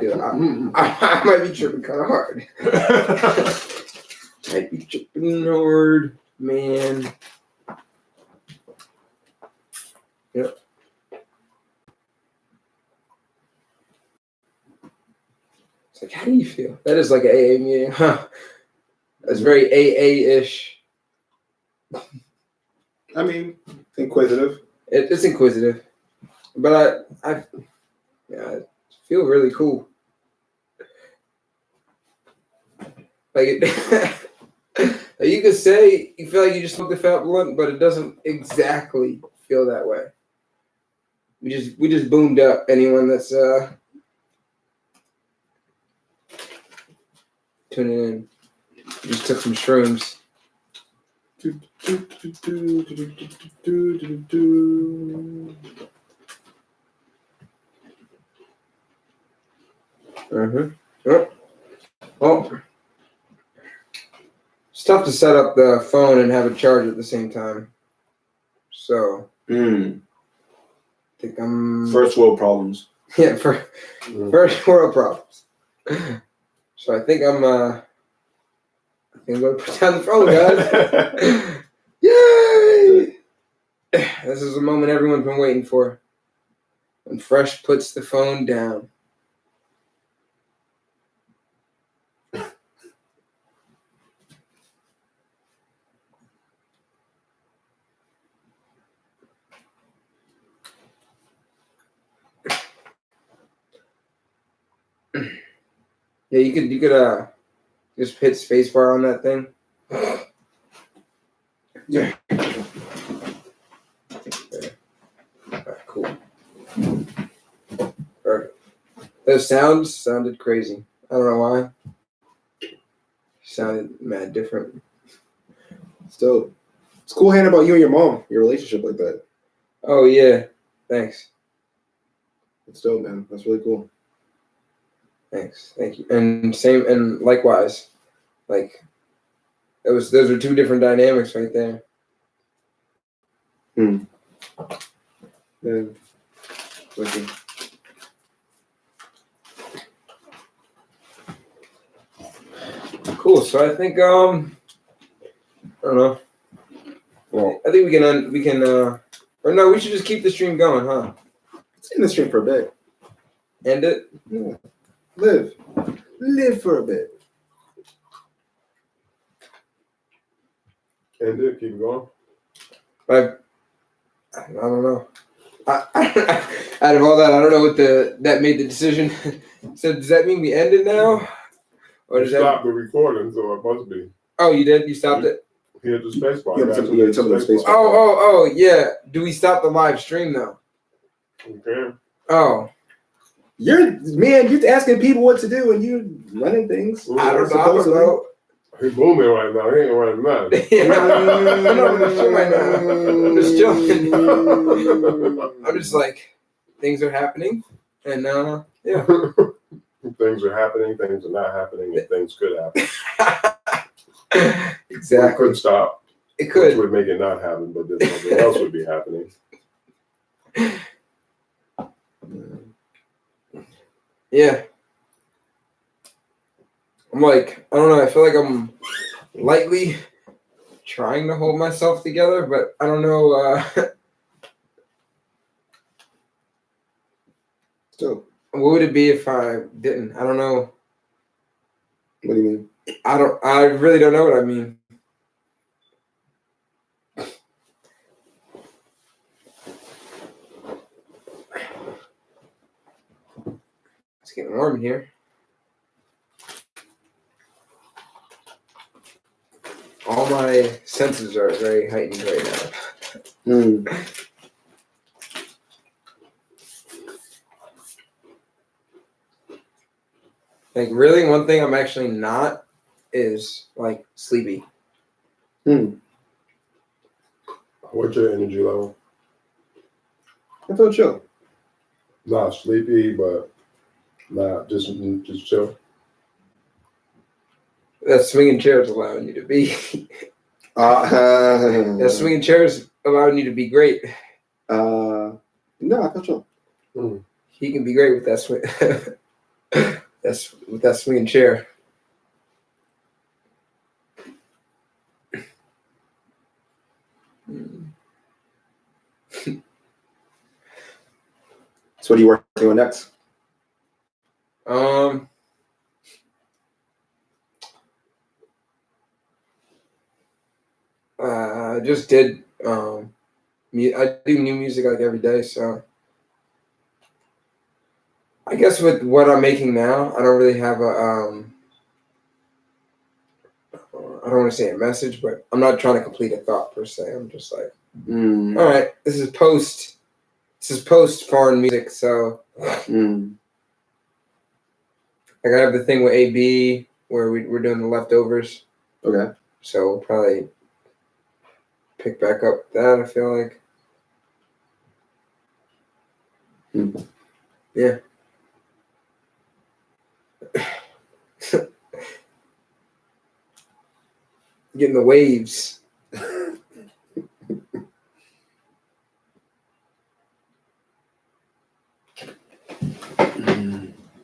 might be tripping kind of hard. Might be tripping hard, man. Yep. It's like, how do you feel? That is like an AA meeting, huh? That's very AA-ish. I mean, inquisitive. It's inquisitive, but I feel really cool. Like you could say you feel like you just smoked a fat blunt, but it doesn't exactly feel that way. We just boomed up anyone that's tuning in. We just took some shrooms. Well, it's tough to set up the phone and have it charge at the same time. So I think I'm First world problems. Yeah, first world problems. So I think I'm gonna put down the phone, guys. Yay! This is the moment everyone's been waiting for. When Fresh puts the phone down. Yeah, you could just hit spacebar on that thing. Yeah. Right, cool. Perfect. Those sounds sounded crazy. I don't know why. Sounded mad different. Still, it's cool hearing about you and your mom, your relationship like that. Oh yeah, thanks. It's dope, man. That's really cool. Thanks. Thank you. And same and likewise. Like those are two different dynamics right there. Yeah. Okay. Cool. So I think I don't know. Well, I think we can or no, we should just keep the stream going, huh? It's in the stream for a bit. End it? Yeah. Live for a bit. And then keep going. I don't know. Out of all that, I don't know what that made the decision. So does that mean we end it now? Or You does that? stopped the recording, so it must be. Oh, you did? You stopped it? He hit the space bar. Yeah, That's some of the space bar. Oh, yeah. Do we stop the live stream though? Okay. Oh. You're asking people what to do and you running things. I don't know. He's booming right now. He ain't running nothing. I'm just chilling. I'm just like, things are happening. And yeah. Things are happening, things are not happening, and things could happen. Exactly. It could stop. It could. Which would make it not happen, but then something else would be happening. Yeah. I'm like, I don't know, I feel like I'm lightly trying to hold myself together, but I don't know So what would it be if I didn't? I don't know. what do you mean? I really don't know what I mean. It's getting warm in here. All my senses are very heightened right now. Like really, one thing I'm actually not is like sleepy. What's your energy level? I feel chill. Not sleepy, but not just chill. That swinging chair is allowing you to be. That swinging chair is allowing you to be great. No, I feel chill. He can be great with that swing. With that swinging chair. So what are you working on next? I just did I do new music like every day, so I guess with what I'm making now, I don't really have a I don't want to say a message, but I'm not trying to complete a thought per se. I'm just like, all right, this is post foreign music, so like I have the thing with AB where we're doing the leftovers. Okay. So we'll probably pick back up that, I feel like. Yeah. Getting the waves.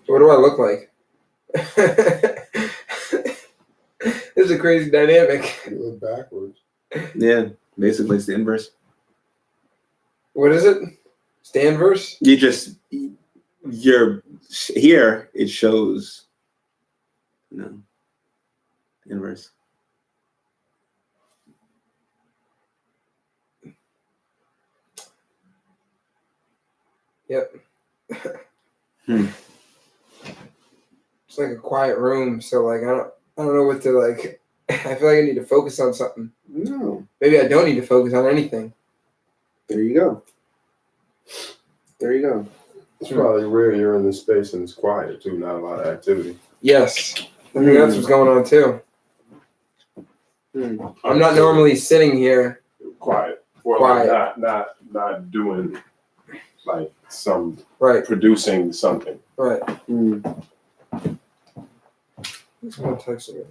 What do I look like? This is a crazy dynamic. You look backwards. Yeah, basically it's the inverse. What is it? Stanverse? You're here, it shows inverse. Yep. It's like a quiet room, so like I don't know what to like. I feel like I need to focus on something. No. Maybe I don't need to focus on anything. There you go. It's probably rare you're in this space and it's quiet too, not a lot of activity. Yes. I think that's what's going on too. I'm not normally sitting here. Quiet. Or Quiet. Like not doing like some Right. producing something. Right. Who's gonna text me?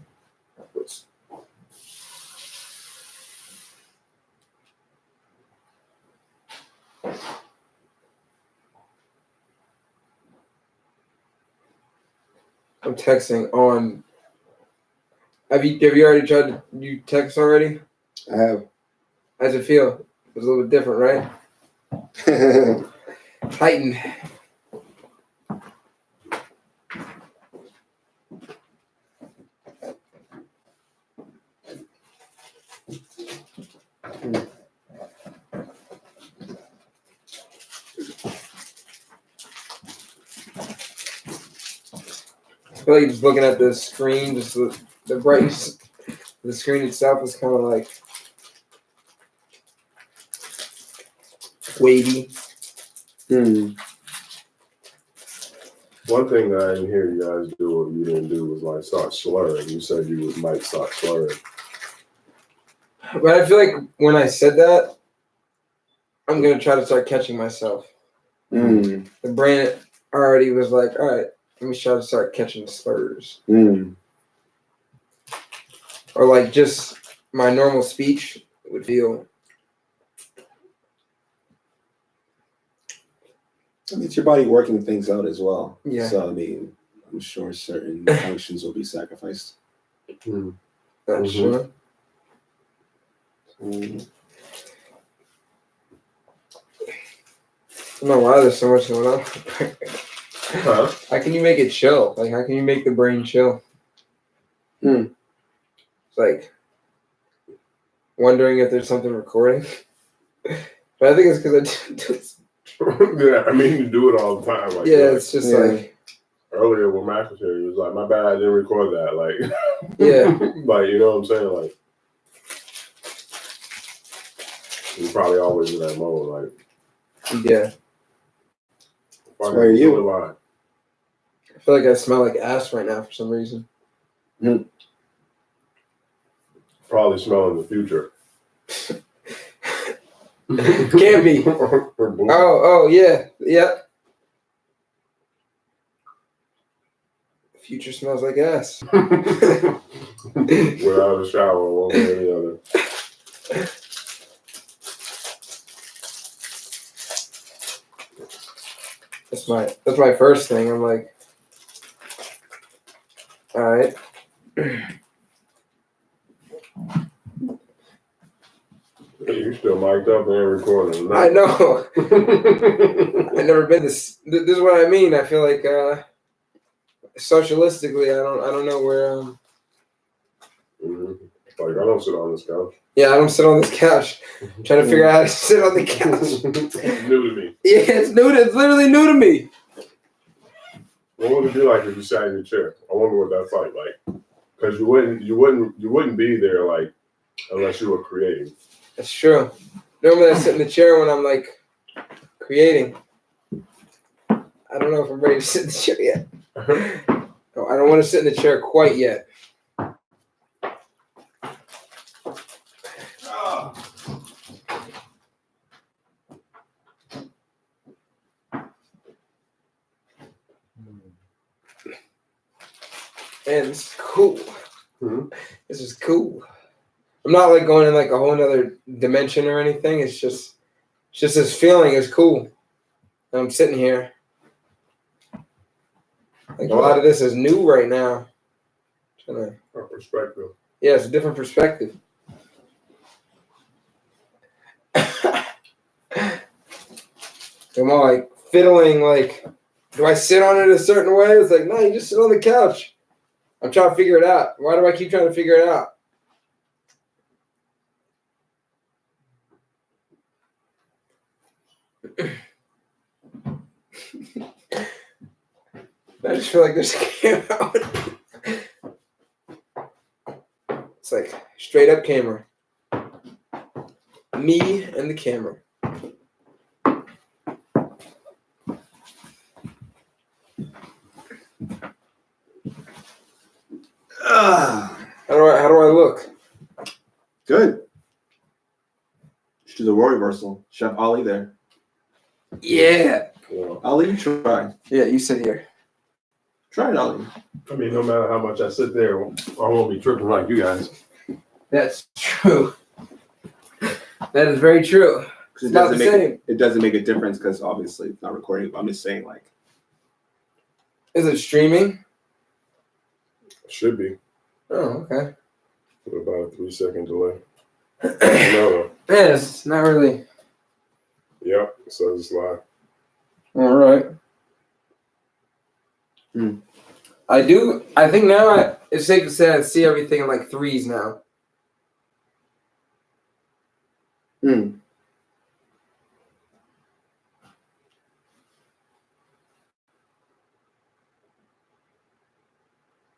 I'm texting on. Have you already tried to you text already? I have. How's it feel? It's a little bit different, right? Tighten. I feel like just looking at the screen, just the brightness of the screen itself is kind of like wavy. One thing that I didn't hear you guys do or you didn't do was like start slurring. You said you might start slurring. But I feel like when I said that, I'm gonna try to start catching myself. The brain already was like, all right, let me try to start catching slurs. Or like just my normal speech would feel. It's your body working things out as well. Yeah. So I mean, I'm sure certain functions will be sacrificed. That's true. I don't know why there's so much going on. How can you make it chill? Like, how can you make the brain chill? It's like wondering if there's something recording. But I think it's because I do it. Yeah, I mean, you do it all the time. Like, Yeah, it's just like. Earlier when Max was here, he was like, my bad, I didn't record that. Like, Yeah. Like, you know what I'm saying? Like, he's probably always in that mode. Like, Yeah. Where are you? I feel like I smell like ass right now for some reason. Probably smelling the future. Can't be. Oh, yeah. Yep. Future smells like ass. Without a shower, one way or the other. That's my first thing. I'm like, all right. You still mic'd up and recording. I know. I've never been this. This is what I mean. I feel like socialistically, I don't know where. Like, I don't sit on this couch. Yeah, I don't sit on this couch. I'm trying to figure out how to sit on the couch. It's new to me. Yeah, it's literally new to me. What would it be like if you sat in your chair? I wonder what that's like. Like, because you wouldn't be there like unless you were creating. That's true. Normally I sit in the chair when I'm like creating. I don't know if I'm ready to sit in the chair yet. No, I don't want to sit in the chair quite yet. And this is cool. This is cool. I'm not like going in like a whole nother dimension or anything. It's just this feeling is cool. And I'm sitting here. Like a lot of this is new right now. A perspective. Yeah, it's a different perspective. I'm all like fiddling, like, do I sit on it a certain way? It's like, no, you just sit on the couch. I'm trying to figure it out. Why do I keep trying to figure it out? I just feel like there's a camera. It's like straight up camera. Me and the camera. How do I look? Good. Just do the role reversal. Chef Ali there. Yeah. Ali, you try. Yeah, you sit here. Try it out. I mean, no matter how much I sit there, I won't be tripping like you guys. That's true. That is very true. It doesn't make a difference because obviously it's not recording. But I'm just saying, like, Is it streaming? Should be. Oh, okay. With about a 3-second delay. No. Yeah, it's not really. Yep. So it's live. All right. I think now it's safe to say I see everything in like threes now.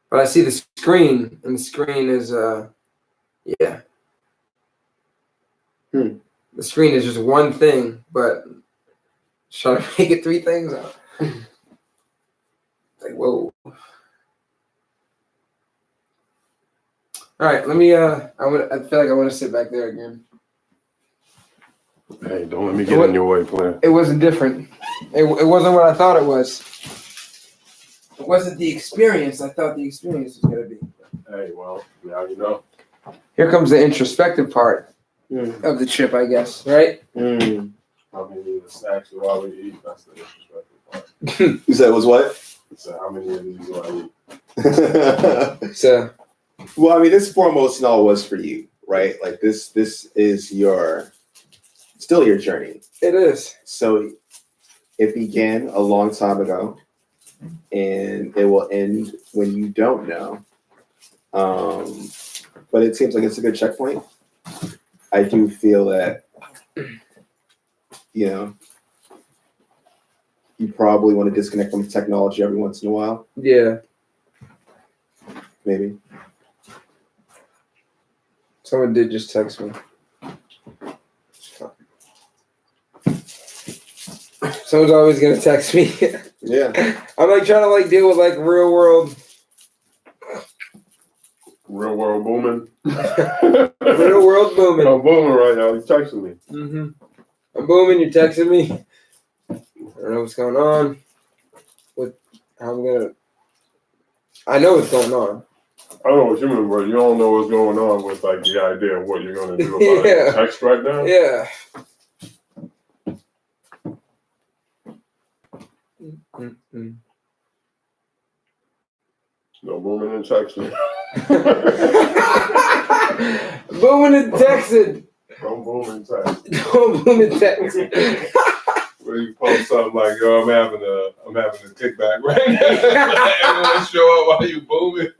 But I see the screen, and the screen is yeah. The screen is just one thing, but trying to make it three things. Like, whoa. All right, let me. I feel like I want to sit back there again. Hey, don't let me get in your way, player. It wasn't different. It wasn't what I thought it was. It wasn't the experience I thought the experience was gonna be. Hey, well, now you know. Here comes the introspective part of the trip, I guess. Right? How many of the snacks do I eat? That's the disrespectful part. You said it was what? So how many of these do I eat? So. Well, I mean, this foremost and all was for you, right? Like this is still your journey. It is. So it began a long time ago, and it will end when you don't know. But it seems like it's a good checkpoint. I do feel that, you probably want to disconnect from technology every once in a while. Yeah. Maybe. Someone did just text me. Someone's always gonna text me. Yeah. I'm like trying to like deal with like real world booming. real world booming. I'm booming right now. He's texting me. Mm-hmm. I'm booming. You're texting me. I don't know what's going on. I know what's going on. I don't know what you mean, but you don't know what's going on with like the idea of what you're gonna do about it. Text right now. Yeah. No booming and texting. Booming and texting. Don't boom and text. Don't boom and text. Where you post something like, "Yo, I'm having a kickback right now." Everyone show up while you booming.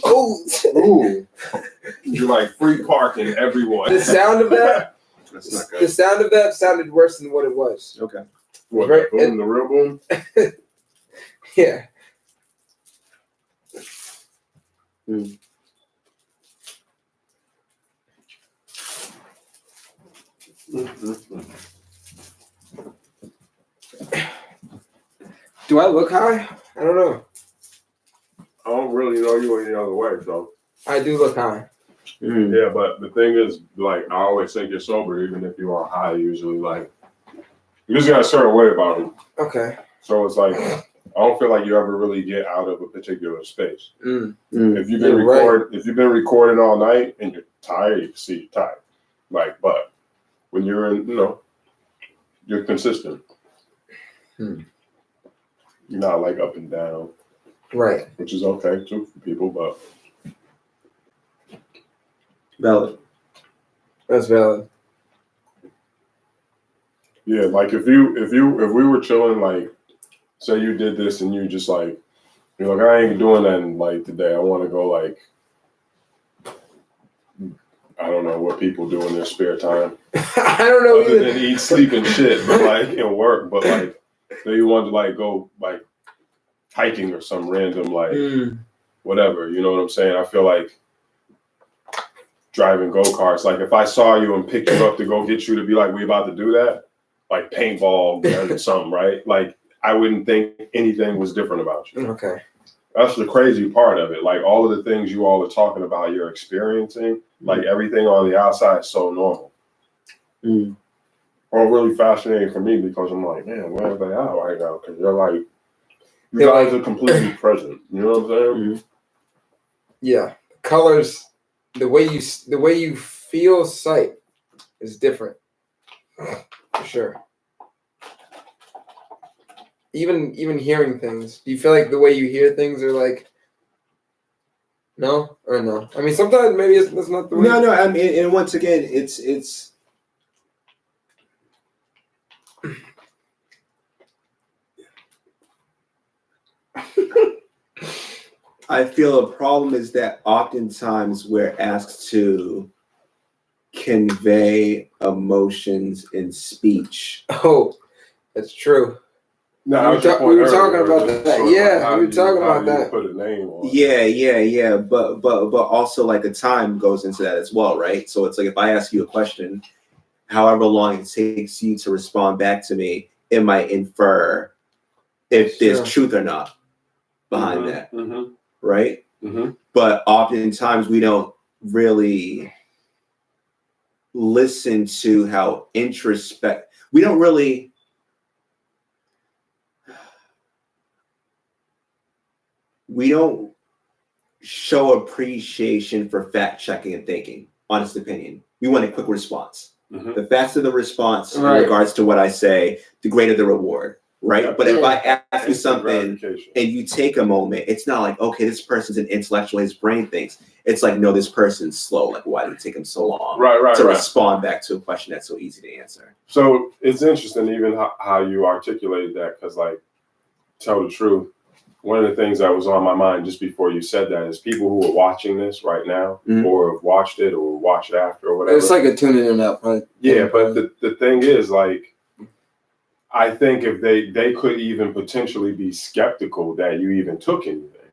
Oh. Ooh. You're like free parking everyone. The sound of that. That's not The good. sound of that sounded worse than what it was. Okay. What, Right. the boom, the real boom? Yeah. Do I look high? I don't know. I don't really know you any other way, so. I do look high. Yeah, but the thing is, like, I always think you're sober, even if you are high. Usually, like, you just got a certain way about it. Okay. So it's like, I don't feel like you ever really get out of a particular space. If you've been recording all night and you're tired, you can see you're tired. Like, but when you're in, you're consistent. You're not like up and down. Right. Which is okay too for people, but Valid. That's valid. yeah, like if we were chilling, like say you did this and you just like you're like, I ain't doing that like today. I want to go like I don't know what people do in their spare time. I don't know other either. than eat, sleep, and shit, but like and work. But like say you want to like go like hiking or some random like whatever, you know what I'm saying? I feel like driving go-karts, like if I saw you and picked you up to go get you to be like, we about to do that, like paintball or something, right? Like I wouldn't think anything was different about you. Okay. That's the crazy part of it. Like all of the things you all are talking about, you're experiencing, like everything on the outside is so normal. Or really fascinating for me because I'm like, man, where are they at right now? Because you're like, You guys are completely present. You know what I'm saying? Mm-hmm. Yeah, colors, the way you feel sight is different, for sure. Even hearing things, do you feel like the way you hear things are like? No or no? I mean, sometimes maybe that's not the way. No. I mean, and once again, it's. I feel a problem is that oftentimes we're asked to convey emotions in speech. Oh, that's true. No, we were talking about that. Yeah, we were talking about that. Put a name on. Yeah. But also like a time goes into that as well, right? So it's like if I ask you a question, however long it takes you to respond back to me, it might infer if there's truth or not behind that, right? But oftentimes we don't really listen to how we don't really show appreciation for fact checking and thinking. Honest opinion. We want a quick response. The faster the response in regards to what I say, the greater the reward, right? Yeah, but if I ask you something and you take a moment, it's not like, okay, this person's an intellectual, his brain thinks. It's like, no, this person's slow. Like, why did it take him so long to respond back to a question that's so easy to answer? So it's interesting even how you articulated that, because like, tell the truth, one of the things that was on my mind just before you said that is people who are watching this right now or have watched it or watch it after or whatever. It's like a tuning in up. Right? Yeah, but the thing is, like, I think if they could even potentially be skeptical that you even took anything,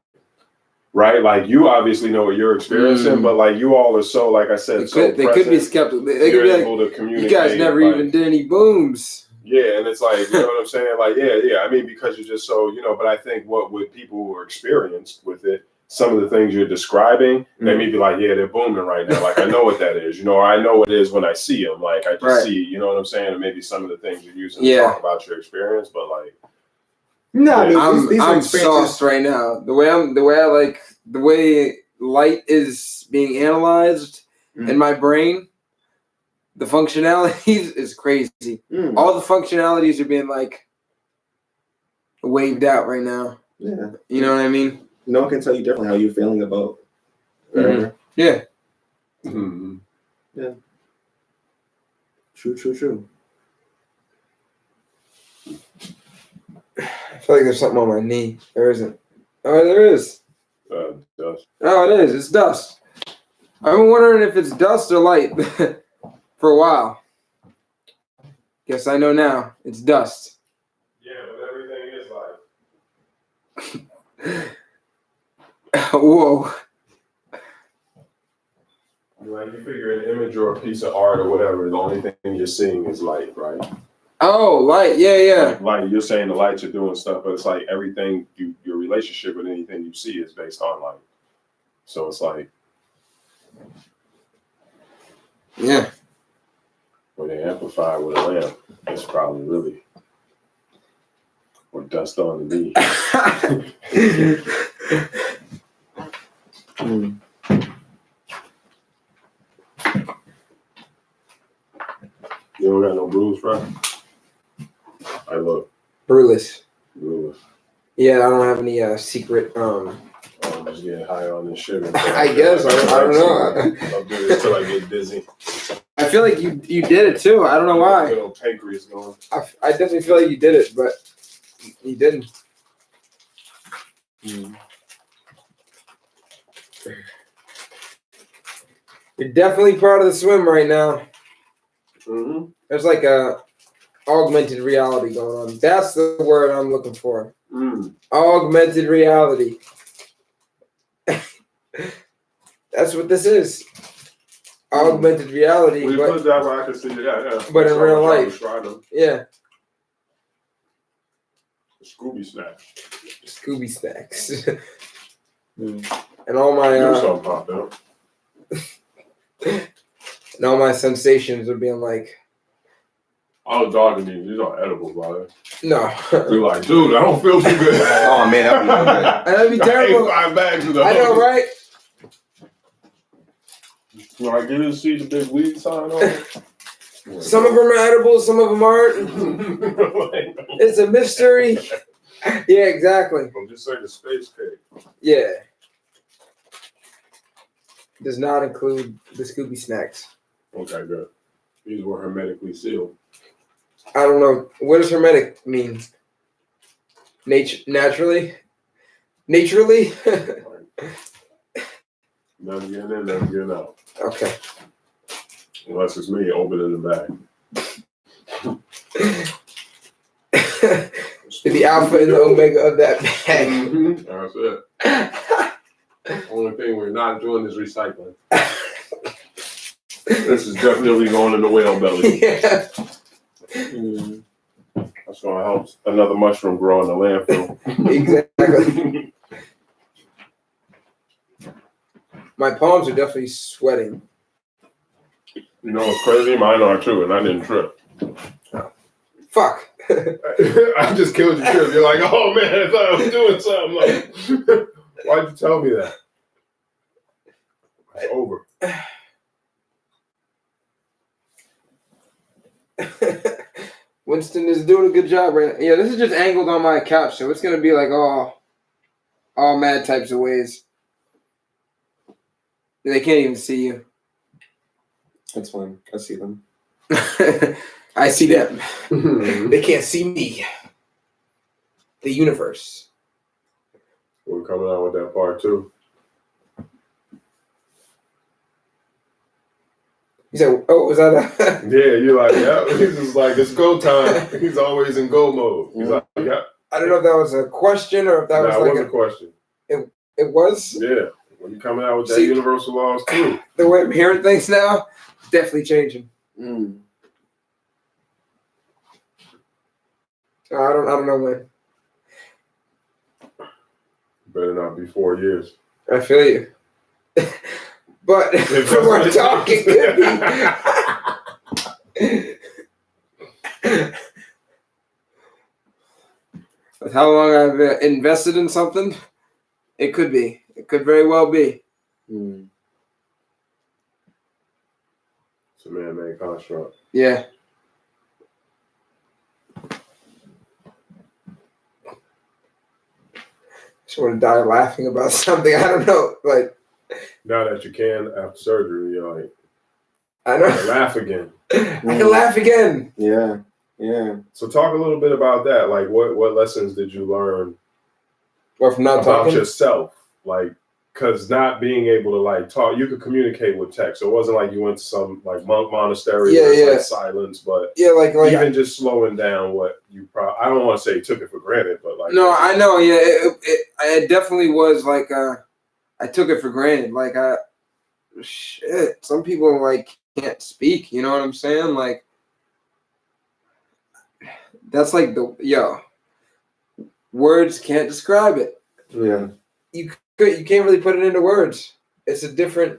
right? Like, you obviously know what you're experiencing, but like, you all are so, like I said, they could be skeptical. They could be able to communicate. You guys never even did any booms. Yeah, and it's like, you know what I'm saying? Like, yeah. I mean, because you're just so, but I think what with people who are experienced with it, some of the things you're describing, they may be like, yeah, they're booming right now. Like, I know what that is, or I know what it is when I see them. Like, I just see, you know what I'm saying? And maybe some of the things you're using to talk about your experience, but like. No, I mean, I'm sauced right now. The way light is being analyzed in my brain, the functionalities is crazy. All the functionalities are being like waved out right now. Yeah. You know what I mean? No one can tell you differently how you're feeling about whatever. Yeah. Yeah. True. I feel like there's something on my knee. There isn't. Oh, there is. Dust. Oh, it is. It's dust. I've been wondering if it's dust or light for a while. Guess I know now. It's dust. Yeah, but everything is light. Whoa. Like, you figure an image or a piece of art or whatever, the only thing you're seeing is light, right? Oh, light. Yeah. Like you're saying the lights are doing stuff, but it's like everything, your relationship with anything you see is based on light. So it's like. Yeah. When they amplify with a lamp, it's probably really. Or dust on the knee. You don't got no bruise, right? I look. Brewless. Bruise. Yeah, I don't have any secret. I'm just getting high on this shit. I guess I don't know. I'll do this till I get dizzy. I feel like you did it too. I don't know why. Little pancreas going. I definitely feel like you did it, but you didn't. You're definitely part of the swim right now. There's like a augmented reality going on. That's the word I'm looking for. Augmented reality. That's what this is. Augmented reality. We put that where I can see it. Yeah. But in real life. Yeah. Scooby snacks. Scooby snacks. And all my and all my sensations are being like I was dogging these are edible, brother. No. You're like, dude, I don't feel too good. Oh man, that would be good. That'd be terrible. 5 bags of those. I know, right? When I get to see the big weed sign on it. Some of them are edible, some of them aren't. It's a mystery. Yeah, exactly. I'm just saying the space cake. Yeah. Does not include the Scooby snacks. Okay, good. These were hermetically sealed. I don't know. What does hermetic mean? Naturally? Naturally? Nothing getting in, nothing getting out. Okay. Unless it's me, open in the bag. The alpha and the omega of that bag. That's it. Only thing we're not doing is recycling. This is definitely going in the whale belly. Yeah. That's going to help another mushroom grow in the landfill. Exactly. My palms are definitely sweating. You know what's crazy? Mine are too, and I didn't trip. Fuck. I just killed your trip. You're like, oh man, I thought I was doing something. Like, why'd you tell me that? It's over. Winston is doing a good job right now. Yeah, this is just angled on my couch, so it's gonna be like all mad types of ways. They can't even see you. That's fine. I see them. I see them. They can't see me. The universe. We're coming out with that part too. He said, "Oh, was that?" Yeah, you're like, yeah. He's just like, it's go time. He's always in go mode. He's like, yeah. I don't know if that was a question or if that was like a question. It was. Yeah, when you're coming out with that universal laws too. The way I'm hearing things now, it's definitely changing. I don't know when. Better not be 4 years. I feel you. But from we're talking, could be. With how long I've invested in something, it could be. It could very well be. It's a man-made construct. Yeah. Just want to die laughing about something. I don't know. Like, now that you can after surgery, you're like, I know. Laugh again. I can laugh again. Yeah. Yeah. So talk a little bit about that. Like, what lessons did you learn from not about talking? yourself? Like, because not being able to like talk, you could communicate with text. So it wasn't like you went to some like monk monastery where it's like silence, but like even just slowing down what you probably, I don't want to say you took it for granted, but like. No, I know. Yeah, it definitely was like, I took it for granted. Like, shit, some people like can't speak. You know what I'm saying? Like, that's like words can't describe it. Yeah. You can't really put it into words. It's a different.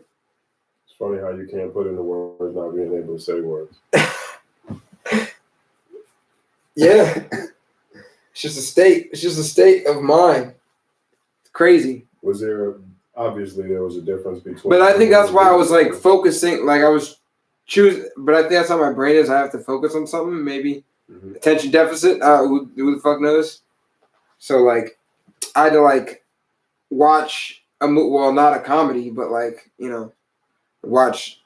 It's funny how you can't put into words not being able to say words. Yeah. It's just a state. It's just a state of mind. It's crazy. Obviously there was a difference between. But I think that's why I was like focusing, like I was choosing, but I think that's how my brain is. I have to focus on something, maybe attention deficit. Who the fuck knows? So like, I had to like watch a movie, well, not a comedy, but like, watch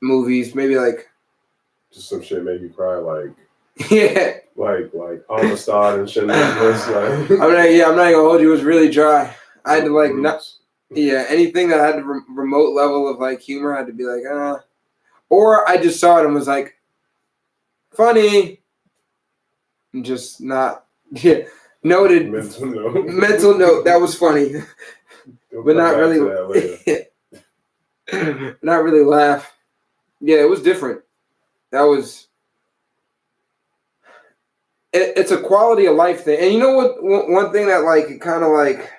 movies, maybe like. Just some shit make you cry, like. Yeah. Like Amistad and shit like this. Like. I'm not gonna hold you. It was really dry. I had to like anything that had a remote level of like humor, I had to be like, or I just saw it and was like, funny, and just not noted. Mental note that was funny, but not really. Not really laugh. Yeah, it was different. That was. It's a quality of life thing, and you know what? One thing that like it kind of like.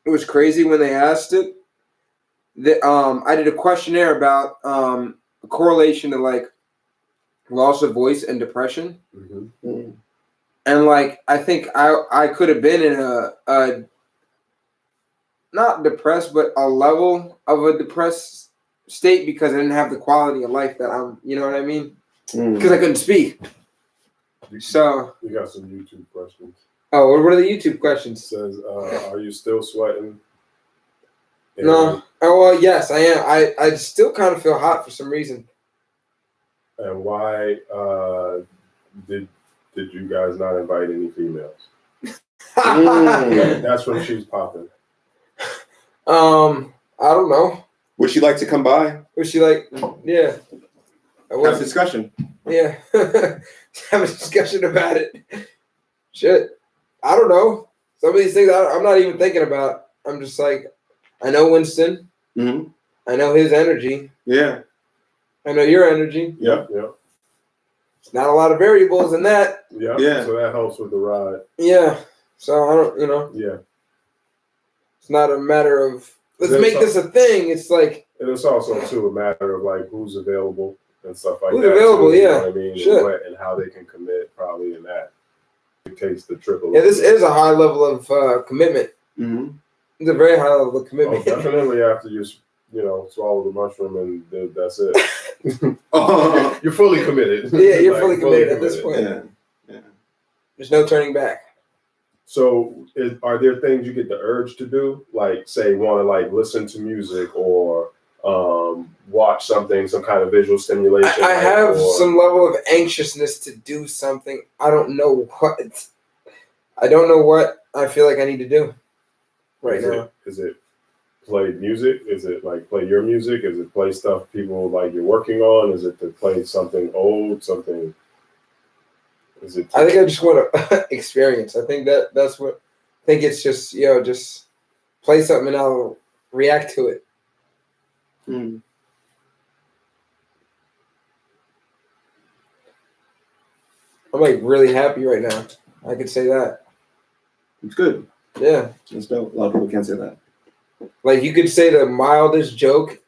It was crazy when they asked it. That I did a questionnaire about a correlation to like loss of voice and depression. Mm-hmm. And like I think I could have been in a not depressed, but a level of a depressed state because I didn't have the quality of life that I'm. You know what I mean? Because I couldn't speak. So you got some YouTube questions. Oh, what are the YouTube questions? It says, are you still sweating? And No. Oh well, yes, I am. I still kind of feel hot for some reason. And why did you guys not invite any females? That's when she's popping. I don't know. Would she like to come by? Was she like? Yeah. Have a discussion. Yeah. Have a discussion about it. Shit. I don't know. Some of these things I'm not even thinking about. I'm just like, I know Winston. Mm-hmm. I know his energy. Yeah. I know your energy. Yep. It's not a lot of variables in that. Yeah. So that helps with the ride. Yeah. So I don't, Yeah. It's not a matter of let's make this a thing. It's like. And it's also too a matter of like who's available and stuff like who's that. Who's available? Too, yeah. You know what I mean? Sure. And how they can commit probably in that. Takes the triple. Yeah, this is a high level of commitment. Mm-hmm. It's a very high level of commitment. Oh, definitely after you swallow the mushroom and that's it. You're fully committed. Yeah, you're fully committed at this point. Yeah. There's no turning back. So, are there things you get the urge to do, like say want to like listen to music or watch something, some kind of visual stimulation? I have some level of anxiousness to do something. I don't know what. I don't know what I feel like I need to do right now. Is it play music? Is it like play your music? Is it play stuff people like you're working on? Is it to play something old, something? Is it? I think I just want to experience. I think that's what. I think it's just just play something and I'll react to it. Mm. I'm like really happy right now. I could say that. It's good. Yeah. It's dope. A lot of people can't say that. Like you could say the mildest joke,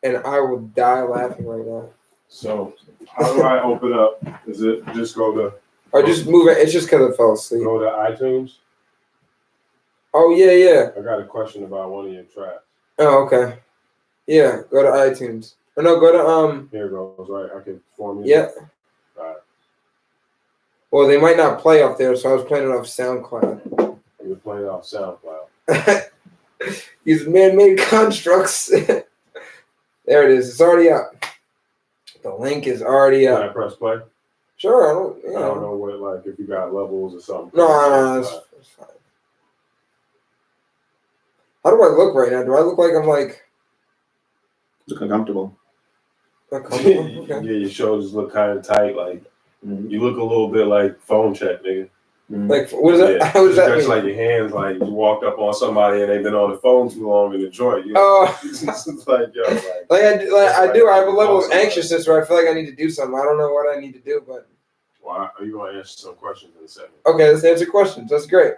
and I will die laughing right now. So, how do I open up? Is it just go to? Or just move it. It's just because I fell asleep. Go to iTunes. Oh yeah. I got a question about one of your tracks. Oh okay. Yeah, go to iTunes. Or no, go to Here it goes. Right, I can form you. Yeah. All right. Well, they might not play off there, so I was playing it off SoundCloud. You were playing off SoundCloud. These man-made constructs. There it is. It's already up. The link is already Can up. I press play? Sure. I don't know what, like, if you got levels or something. No, it's fine. How do I look right now? Do I look like I'm like Look uncomfortable. uncomfortable? Okay. Yeah, your shoulders look kind of tight. Like, you look a little bit like phone check, nigga. Like, what is that? Yeah. How does that That's mean? like your hands, like you walked up on somebody and they've been on the phone too long in the joint. You know? Oh. It's like, yo, I do. I have a level of anxiousness where I feel like I need to do something. I don't know what I need to do, but. Well, are you going to answer some questions in a second? Okay, let's answer questions. That's great.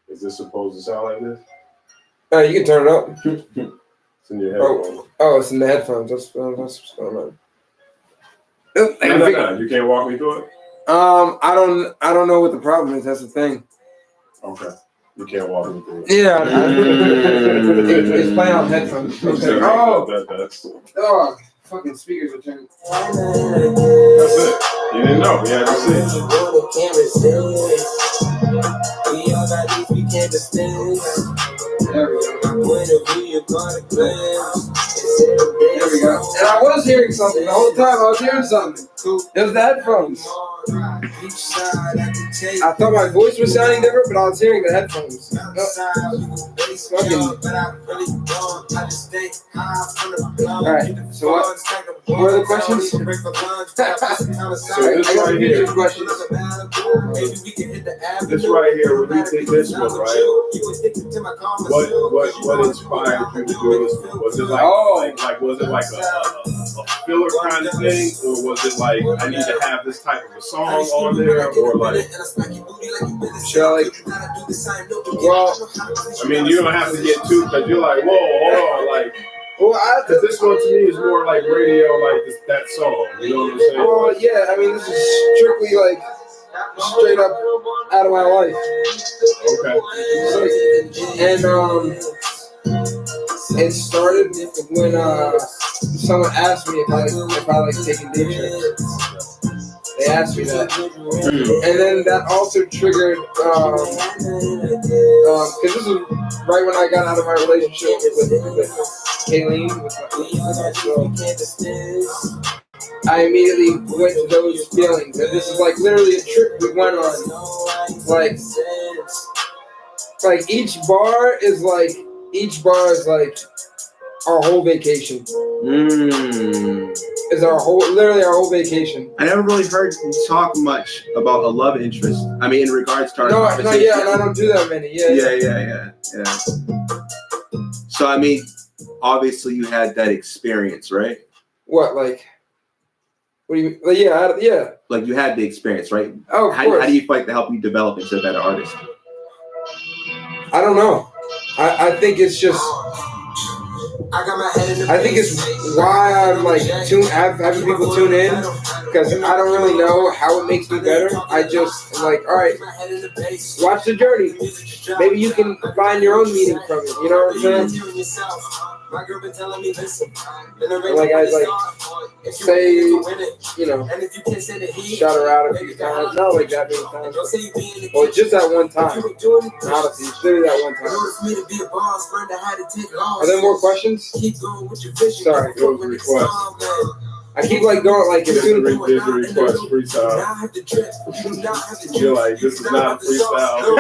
Is this supposed to sound like this? You can turn it up. It's in your headphones. Oh, it's in the headphones. That's what's going on. No. You can't walk me through it? I don't know what the problem is. That's the thing. Okay. You can't walk me through it. Yeah. It's playing on headphones. Okay. Oh, fucking speakers are turning. That's it. You didn't know. We had to see. We all got these, we can't distinguish. There we go. Who you gonna glance? There we go. And I was hearing something the whole time. I was hearing something. It was the headphones. I thought my voice was sounding different, but I was hearing the headphones. Alright, so what are the questions? So this right here. This right here, when you did this one, right? What inspired you to do this? Was it like was it like a filler kind of thing, or was it like I need to have this type of a song on there, or like? Well, I mean, you don't have to get too, because you're like, whoa, hold on, like. Well, Because this one to me is more like radio, like that song. You know what I'm saying? well, yeah. I mean, this is strictly like straight up out of my life. Okay. And it started when someone asked me if I like taking day trips. They asked me that, and then that also triggered because this was right when I got out of my relationship with Kayleen. So I immediately went to those feelings, and this is like literally a trip we went on. Like each bar is like our whole vacation. Is literally our whole vacation. I never really heard you talk much about a love interest. I mean, in regards to our conversation. Yeah, and I don't do that many. Yeah. So I mean, obviously you had that experience, right? What, like? What do you mean? Like, yeah. Like you had the experience, right? Oh, of course. How do you feel like to help you develop into a better artist? I don't know. I think it's just. I think it's why I'm like having people tune in, because I don't really know how it makes me better. I just am like, all right, watch the journey. Maybe you can find your own meaning from it. You know what I'm saying? Like I say, you know, shout her out a few times. Not like that many times. Well, just that one time. Honestly, it's literally that one time. Are there more questions? Sorry. Those requests. I keep like going like as soon as There's a request freestyle. You're like, this is not freestyle.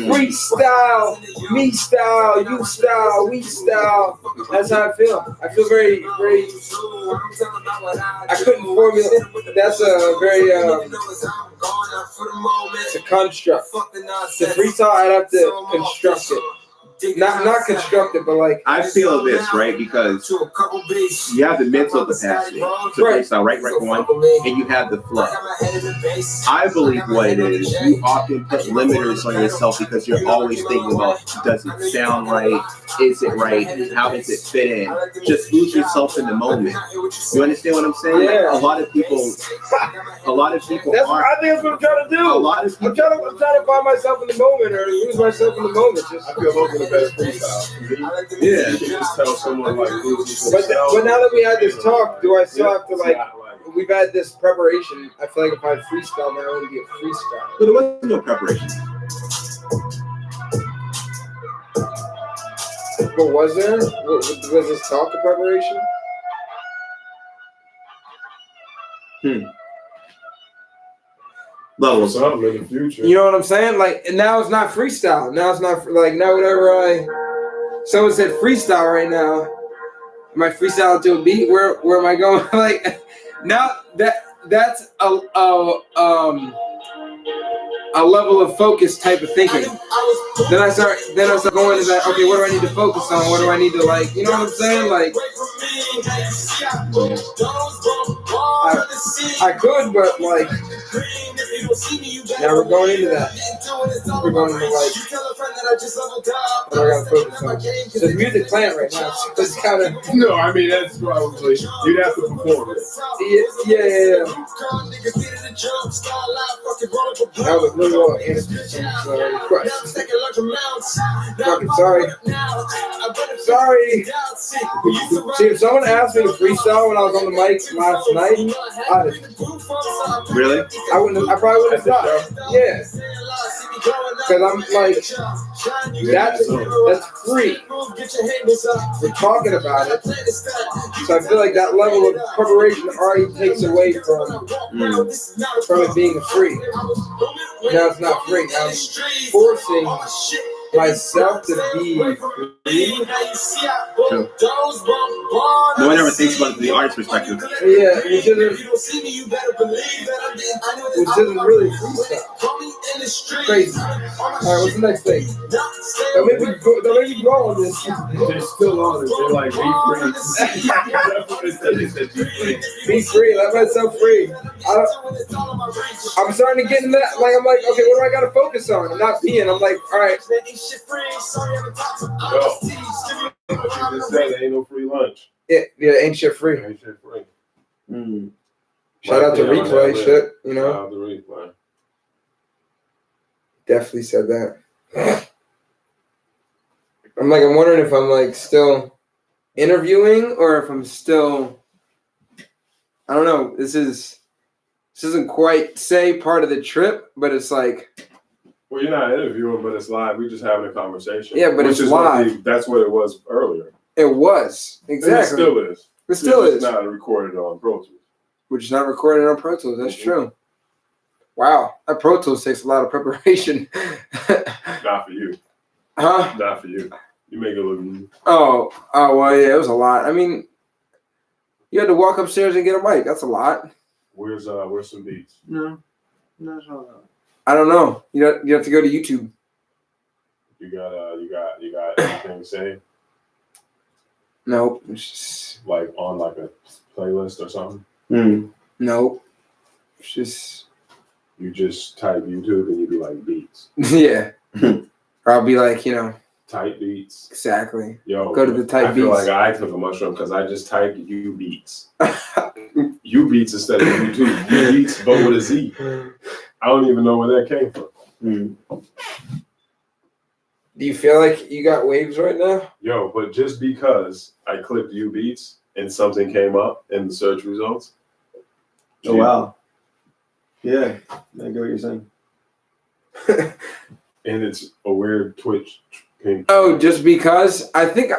Freestyle, me style, you style, we style. That's how I feel. I feel very, very. I couldn't formulate. That's a very. It's a construct. The freestyle, I'd have to construct it. Not constructive, but like I feel this, right? Because you have the mental capacity to freestyle, right, one, and you have the flow. I believe what it is, you often put limiters on yourself because you're always thinking about, does it sound right? Is it right? How does it fit in? Just lose yourself in the moment. You understand what I'm saying? Yeah. A lot of people that's what I think that's what I'm trying to do. A lot of people, I'm trying to find myself in the moment or lose myself in the moment. Just I feel those are the best freestyle. Yeah. You can just tell someone like, but now that we had this talk, do I still have to like? We've had this preparation. I feel like if I freestyle now, it would be a freestyle. but there was no preparation. But was there? Was this talk of preparation? Levels. Something in the future. You know what I'm saying? Like, and now it's not freestyle. Now it's not like now whenever someone said freestyle right now, am I freestyling to a beat? Where am I going? Like now that's a level of focus type of thinking. Then I start going into that. Okay, what do I need to focus on? What do I need to like? You know what I'm saying? Like, I could, but like, now we're going into that. We're going into like, what I gotta focus on. There's music playing right now, so it's kind of. No, I mean that's probably you'd have to perform it. Yeah. That was really well answered. Sorry. See, if someone asked me to freestyle when I was on the mic last night, Really? I probably wouldn't stop. Yeah. Because I'm like, that's free. We're talking about it. So I feel like that level of preparation already takes away from it being free. Now it's not free. Now I'm forcing myself to be free. True. No one ever thinks about it from the artist's perspective. Yeah, which isn't really freestyle. Crazy. Alright, what's the next thing? Don't make me go on this. They're still on it. They're like, Be free. Let myself free. I'm starting to get in that. Like, I'm like, okay, what do I got to focus on? I'm not peeing. I'm like, all right. Yo, what you just said, there ain't no free lunch. Yeah, ain't shit free. Ain't shit free. Shout out to replay shit, you know. Shout out to replay. Definitely said that. I'm wondering if I'm like still interviewing or if I'm still, I don't know. This isn't quite say part of the trip, but it's like. Well, you're not interviewing, but it's live. We're just having a conversation. Yeah, but it's live. That's what it was earlier. It was. Exactly. And it still is. It still is. It's not recorded on Pro Tools. Which is not recorded on Pro Tools. That's true. Wow. That Pro Tools takes a lot of preparation. Not for you. Huh? Not for you. You make it look easy. Oh, well, yeah, it was a lot. I mean, you had to walk upstairs and get a mic. That's a lot. Where's some beats? No, not at all. I don't know. You have to go to YouTube. You got anything to say? Nope. It's just, like on like a playlist or something? Nope. It's just you just type YouTube and you be like beats. Yeah. Or I'll be like, type beats. Exactly. Yo, go to the type beats. I feel like I took a mushroom because I just typed U beats. U beats instead of YouTube. U beats, but with a Z. I don't even know where that came from. Do you feel like you got waves right now? Yo, but just because I clicked U beats and something came up in the search results. Oh wow. Yeah, I get what you're saying. And it's a weird Twitch ping. Oh, just because? I think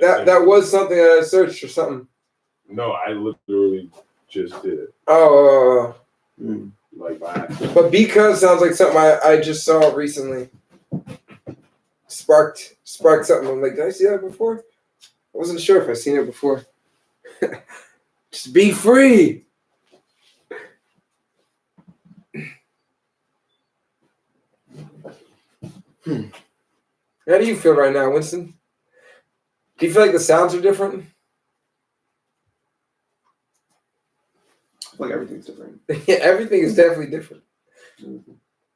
that was something that I searched or something. No, I literally just did it. Oh. Like by accident. But because sounds like something I just saw recently. Sparked something. I'm like, did I see that before? I wasn't sure if I seen it before. Just be free. How do you feel right now, Winston? Do you feel like the sounds are different? Like everything's different. Yeah, everything is definitely different.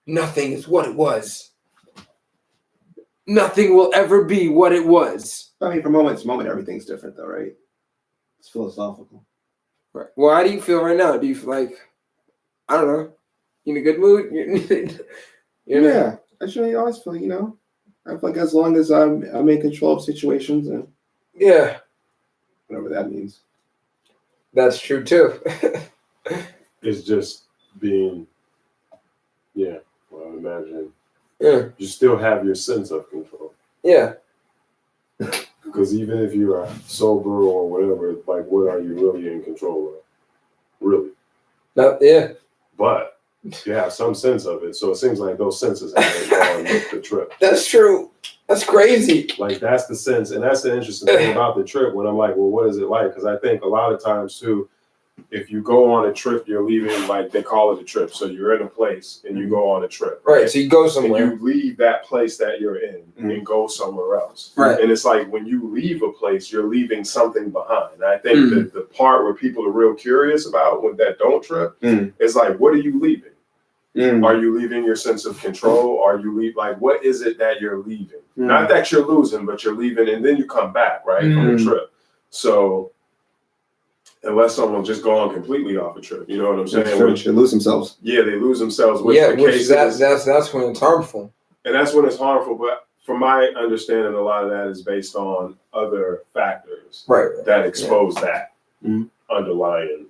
Nothing is what it was. Nothing will ever be what it was. I mean, from moment to moment, everything's different, though, right? It's philosophical. Right. Well, how do you feel right now? Do you feel like, I don't know, you in a good mood? Yeah, actually, I always feel, I feel like as long as I'm in control of situations and whatever that means. That's true too. It's just being, well, I imagine. Yeah. You still have your sense of control. Yeah. Because even if you are sober or whatever, like, what are you really in control of? Really? Yeah. But you have some sense of it. So it seems like those senses haven't gone with the trip. That's true. That's crazy. Like, that's the sense. And that's the interesting thing about the trip when I'm like, well, what is it like? Because I think a lot of times, too, if you go on a trip, you're leaving, like they call it a trip. So you're in a place and you go on a trip. Right. So you go somewhere. And you leave that place that you're in and go somewhere else. Right. And it's like when you leave a place, you're leaving something behind. And I think that the part where people are real curious about when that don't trip is like, what are you leaving? Are you leaving your sense of control? Are you like, what is it that you're leaving? Not that you're losing, but you're leaving and then you come back, right, from the trip. So unless someone just gone completely off a trip, you know what I'm saying? They lose themselves. Yeah, they lose themselves. Which that's when it's harmful. And that's when it's harmful. But from my understanding, a lot of that is based on other factors that expose that underlying.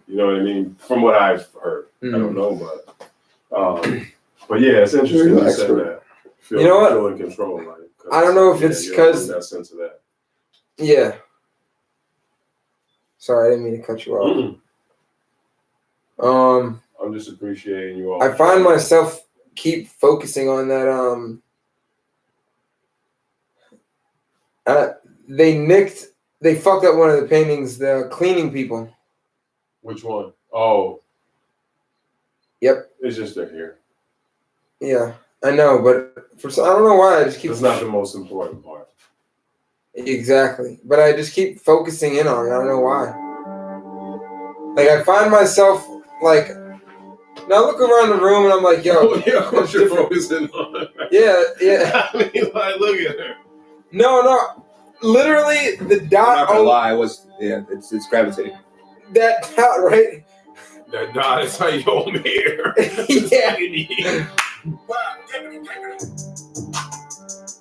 You know what I mean? From what I've heard, I don't know, but yeah, it's interesting you said that. Feel in control, right? I don't know if it's because that sense of that. Yeah. Sorry, I didn't mean to cut you off. I'm just appreciating you all. I find myself keep focusing on that. They fucked up one of the paintings. The cleaning people. Which one? Oh. Yep. It's just they're here. Yeah. I know, but I don't know why I just keep. It's not the most important part. Exactly, but I just keep focusing in on it. I don't know why. Like I find myself like. Now I look around the room and I'm like, yo. Of course you're focusing on. Yeah, yeah. I mean, like, look at her. No. Literally, the dot. I'm not gonna lie, it's gravitating. That dot, right? That dot is how you hold me here. Yeah.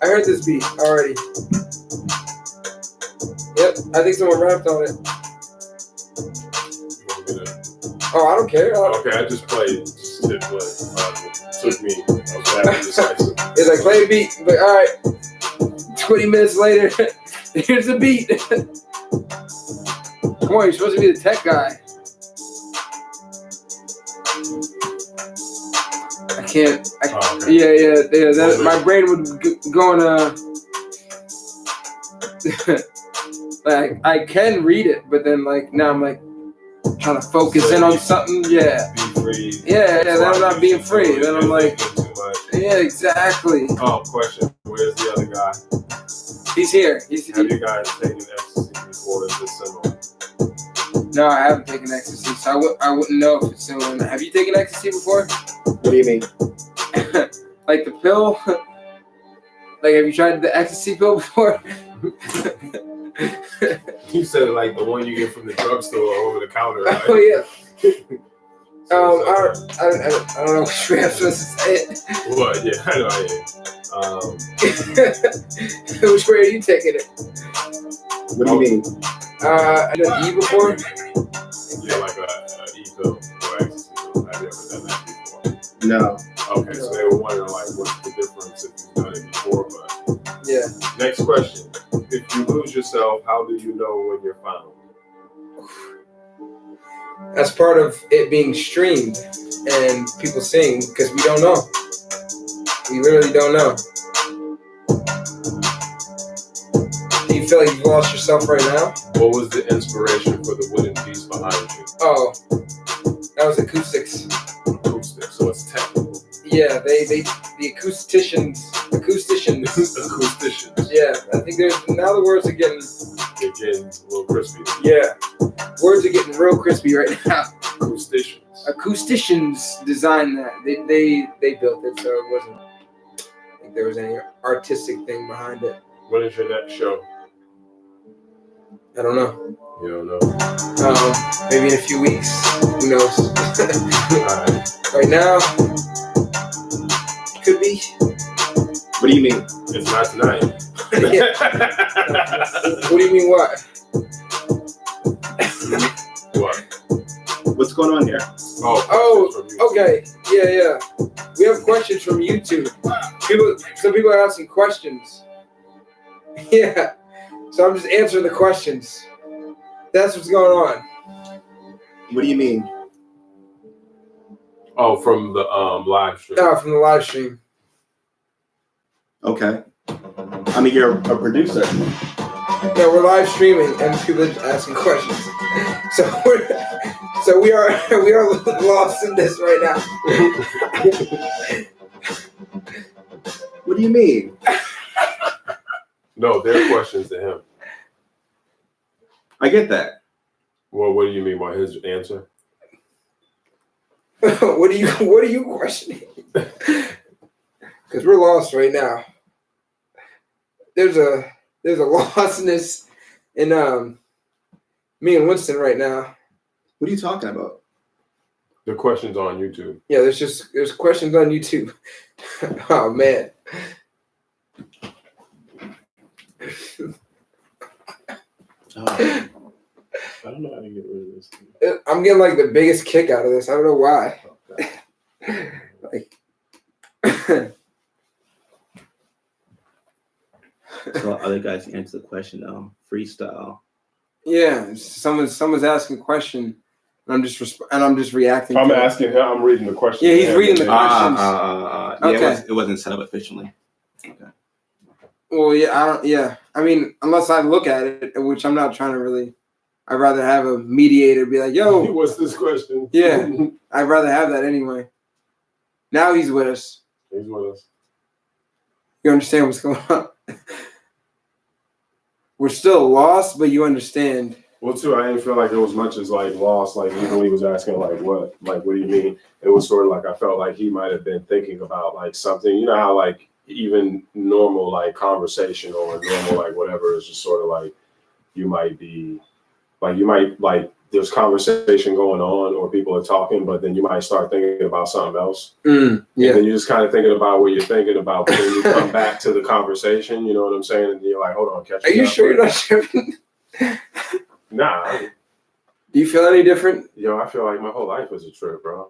I heard this beat already. Yep, I think someone rapped on it. Oh, I don't care. Okay, I just played. Just hit play. Took me. I was bad decisive. It's like, play a beat. But all right. 20 minutes later, here's the beat. Come on, you're supposed to be the tech guy. I can't. Okay. Yeah. My brain would go on like I can read it, but then like now I'm like trying to focus in on something. Yeah. Be free. Yeah. Then I'm not being free. Then I'm like, too much. yeah, exactly. Oh, question. Where's the other guy? He's here. Have you guys taken ecstasy before? Is this similar? No, I haven't taken ecstasy, so I wouldn't know if it's similar or not. Have you taken ecstasy before? What do you mean? Like the pill? Like, have you tried the ecstasy pill before? You said like the one you get from the drugstore over the counter, right? Oh, yeah. I don't know which way I'm supposed to say it. What? Yeah, I know. Which way are you taking it? What do you mean? I done E before? Yeah, like a E-pill or ecstasy pill. Have you ever done that before? No. Okay, so they were wondering like what's the difference if you've done it before, but Yeah. next question. If you lose yourself, how do you know when you're found? That's part of it being streamed and people seeing, because we don't know. We literally don't know. Do you feel like you've lost yourself right now? What was the inspiration for the wooden piece behind you? Oh, that was acoustics. Acoustic, so it's technical. Yeah, the acousticians. Acousticians. Yeah, I think now the words are getting. They're getting a little crispy. Yeah, words are getting real crispy right now. Acousticians. Acousticians designed that. They built it, so it wasn't. I think there was any artistic thing behind it. When is your next show? I don't know. You don't know. Maybe in a few weeks. Who knows? Alright. Right now, could be. What do you mean? It's not tonight. What do you mean? What? What? What's going on here? Oh, okay. Yeah. We have questions from YouTube. Some people are asking questions. Yeah. So I'm just answering the questions. That's what's going on. What do you mean? Oh, from the live stream. Oh, from the live stream. Okay. I mean, you're a producer. No, we're live streaming and people are asking questions. So we are lost in this right now. What do you mean? No, they're questions to him. I get that. Well, what do you mean by his answer? What are you questioning? Because we're lost right now. There's a lostness in me and Winston right now. What are you talking about? The questions on YouTube. Yeah, there's questions on YouTube. Oh man. I don't know how to get rid of this. I'm getting like the biggest kick out of this. I don't know why. Okay. Like So other guys answer the question. Freestyle. yeah, someone's asking a question, and I'm just reacting. I'm to it. asking him. I'm reading the question. Yeah, he's reading the questions. Yeah, Okay. it wasn't set up officially. Okay. Well, yeah, I don't. Yeah, I mean, unless I look at it, which I'm not trying to really. I'd rather have a mediator be like, "Yo, what's this question?" Yeah. I'd rather have that anyway. Now he's with us. He's with us. You understand what's going on? We're still lost, but you understand. Well, too, I didn't feel like it was much as like lost. Like even when he was asking, like what do you mean? It was sort of like I felt like he might have been thinking about like something. You know how like even normal like conversation or normal like whatever is just sort of like you might there's conversation going on or people are talking, but then you might start thinking about something else. Yeah. And then you're just kind of thinking about what you're thinking about, but then you come back to the conversation. You know what I'm saying? And you're like, hold on, catch me. Are you sure you're not tripping? Nah. Do you feel any different? Yo, I feel like my whole life was a trip, bro.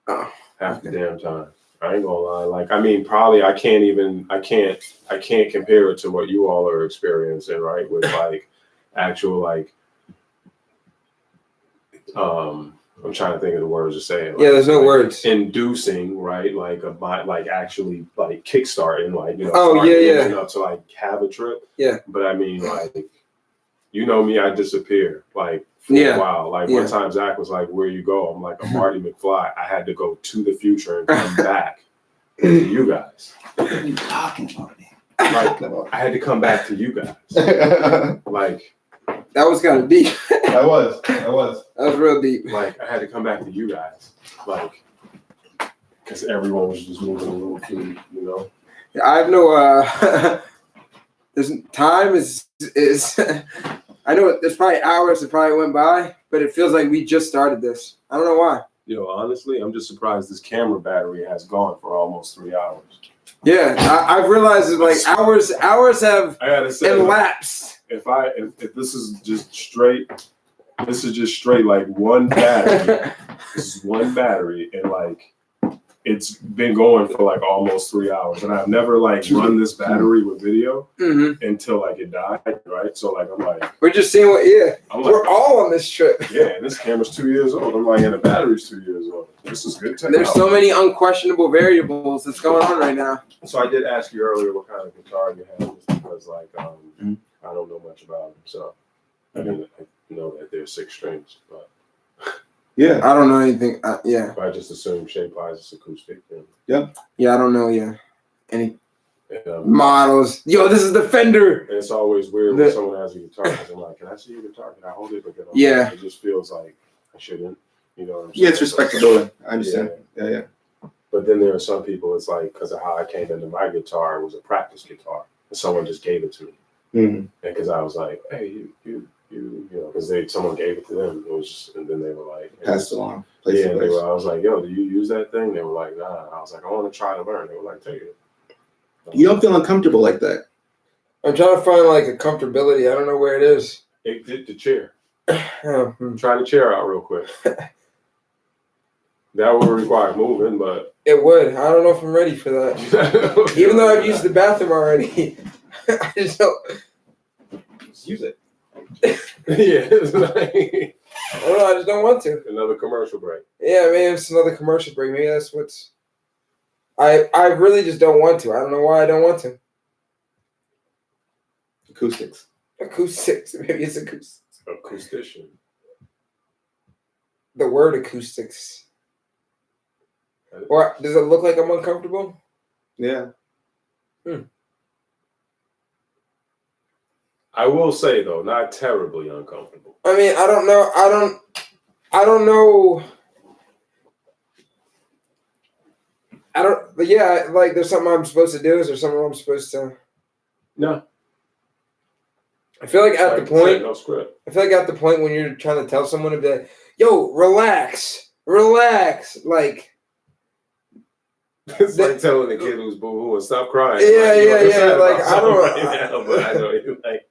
Oh, half the damn time. I ain't gonna lie. Like, I mean, probably I can't compare it to what you all are experiencing, right? With like actual like, I'm trying to think of the words to say. Like, yeah, there's no words. Inducing, right? Like actually like kickstarting, like up to like have a trip. Yeah. But I mean, like, you know me, I disappear like for a while. Like one time Zach was like, "Where you go?" I'm like, "I'm Marty McFly." I had to go to the future and come back to you guys. What are you talking about? Like, I had to come back to you guys. Like, that was kind of deep. That was real deep. Like, I had to come back to you guys. Like, because everyone was just moving a little too, you know. Yeah, I have no. There's time is. I know there's probably hours that probably went by, but it feels like we just started this. I don't know why. Yo, honestly, I'm just surprised this camera battery has gone for almost 3 hours. Yeah, I've realized that like hours have elapsed. If this is just straight, like one battery. This is one battery, and like it's been going for like almost 3 hours, and I've never like run this battery with video until like it died, right? So like I'm like, we're just seeing we're all on this trip. Yeah, and this camera's 2 years old. I'm like, and the battery's 2 years old. This is good technology. There's so many unquestionable variables that's going on right now. So I did ask you earlier what kind of guitar you have, just because like I don't know much about them, so I didn't know that they're 6 strings, but. Yeah, I don't know anything. Yeah, I just assume shape-wise it's acoustic. Yeah, I don't know. Yeah, any models? Yo, this is the Fender. And it's always weird when someone has a guitar. Because I'm like, can I see your guitar? Can I hold it? But then it just feels like I shouldn't. You know what I'm saying? Yeah, it's respectable. I understand. Yeah. But then there are some people. It's like because of how I came into my guitar, it was a practice guitar, and someone just gave it to me. And because I was like, hey, you know, because someone gave it to them. It was just, and then they were like, passed along. I was like, yo, do you use that thing? They were like, nah. I was like, I want to try to learn. They were like, take it. You don't feel uncomfortable like that. I'm trying to find like a comfortability. I don't know where it is. The chair. Try the chair out real quick. That would require moving, but it would. I don't know if I'm ready for that. Even though I've used the bathroom already, I just don't. Just use it. It's like, I don't know. I just don't want to. Another commercial break. Yeah, maybe it's another commercial break. Maybe that's what's. I really just don't want to. I don't know why I don't want to. Acoustics. Maybe it's acoustics. Acoustician. The word acoustics. Or does it look like I'm uncomfortable? Yeah. I will say though, not terribly uncomfortable. I mean, I don't know. I don't. But yeah, like there's something I'm supposed to do. Is there something I'm supposed to? No. I feel like at the point. No script. I feel like at the point when you're trying to tell someone to be like, "Yo, relax." Like. It's like telling the kid who's boo-hoo and stop crying. Yeah. Like I don't know. Right now, but I know you like.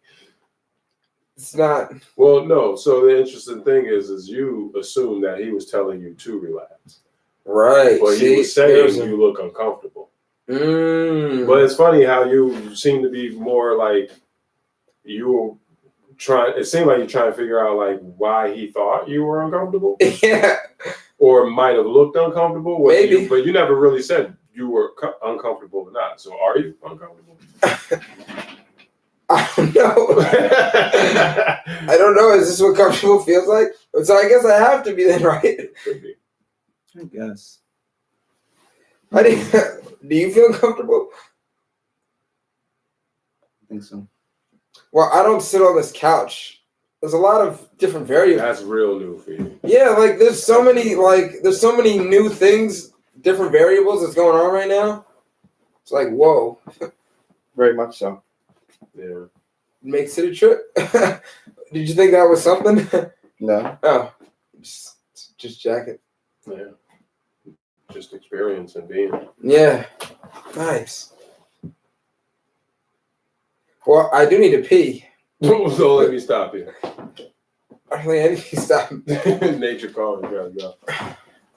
It's not. Well, no. So the interesting thing is you assume that he was telling you to relax. Right. But he was saying you look uncomfortable. But it's funny how you seem to be more like you were trying. It seemed like you're trying to figure out like why he thought you were uncomfortable. Yeah. Or might have looked uncomfortable. Maybe. But you never really said you were uncomfortable or not. So are you uncomfortable? I don't know. I don't know. Is this what comfortable feels like? So I guess I have to be then, right? Could be. I guess. Do you feel comfortable? I think so. Well, I don't sit on this couch. There's a lot of different variables. That's real new for you. Yeah, like there's so many new things, different variables that's going on right now. It's like, whoa. Very much so. Yeah. Makes it a trip. Did you think that was something? No. Oh, just jacket. Yeah. Just experience and being. Yeah. Nice. Well, I do need to pee. So let me stop you. I think I need to stop. Nature calling, you gotta go.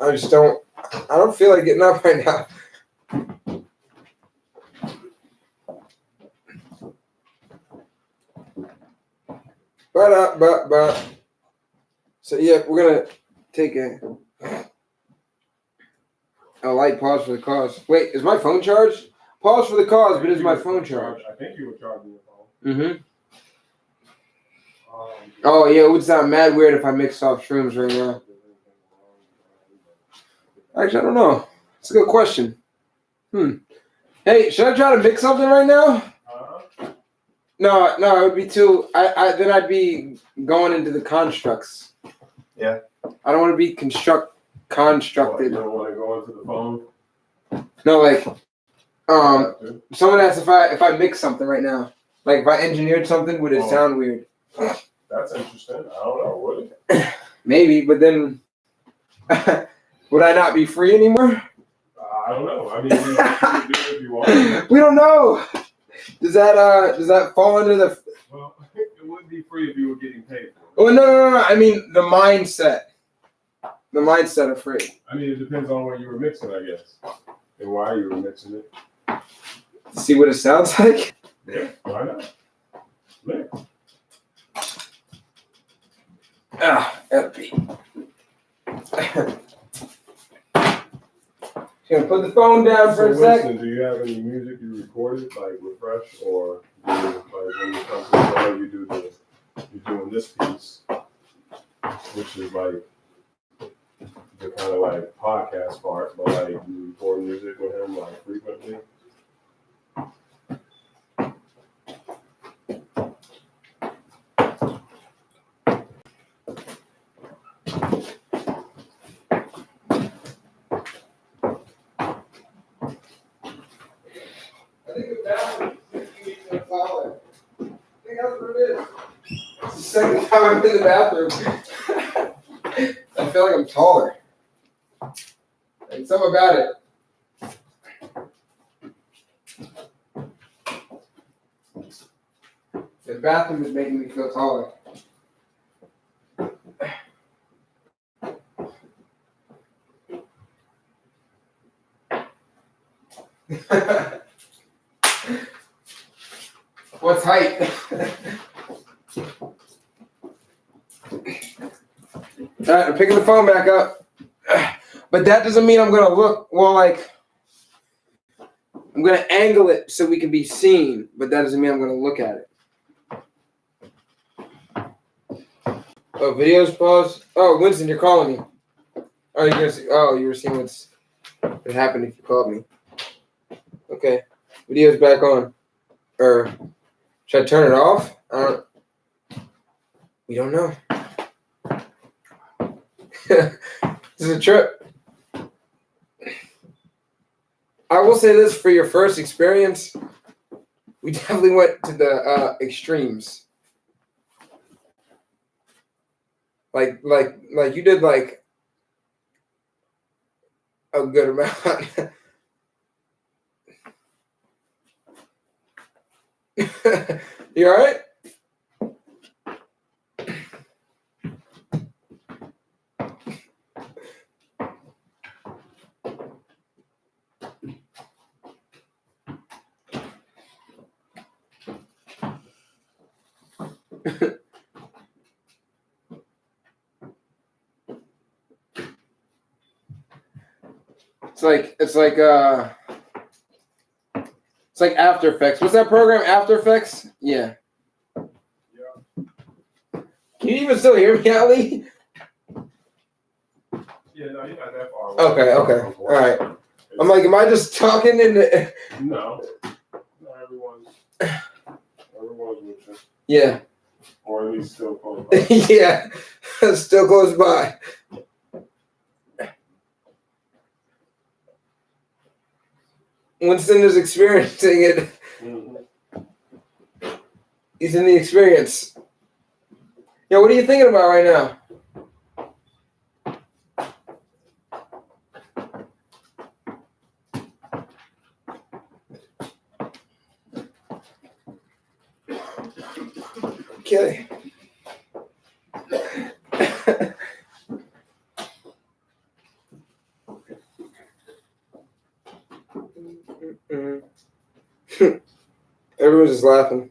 I don't feel like getting up right now. But. So yeah, we're gonna take a light pause for the cause. Wait, is my phone charged? Pause for the cause, but is my phone charged? I think you were charging your phone. Mm-hmm. Oh yeah, it would sound mad weird if I mixed off shrooms right now. Actually, I don't know. It's a good question. Hey, should I try to mix something right now? No, it would be too. Then I'd be going into the constructs. Yeah. I don't want to be constructed. You don't want to go into the phone? No, like, someone asked if I mix something right now. Like, if I engineered something, would it sound weird? That's interesting. I don't know. Would it? Maybe, but then would I not be free anymore? I don't know. I mean, you can do it if you want. We don't know. Does that fall under the? Well, it wouldn't be free if you were getting paid for it. Oh no! I mean the mindset. The mindset of free. I mean, it depends on what you were mixing, I guess, and why you were mixing it. See what it sounds like. Yeah, why not? Mix. Gotta be. Gonna put the phone down for a Winston, sec. do you have any music you recorded, like with Fresh, or do you, like when you come to the show, you're doing this piece, which is like the kind of like podcast part, but like you record music with him like frequently? I think the bathroom is 50 feet taller. I think that's what it is. It's the second time I've been in the bathroom. I feel like I'm taller. And something about it. The bathroom is making me feel taller. What's height? All right, I'm picking the phone back up. But that doesn't mean I'm going to look, well, like, I'm going to angle it so we can be seen, but that doesn't mean I'm going to look at it. Oh, videos pause. Oh, Winston, you're calling me. Oh, you're gonna see, you were seeing what happened if you called me. Okay, video's back on. Or should I turn it off? We don't know. This is a trip. I will say this, for your first experience, we definitely went to the extremes. Like you did like a good amount. You all right? It's like After Effects. What's that program? After Effects? Yeah. Can you even still hear me, Ali? Yeah, no, you're not that far away. Okay. All right. I'm like, am I just talking in the... No. Not everyone's with you. Yeah. Or at least still close by. Yeah. Still close by. Winston is experiencing it. Mm-hmm. He's in the experience. Yo, what are you thinking about right now? Okay. Everyone's just laughing.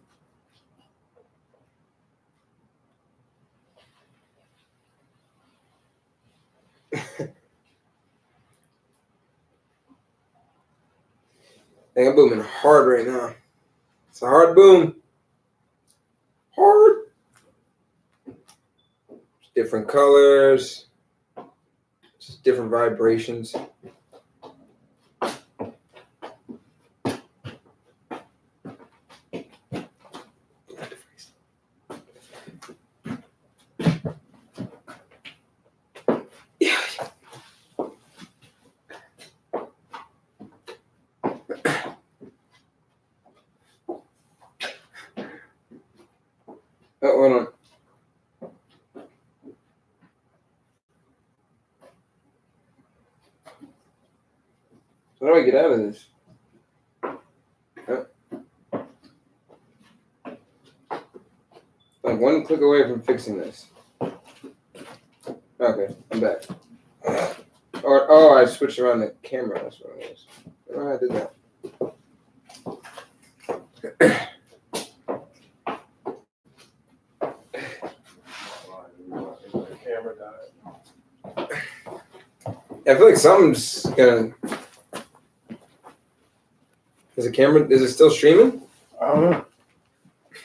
Dang, I'm booming hard right now. It's a hard boom. Hard. Different colors. Just different vibrations. Oh, hold on. How do I get out of this? Oh. Like one click away from fixing this. Okay, I'm back. Oh, I switched around the camera. That's what it was. Oh, I did that. I feel like something's gonna. Is the camera? Is it still streaming? I don't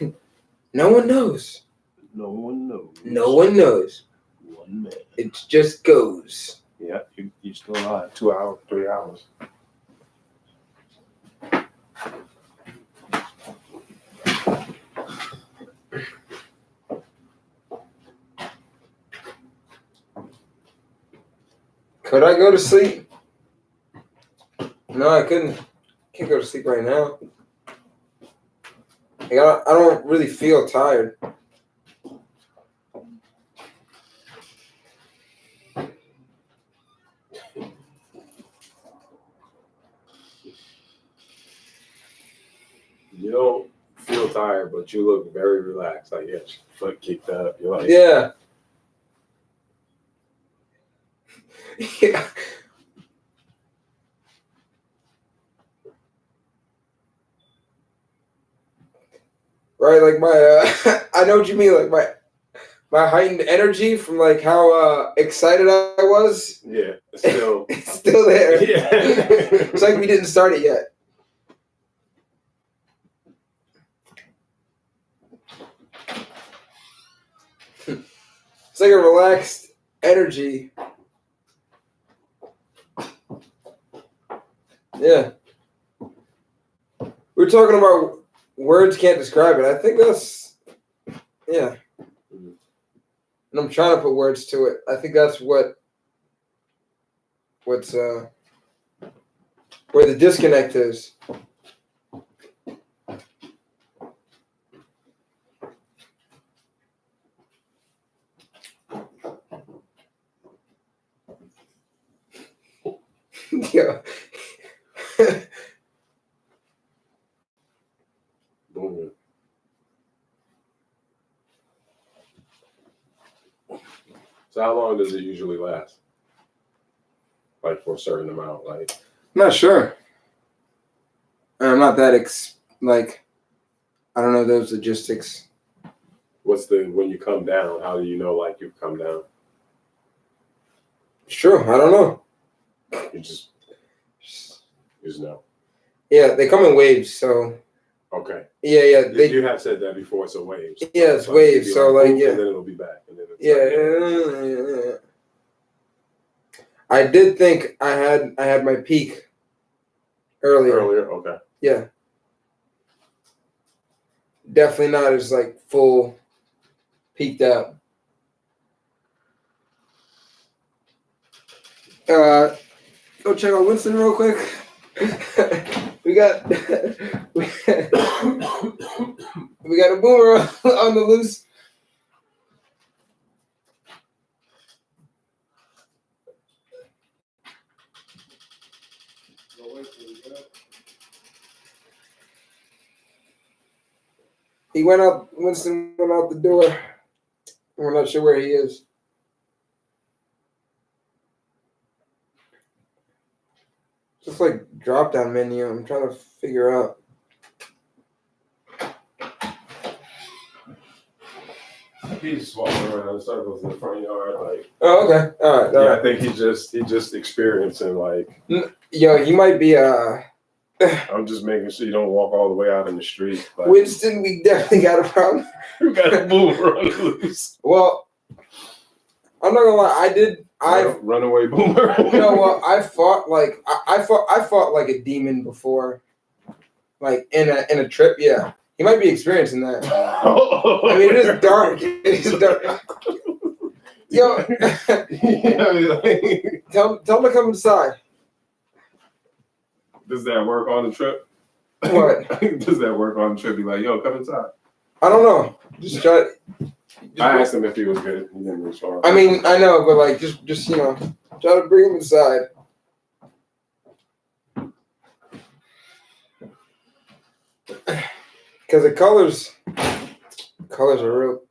know. No one knows. No one knows. No one knows. One man. It just goes. Yeah, you still alive. 2 hours, 3 hours. Could I go to sleep? No, I couldn't. Can't go to sleep right now. Like, I don't really feel tired. You don't feel tired, but you look very relaxed. Like, yeah, foot kicked up. You're like, Yeah. Yeah. Right, like my I know what you mean, like my heightened energy from like how excited I was. yeah, still, It's still there. yeah. It's like we didn't start it yet. It's like a relaxed energy. Yeah. We're talking about words can't describe it. I think that's, yeah. And I'm trying to put words to it. I think that's what's where the disconnect is. Yeah. Boom. So how long does it usually last? Like for a certain amount, like I'm not sure. I'm not that I don't know those logistics. what's the when you come down? How do you know like you've come down? It's true. I don't know. You just know. Yeah, they come in waves, so Okay. yeah. You have said that before. It's a wave. So Yeah, it's waves. So like boom, yeah. and then it'll be back. And then it's Yeah. I did think I had my peak Earlier, okay. Yeah. Definitely not as like full peaked out. Go check out Winston real quick. we got a boomer on the loose. Winston went out the door. We're not sure where he is. Just like drop down menu. I'm trying to figure out. He's walking around in circles in the front yard, like. Oh, okay. All right. Yeah, I think he just experiencing like. Yo, he might be I'm just making sure you don't walk all the way out in the street. Like, Winston, we definitely got a problem. You got a boomer on the loose. Well, I'm not gonna lie. Runaway boomer. You know what? I fought like I fought like a demon before, like in a trip. Yeah, he might be experiencing that. I mean, it is dark. It is dark. Yo, tell him to come inside. Does that work on the trip? What? Does that work on the trip? Be like, yo, come inside. I don't know. Just try. I asked him if he was good. He didn't respond. I mean, I know, but like, just try to bring him inside. Because the colors are real.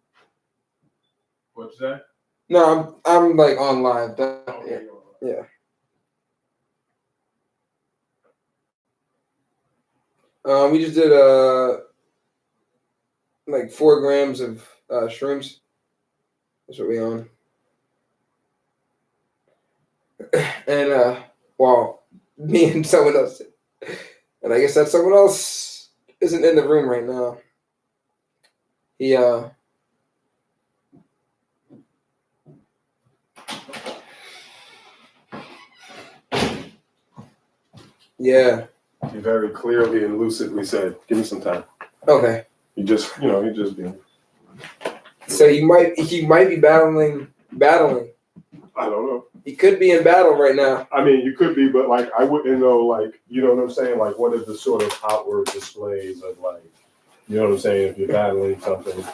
What's that? No, I'm like on live. Yeah. We just did like 4 grams of shrooms. That's what we on. And well, me and someone else did. And I guess that someone else isn't in the room right now. He yeah. He very clearly and lucidly said, "Give me some time." Okay. He just being. So he might be battling. I don't know. He could be in battle right now. I mean, you could be, but like I wouldn't know. Like, you know what I'm saying? Like, what is the sort of outward displays of like, you know what I'm saying? If you're battling something,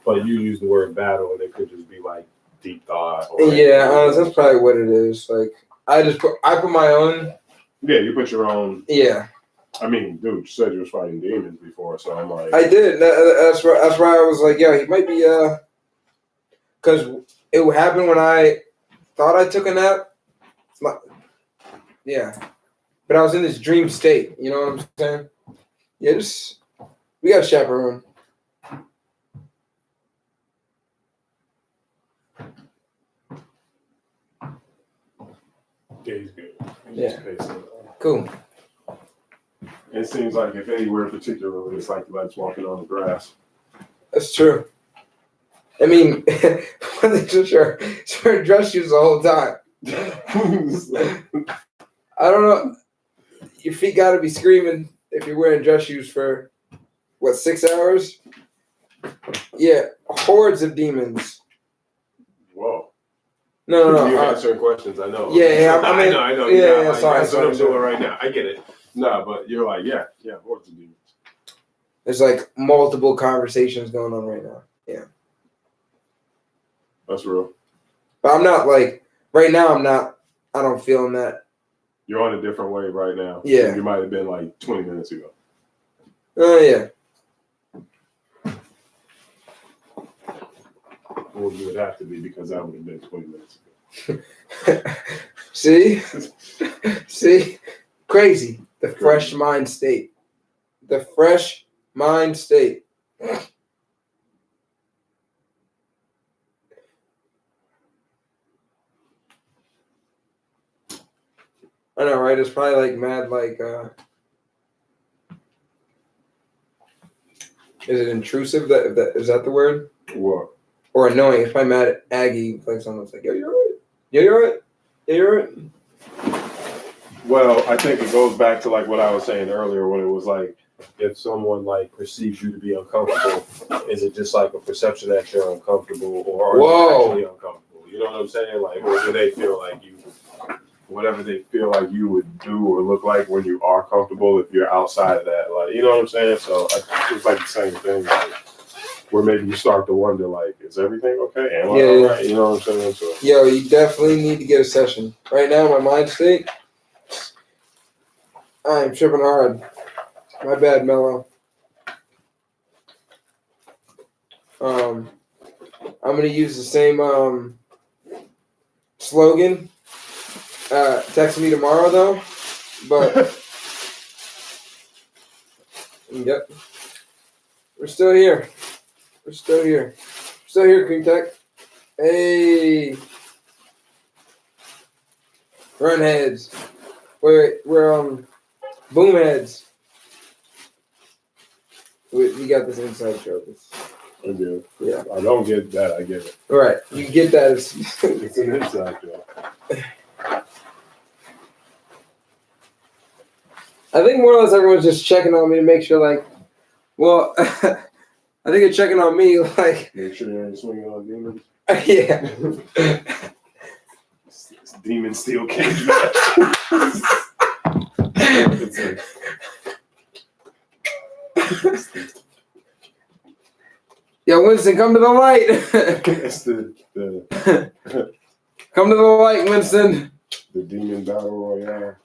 but you use the word battle, and it could just be like deep thought. Or Yeah, honestly, that's probably what it is. Like, I put my own. Yeah, you put your own. Yeah. I mean, dude, you said you was fighting demons before, so I'm like. I did. That's why I was like, yeah, he might be. Because it would happen when I thought I took a nap. Yeah, but I was in this dream state. You know what I'm saying? Yeah, we got a chaperone. Yeah, he's good. Yeah. Cool. It seems like if anywhere particularly, it's like walking on the grass. That's true. I mean, sure dress shoes the whole time. I don't know. Your feet got to be screaming if you're wearing dress shoes for, 6 hours? Yeah, hordes of demons. Whoa. No. You're answering questions, I know. Yeah, I know. Yeah, sorry. That's what I'm doing right now. I get it. No, but you're like, yeah, hordes of demons. There's like multiple conversations going on right now. Yeah. That's real. But I'm not like, right now I don't feel in that. You're on a different wave right now. Yeah. Than you might have been like 20 minutes ago. Oh, yeah. Well, you would have to be because that would have been 20 minutes ago. See? Crazy. The fresh mind state. The fresh mind state. I know, right? It's probably like mad, like, is it intrusive? Is that the word? What? Or annoying? It's probably mad at Aggie, like someone's like, yo, you're right. Yeah, you're right. Yeah, you're right. Well, I think it goes back to like what I was saying earlier when it was like, if someone like perceives you to be uncomfortable, is it just like a perception that you're uncomfortable, or are you actually uncomfortable? You know what I'm saying? Like, or do they feel like you, whatever they feel like you would do or look like when you are comfortable, if you're outside of that, like, you know what I'm saying? So it's like the same thing, like, where maybe you start to wonder, like, is everything okay? Am I all right? You know what I'm saying? So, yo, you definitely need to get a session. Right now, my mind state, I am tripping hard. My bad, Mello. I'm gonna use the same slogan. Text me tomorrow, though. But yep, we're still here. We're still here. Still here, Cream Tech. Hey, run heads. We're boom heads. We got this inside joke. I do. Yeah. I don't get that. I get it. All right, you get that. It's an inside joke. I think more or less everyone's just checking on me to make sure, like, well, I think they're checking on me, like, Make sure you ain't swinging on demons. yeah. It's demon steel cage match. Yo, Winston, come to the light. It's Come to the light, Winston. the demon battle royale.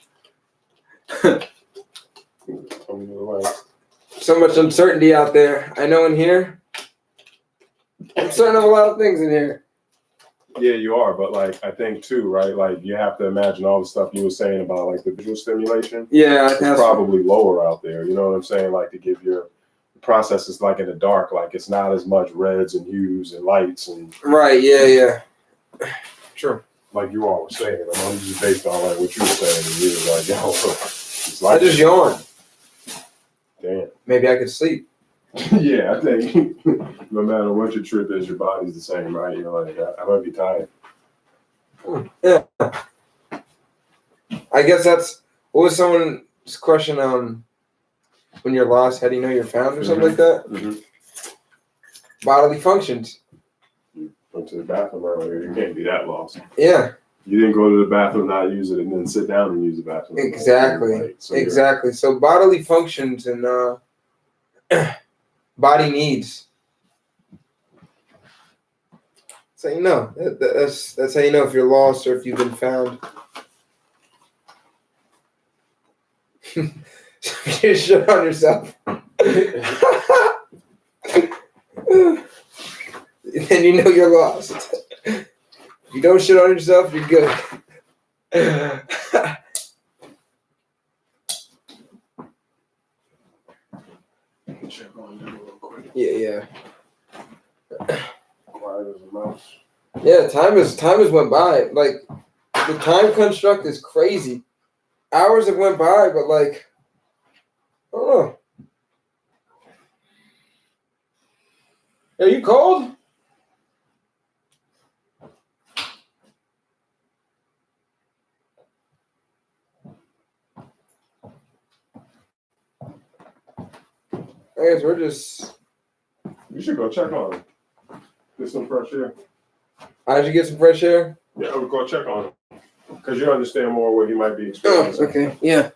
Come to the light. So much uncertainty out there. I know in here. I'm certain of a lot of things in here. Yeah, you are, but like I think too, right? Like you have to imagine all the stuff you were saying about like the visual stimulation. Yeah, It's probably lower out there. You know what I'm saying? Like to give your process is like in the dark, like it's not as much reds and hues and lights and right. Yeah. True. like you all were saying. I'm just based on like what you were saying. And you were like, yo, it's I like just yawned. damn. Maybe I could sleep. Yeah, I think no matter what your trip is, your body's the same, right? You're like, I might be tired. Yeah. I guess that's what was someone's question when you're lost, how do you know you're found or something like that? Mm-hmm. Bodily functions. Went to the bathroom earlier. You can't be that lost. Yeah. You didn't go to the bathroom, not use it, and then sit down and use the bathroom. Exactly. Like, so exactly. So bodily functions and body needs. That's how you know. That's how you know if you're lost or if you've been found. You shit on yourself. Then you know you're lost. If you don't shit on yourself, you're good. check on you real quick. Yeah. Quiet as a mouse. Yeah, time has went by. Like the time construct is crazy. Hours have went by, but like I don't know. Are you cold? I guess we're just. You should go check on him. Get some fresh air. I should get some fresh air. Yeah, I would go check on him. Because you understand more what he might be experiencing. Okay. Yeah.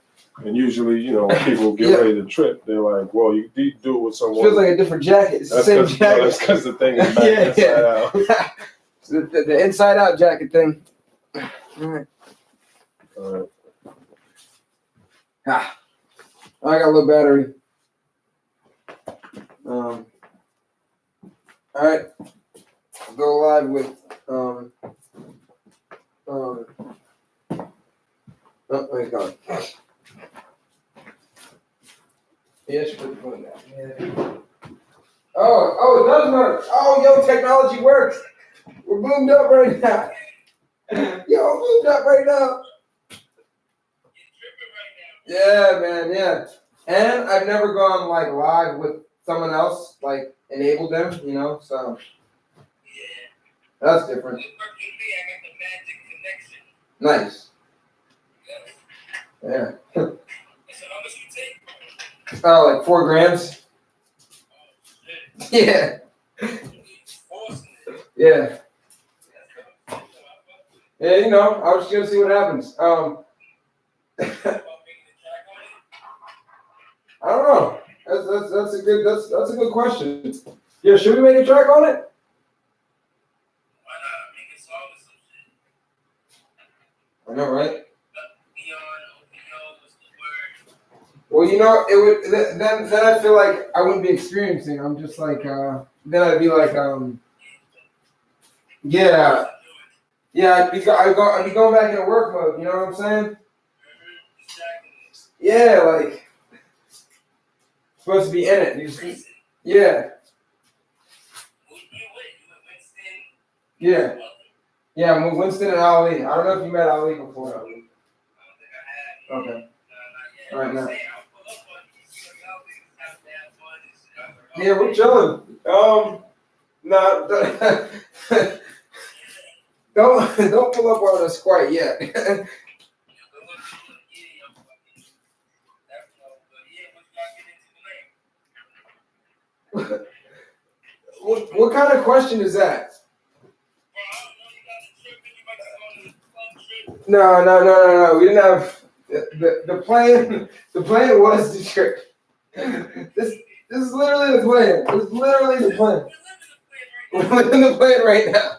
And usually, you know, when people get ready to trip, they're like, well, you do it with someone. It feels like a different jacket. It's the same jacket. That's because the thing is back inside out. the inside out jacket thing. All right. I got a little battery. All right. Go live with oh my god. Yeah, she put the phone down. Yeah. Oh, it does work. Oh, yo, technology works. We're boomed up right now. Yo, boomed up right now. Yeah, man, yeah. And I've never gone like live with someone else, like enabled them, you know, so that's different. Nice. Yeah. Oh, like 4 grams. Yeah. Yeah. Yeah, you know, I was just gonna see what happens. I don't know. That's a good question. Yeah, should we make a track on it? I know, right? Well, you know, it would then I feel like I wouldn't be experiencing. I'm just like then I'd be like yeah. Yeah, I'd be going back into work mode, you know what I'm saying? Yeah, like supposed to be in it. Yeah. Yeah. Yeah, I'm with Winston and Ali. I don't know if you met Ali before. Okay. All right, now. Yeah, we're chilling. No, don't pull up on us quite yet. What kind of question is that? No. We didn't have the plan. The plan was the trip. This is literally the plan. This is literally the plan. We're living the plan right now.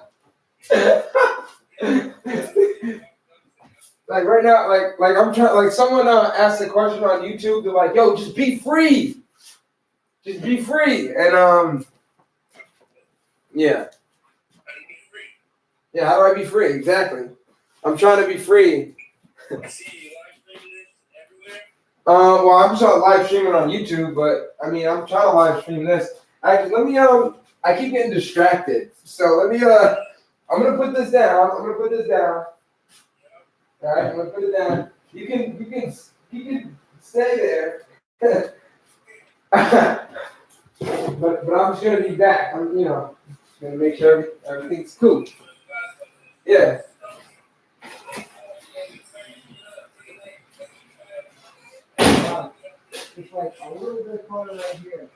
Like right now, like I'm trying. Like someone asked a question on YouTube. They're like, "Yo, just be free. Just be free." And yeah. Yeah, how do I be free? Exactly. I'm trying to be free. Well, I'm just live streaming on YouTube, but I mean, I'm trying to live stream this. Actually, let me I keep getting distracted, so let me I'm gonna put this down. All right, I'm gonna put it down. You can stay there. but I'm just gonna be back. I'm gonna make sure everything's cool. Yeah. It's like a little bit color right here.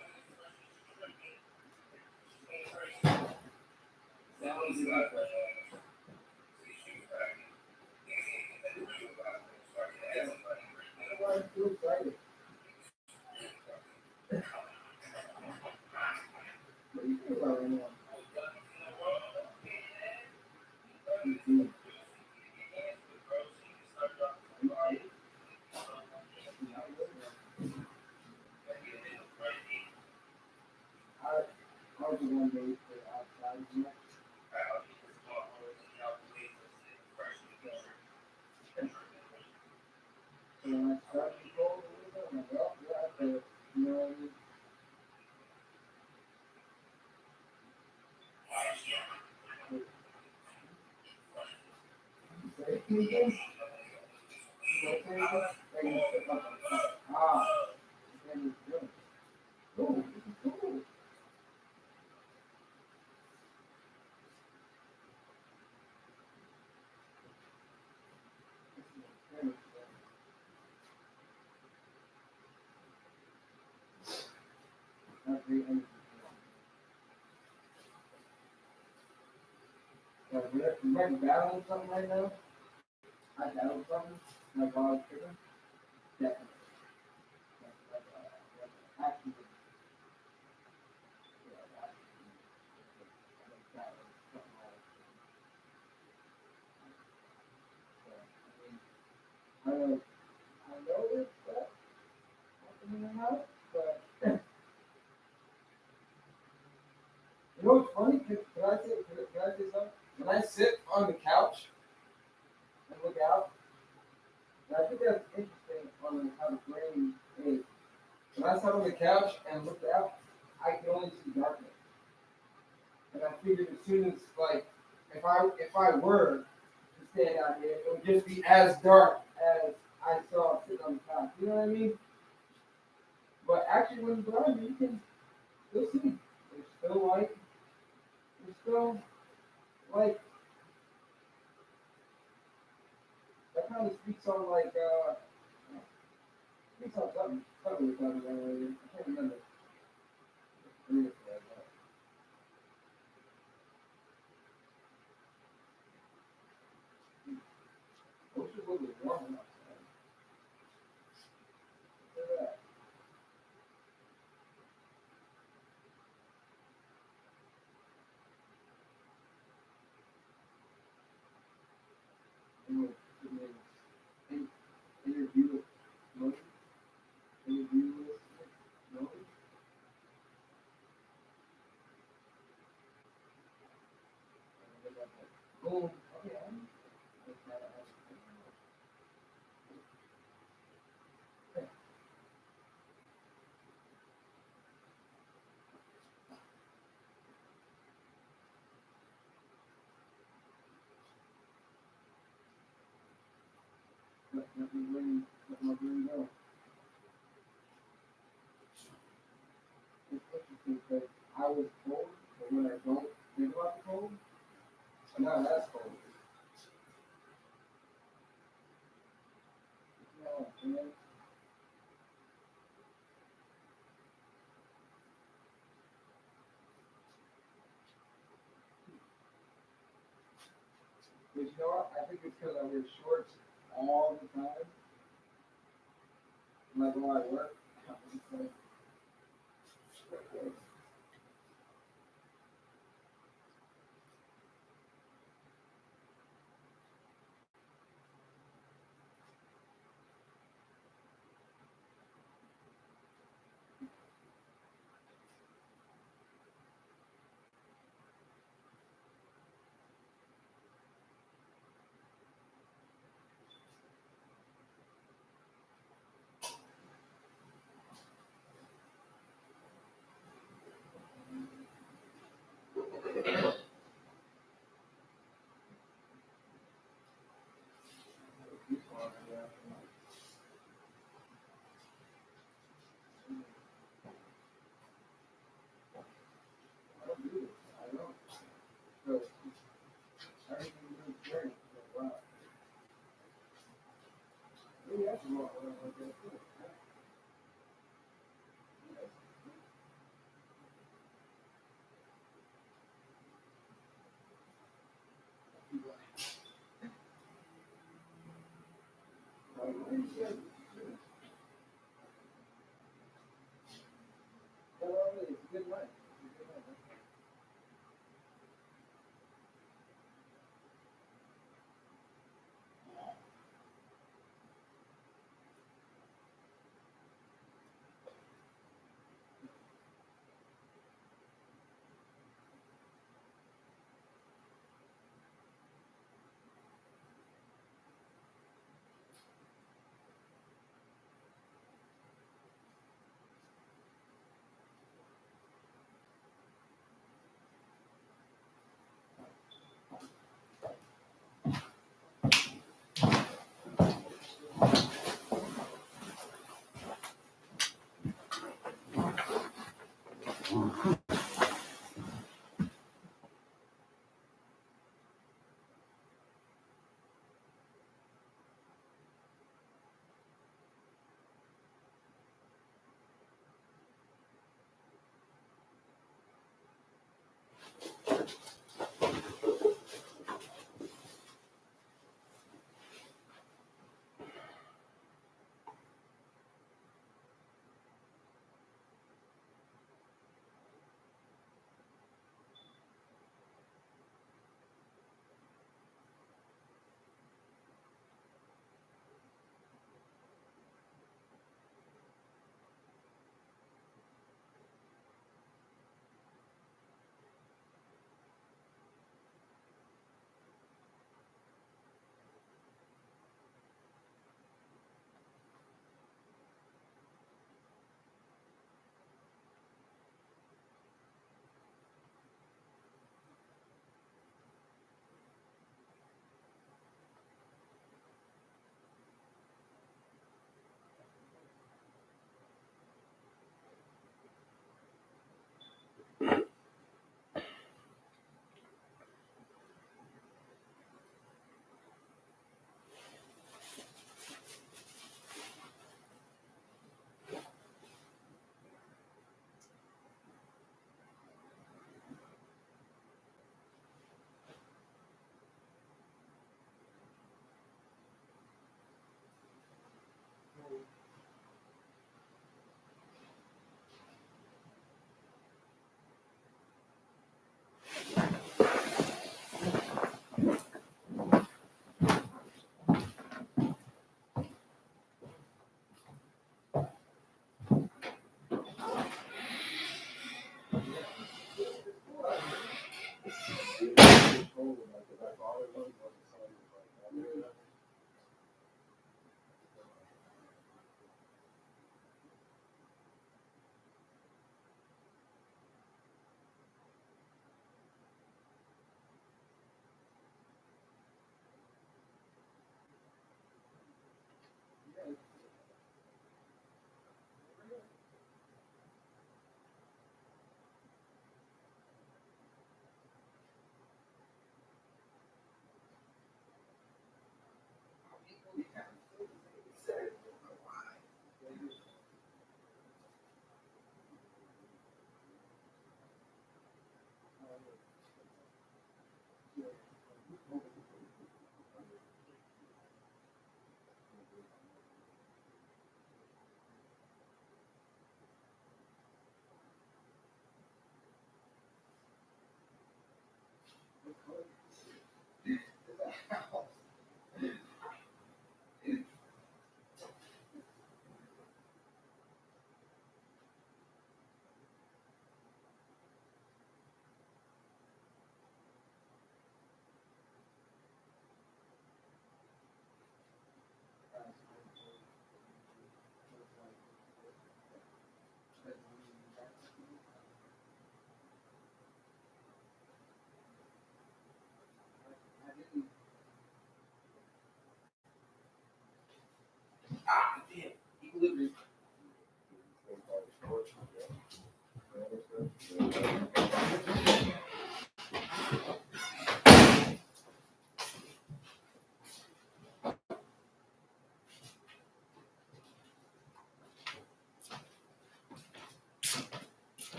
You might be battling something right now. I battled something. My dog chicken. Definitely. I know this stuff happening in the house, but you know what's funny? Can I say something? When I sit on the couch and look out, and I think that's interesting on how the brain is. When I sat on the couch and looked out, I could only see darkness. And I figured as soon as if I were to stand out here, it would just be as dark as I saw sitting on the couch. You know what I mean? But actually, when you're blind, you can still see. There's still light. There's still like that kind of speaks on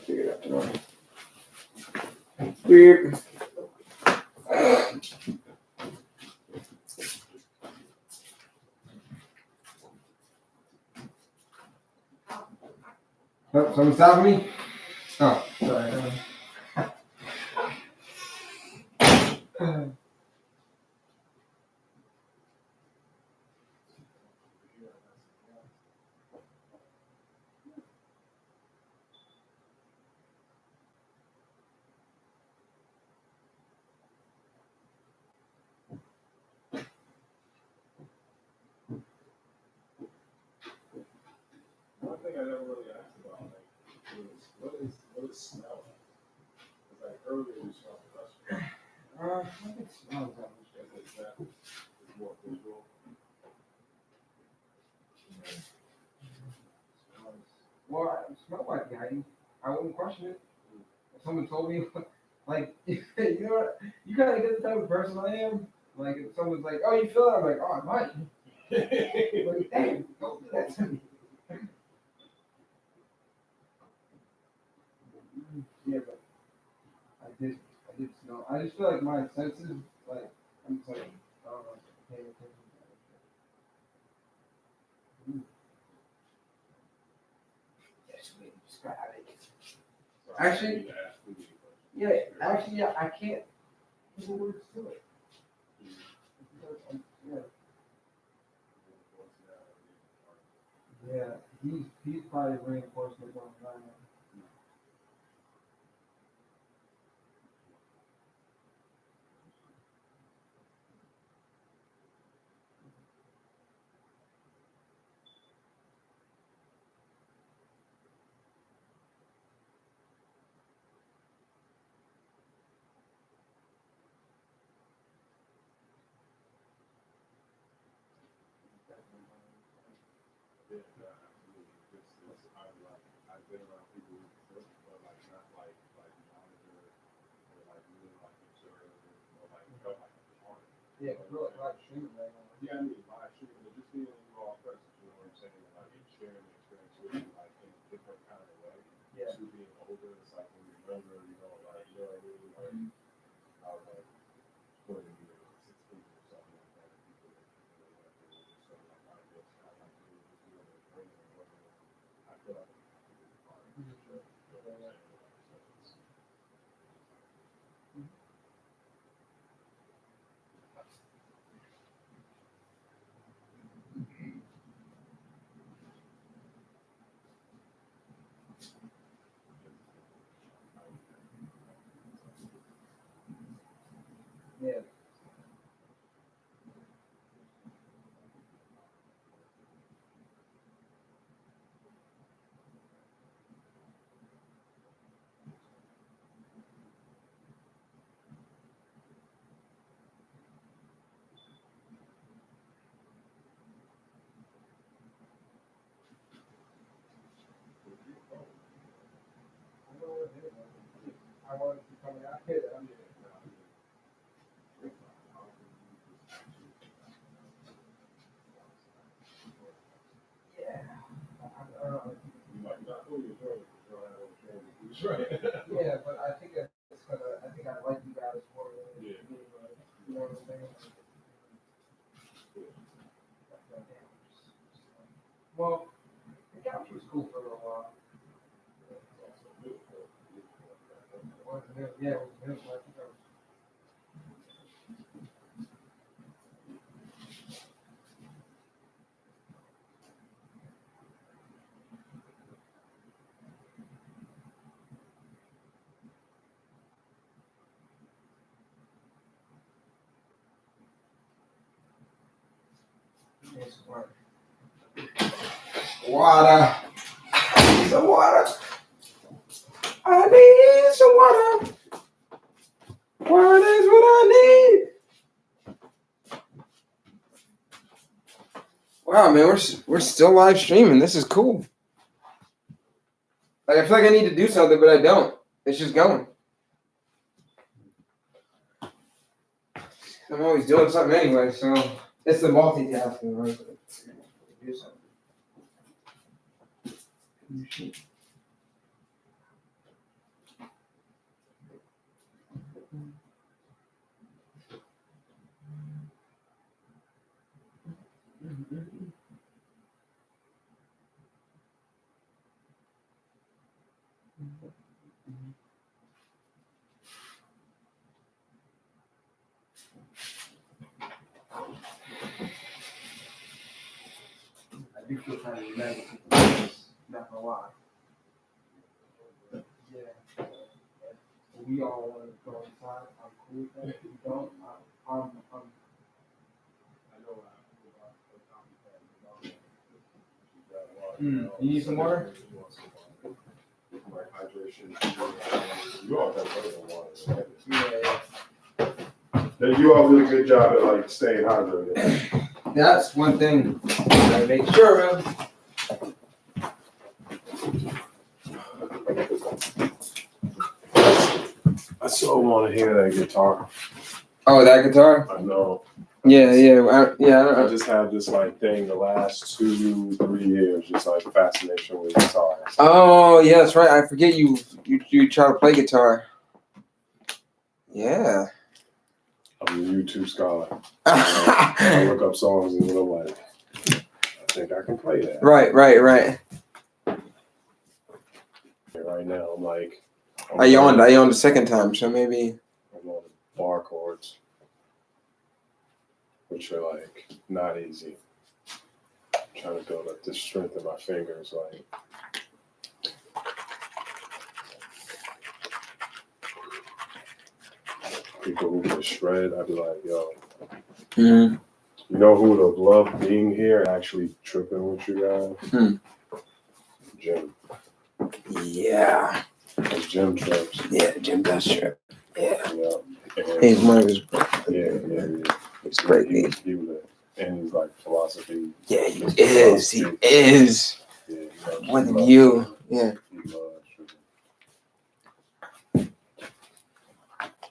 Figure it out. Weird. Oh, someone stopping me? Oh, sorry. One thing I never really asked about, like, is what is smell? Because like earlier we smelled the restaurant. I think smells that much. Is that more visual? Well, it smelled like Yachty. I wouldn't question it. If someone told me, like, you know what, you kind of get the type of person I am. Like, if someone's like, oh, you feel it? I'm like, oh, I might. Like, damn, don't do that to me. Yeah, but I did smell. I just feel like my senses, like, I'm just like, I don't know, paying attention to that. Yes, we describe it. Actually, yeah, I can't put the words to it. Yeah, he's probably reinforcement one time. I've been around people who cook, but like not like monitor or like really like observe or like felt like a part. Yeah, real live streaming right now. Yeah, I mean live streaming, but just being in raw presence, you know what I'm saying? Like sharing the experience with you like in a different kind of way. Yeah. To being older, it's like when you're younger, you know, like you know what I mean? Like I was like 20 years, 16 or something like that. People that just sort of like I guess I like to just be able to bring it and work it. I feel like Yeah, but I think I like you guys more than Yeah. you know what I'm saying? Well, the couch was cool for a little while. Yeah, it was good. Water. Some water. I need some water. Water is what I need. Wow, man, we're still live streaming. This is cool. Like I feel like I need to do something, but I don't. It's just going. I'm always doing something anyway, so it's the multitasking, right? Do something. I do feel kind of negative, not gonna lie. Yeah. We all want to go inside. I'm cool with that. If you don't, I'm You need some water? Like hydration. You all have better than water. Yeah. You all did a good job at like staying hydrated. That's one thing I make sure of. I so want to hear that guitar. Oh, that guitar? I know. Yeah. I just have this like thing the last 2-3 years, just like fascination with guitars. Oh, yeah, that's right. I forget you try to play guitar. Yeah. I'm a YouTube scholar. I look up songs and I'm like, I think I can play that. Right. Right now, I'm like. I yawned the second time, so maybe. I'm on bar chords, which are like not easy. I'm trying to build up the strength in my fingers, like. People who can shred, I'd be like, yo. Mm-hmm. You know who would have loved being here and actually tripping with you guys? Jim. Yeah. Jim trips. Yeah, Jim does trip. Yeah. He's one of his. Yeah. He's great. He was and he's like philosophy. Yeah, he is. He is. Yeah, More than you. Yeah.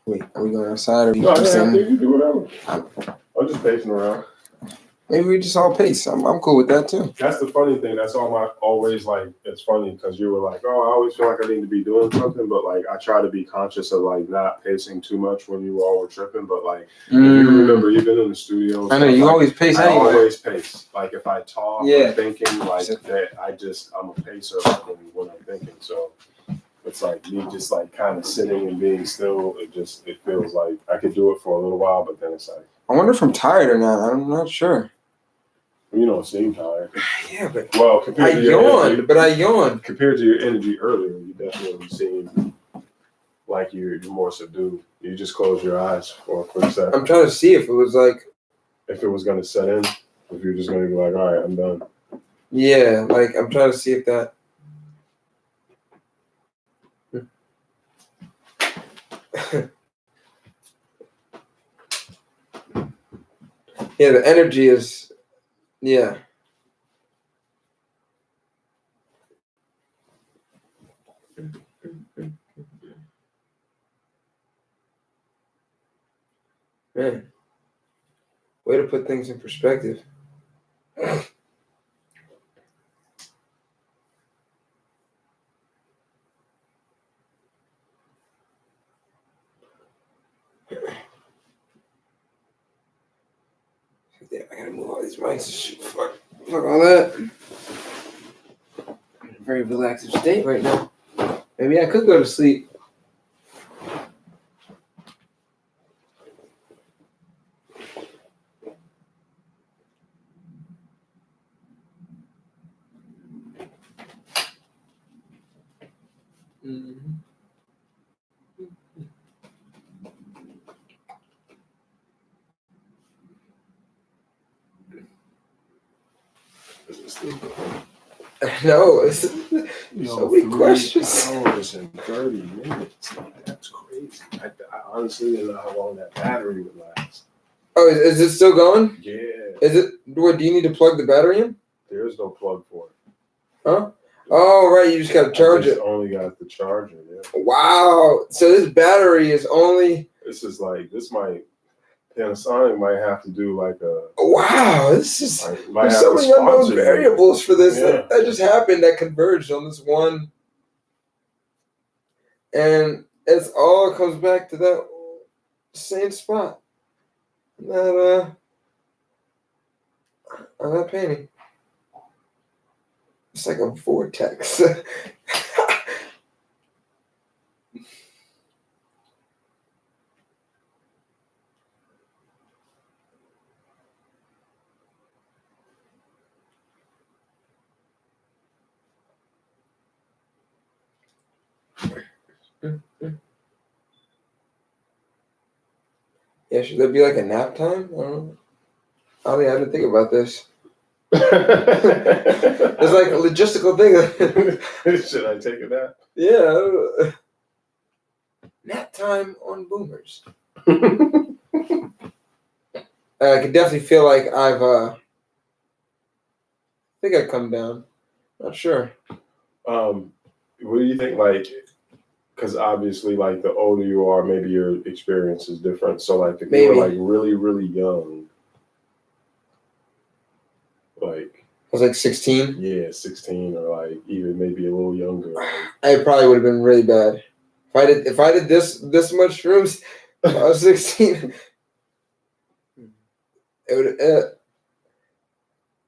Wait, are we going outside or no, I think you do whatever. I'm just pacing around. Maybe we just all pace. I'm cool with that too. That's the funny thing. That's always like, it's funny because you were like, oh, I always feel like I need to be doing something, but like I try to be conscious of like not pacing too much when you all were tripping. But like, if you remember, even in the studio, I know you always pace anyway. I always pace. Like if I talk or thinking, like that, I'm a pacer when I'm thinking. So it's like me just like kind of sitting and being still. It feels like I could do it for a little while, but then it's like. I wonder if I'm tired or not. I'm not sure. You don't seem tired. Yeah, but compared to your energy, I yawned. Compared to your energy earlier, you definitely seem like you're more subdued. You just close your eyes for a quick second. I'm trying to see if it was like. If it was going to set in, if you're just going to be like, all right, I'm done. Yeah, like I'm trying to see if that. Yeah, the energy is, yeah. Man, way to put things in perspective. Damn, I gotta move all these mics. Shit, fuck all that. I'm in a very relaxed state right now. Maybe I could go to sleep. Mm-hmm. No, it's so many questions. 3 hours and 30 minutes. Like, that's crazy. I honestly didn't know how long that battery would last. Oh, is it still going? Yeah. Is it? What, do you need to plug the battery in? There is no plug for it. Huh? Oh, right. You just got to charge it. Only got the charger. Yeah. Wow. So this battery is only. This is like, this might. Panasonic might have to do like a. Wow, this is. There's so many unknown variables for this. Yeah. That just happened. That converged on this one. And it's all comes back to that same spot. That on that painting. It's like a vortex. Yeah, should there be like a nap time? I don't know. I mean, I didn't think about this. It's like a logistical thing. Should I take a nap? Yeah. Nap time on boomers. I can definitely feel like I think I've come down. Not sure. What do you think, like, because obviously, like, the older you are, maybe your experience is different. So, like, if you were, like, really, really young, like... I was like 16? Yeah, 16, or, like, even maybe a little younger. Like, I probably would have been really bad. If I did this much shrooms when I was 16, it would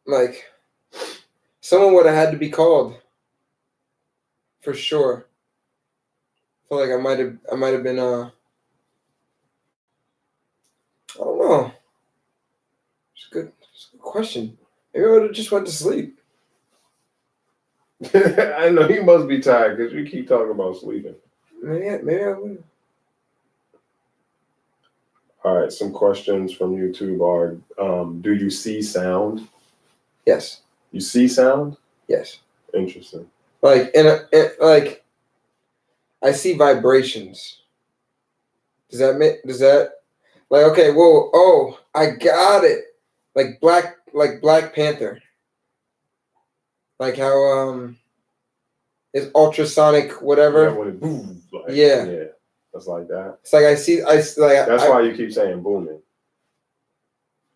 like someone would have had to be called for sure. I feel like I might have been I don't know. It's a good question. Maybe I would have just went to sleep. I know you must be tired because you keep talking about sleeping. Maybe I would. All right, some questions from YouTube are: do you see sound? Yes. You see sound? Yes. Interesting. Like like I see vibrations. Does that like, okay? Whoa! Oh, I got it. Like Black Panther. Like how it's ultrasonic whatever. Yeah, when it boom. Like, yeah. That's like that. It's like I see. That's why you keep saying booming.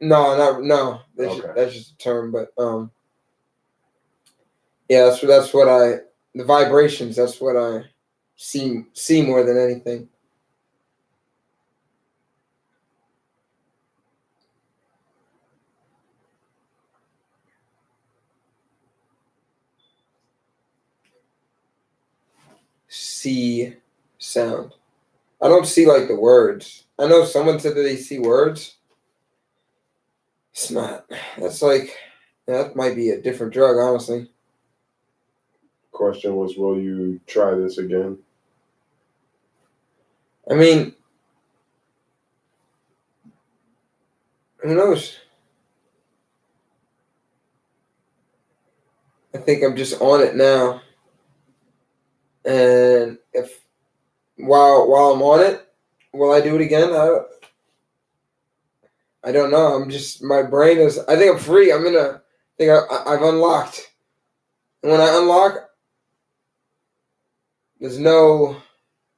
No. That's just a term, but yeah, that's what the vibrations. That's what I see more than anything. See sound. I don't see like the words. I know someone said that they see words. It's not. That's like that might be a different drug, honestly. Question was, will you try this again? I mean, who knows? I think I'm just on it now. And if while I'm on it, will I do it again? I don't know. I'm just, my brain is, I think I'm free. I've unlocked. And when I unlock, there's no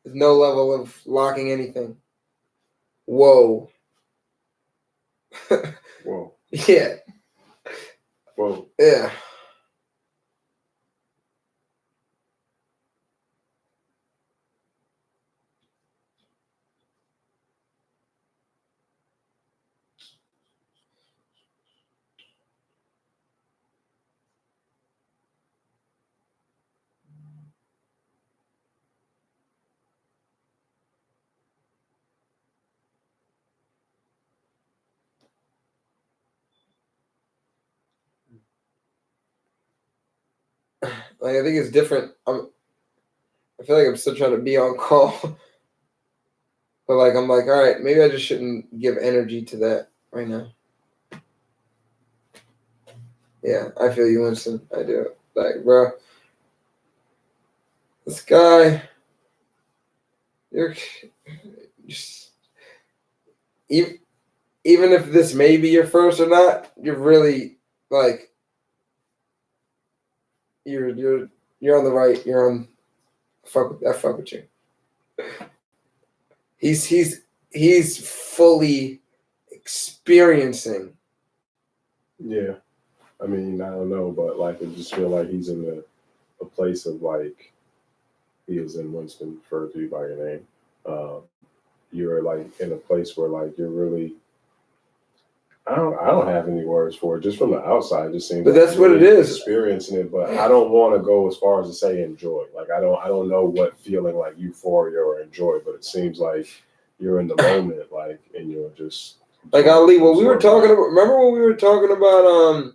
level of locking anything. Whoa. Whoa. Yeah. Whoa. Yeah. Like I think it's different. I feel like I'm still trying to be on call, but like I'm like, all right, maybe I just shouldn't give energy to that right now. Yeah, I feel you, Winston. I do. Like, bro, this guy, you're just even if this may be your first or not, you're really like you're on the right. You're on. Fuck with you. He's fully experiencing. Yeah, I mean, I don't know, but like I just feel like he's in a place of like he is in Winston, referred to you by your name. You're like in a place where like you're really. I don't have any words for it. Just from the outside, it just seems. But like that's what it is. Experiencing it, but I don't want to go as far as to say enjoy. Like I don't know what feeling like euphoria or enjoy, but it seems like you're in the moment, like, and you're just like Ali. What we were talking about. Remember when we were talking about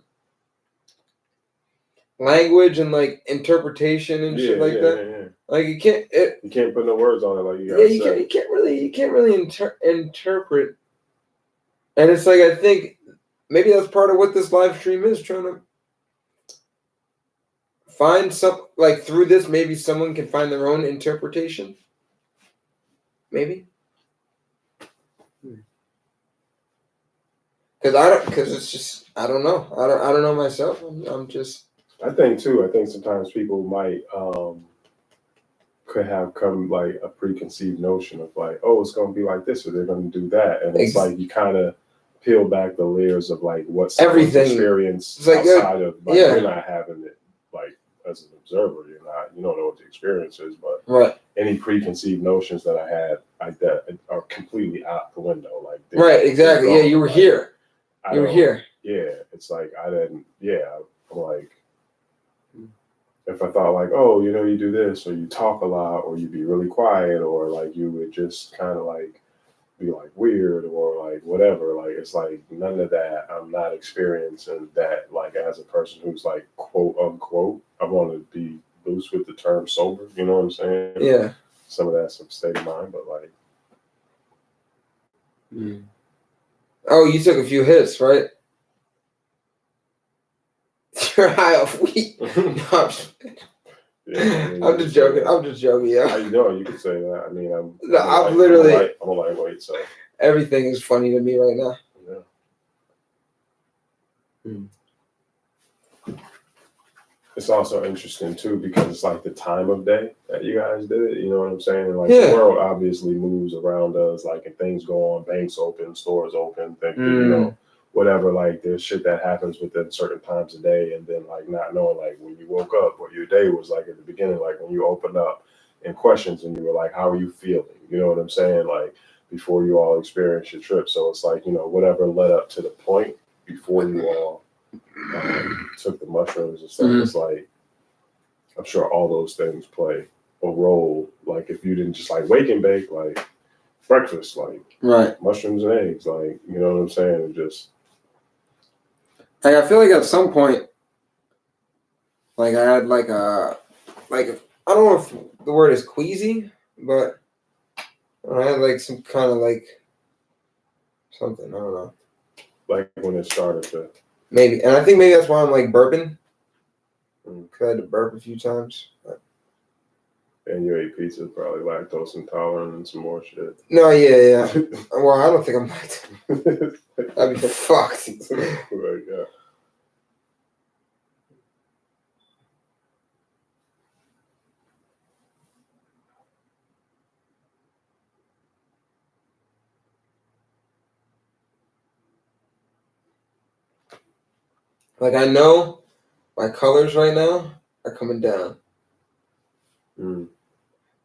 language and like interpretation and shit like that. Yeah. Like you can't put no words on it. Like you can't really interpret. And it's like I think maybe that's part of what this live stream is, trying to find some like through this. Maybe someone can find their own interpretation. Maybe. Because it's just I don't know. I don't know myself. I'm just. I think sometimes people might could have come like a preconceived notion of like, oh, it's going to be like this or they're going to do that, and it's like you kind of peel back the layers of like what's everything experience like, outside of like you're not having it like as an observer, you don't know what the experience is, but right. Any preconceived notions that I had like that are completely out the window. Like right, exactly. Yeah, you were here. You were here. Yeah, it's like I didn't. Yeah, I'm like. If I thought like, oh, you do this, or you talk a lot, or you be really quiet, or like you would just kind of like be like weird, or like whatever. Like it's like none of that. I'm not experiencing that. Like as a person who's like quote unquote, I want to be loose with the term sober. You know what I'm saying? Yeah. Some of that's some state of mind, but like. Oh, you took a few hits, right? You're high off weed. No, I'm just joking. Yeah. I know you could say that. I mean, I'm a lightweight, so everything is funny to me right now. Yeah. It's also interesting too because it's like the time of day that you guys did it. You know what I'm saying? Like the world obviously moves around us. Like and things go on, banks open, stores open, whatever, like there's shit that happens within certain times of day, and then like not knowing like when you woke up what your day was like at the beginning, like when you opened up in questions and you were like, how are you feeling? You know what I'm saying? Like before you all experienced your trip. So it's like, whatever led up to the point before you all took the mushrooms and stuff. It's like, I'm sure all those things play a role. Like if you didn't just like wake and bake, like breakfast, like right, mushrooms and eggs, like, you know what I'm saying? And just. Like I feel like at some point, like I had like I don't know if the word is queasy, but I had like some kind of like something, I don't know. Like when it started to. Maybe, and I think maybe that's why I'm like burping. Because I had to burp a few times. But. And you ate pizza, probably lactose intolerant and some more shit. No, yeah. Well, I don't think I'm lactose. I'd be fucked. Right, yeah. Like I know my colors right now are coming down.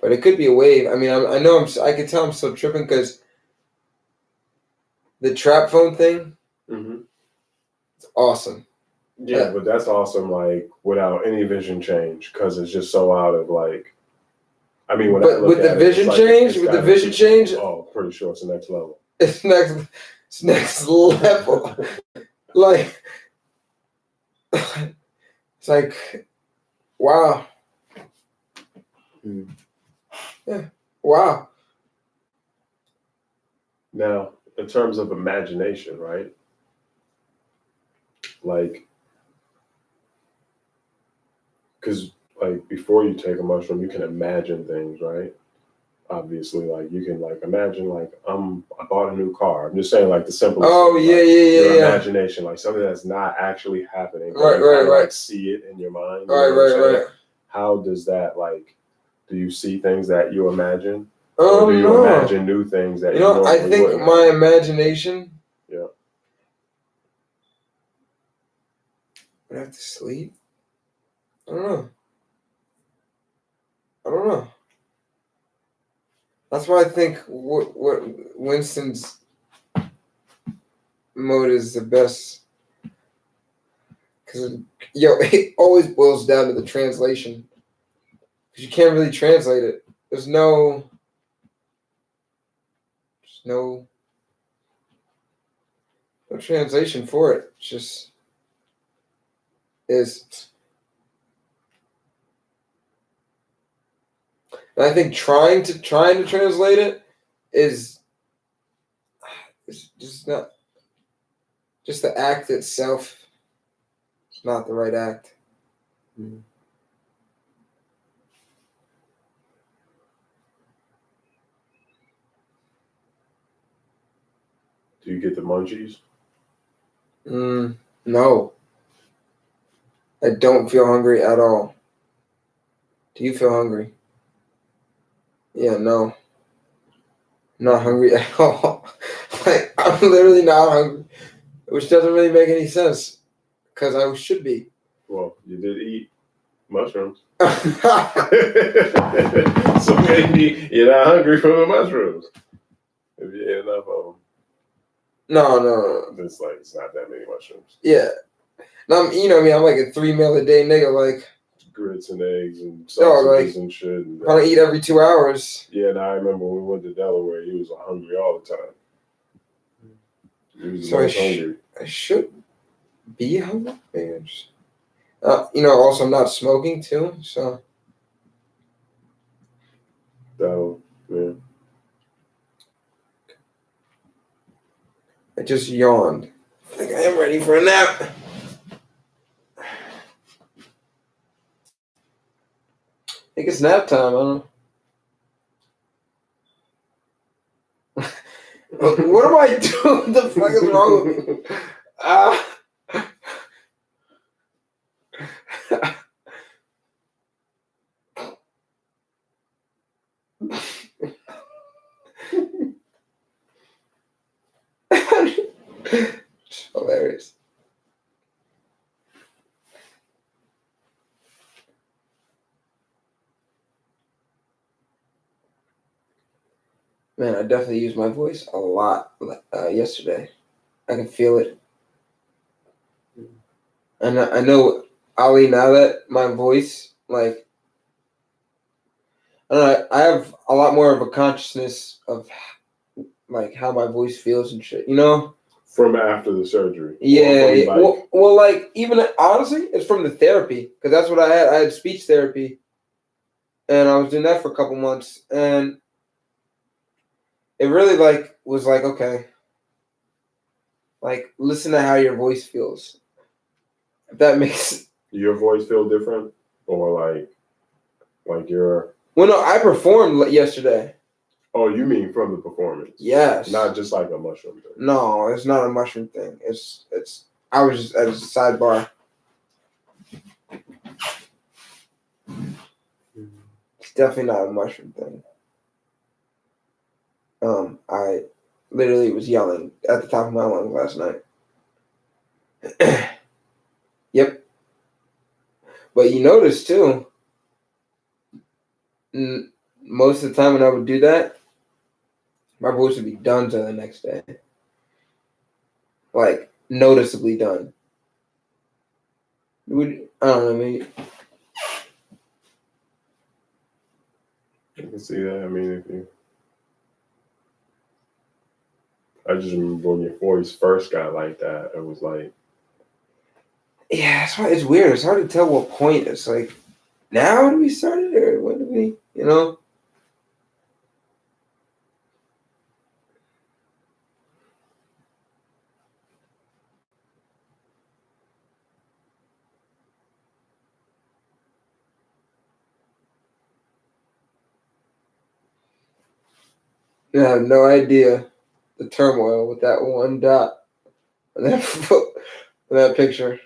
But it could be a wave. I mean, I can tell I'm still tripping because the trap phone thing, it's awesome. Yeah, but that's awesome, like, without any vision change, because it's just so out of, like, I mean, when I look with at the vision change, with the vision change, oh, pretty sure it's the next level. It's next level. Like, it's like, Wow. Mm. Yeah. Wow. Now, in terms of imagination, right? Like, because like before you take a mushroom, you can imagine things, right? Obviously, like you can like imagine like I bought a new car. I'm just saying like the simplest. Oh things, yeah, like, yeah. Imagination, like something that's not actually happening. Right, you right, kinda, right. Like see it in your mind. Right, right. How does that like? Do you see things that you imagine? Or do you No. imagine new things that You know, I think wouldn't my imagine? imagination. Yeah. I have to sleep. I don't know. That's why I think what Winston's mode is the best. Because it always boils down to the translation. Because you can't really translate it. There's no translation for it. It's just is. And I think trying to translate it is just not. Just the act itself is not the right act. Mm. Do you get the munchies? No. I don't feel hungry at all. Do you feel hungry? Yeah, no. I'm not hungry at all. Like, I'm literally not hungry, which doesn't really make any sense because I should be. Well, you did eat mushrooms. No. So maybe you're not hungry for the mushrooms. If you ate enough of them. It's like, it's not that many mushrooms. Yeah. No, you know me, I'm like a 3 meal a day nigga. Like, grits and eggs and sausages and shit. And, I eat every 2 hours. Yeah, and I remember when we went to Delaware, he was hungry all the time. He was hungry. I should be hungry. Maybe I'm just, also I'm not smoking too, so. Yeah. I just yawned. I think I am ready for a nap. I think it's nap time. I don't know. What am I doing? What the fuck is wrong with me? It's hilarious. Man, I definitely used my voice a lot yesterday. I can feel it. And I know, Ali, now that my voice, like, I don't know, I have a lot more of a consciousness of, like, how my voice feels and shit, you know? From after the surgery. Yeah. Well, like, even, honestly, it's from the therapy. Because that's what I had. I had speech therapy. And I was doing that for a couple months. And it really, like, was like, okay. Like, listen to how your voice feels. If that makes... Your voice feel different? Or, like your... Well, no, I performed yesterday. Oh, you mean from the performance? Yes. Not just like a mushroom thing. No, it's not a mushroom thing. It's. I was just at a sidebar. It's definitely not a mushroom thing. I literally was yelling at the top of my lungs last night. Yep. But you notice too, most of the time when I would do that, my voice would be done to the next day. Like, noticeably done. I don't know, maybe. I can see that. I mean, I just remember when your voice first got like that, it was like... Yeah, that's why it's weird. It's hard to tell what point it's like. now when we started, or when did we, you know? I have no idea the turmoil with that one dot on that picture.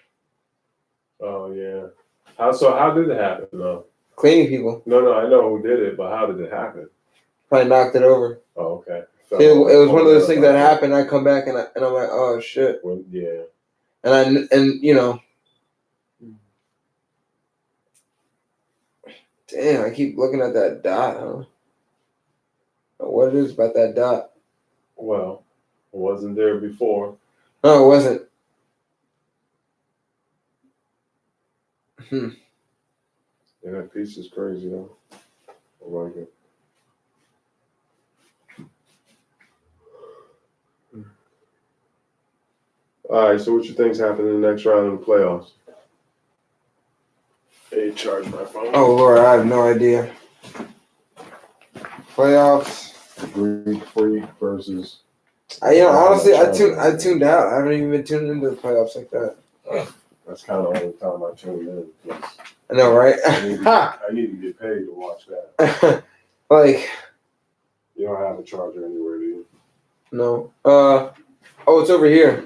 Oh yeah. How did it happen though? Cleaning people. No, I know who did it, but how did it happen? Probably knocked it over. Oh, okay. See, it was one of those things that happened. I come back and I'm like, oh shit. Well, yeah. And you know, damn, I keep looking at that dot. I don't know what it is about that dot. Well, it wasn't there before. No, it wasn't. Yeah, that piece is crazy though. I like it. All right, so what you think's happening in the next round of the playoffs? Hey, charge my phone. Oh Lord, I have no idea. Playoffs. Greek Freak versus. Honestly, I tuned out. I haven't even been tuned into the playoffs like that. That's kind of the only time I tune in. I know, right? I need to get paid to watch that. Like, you don't have a charger anywhere, do you? No. Oh, it's over here.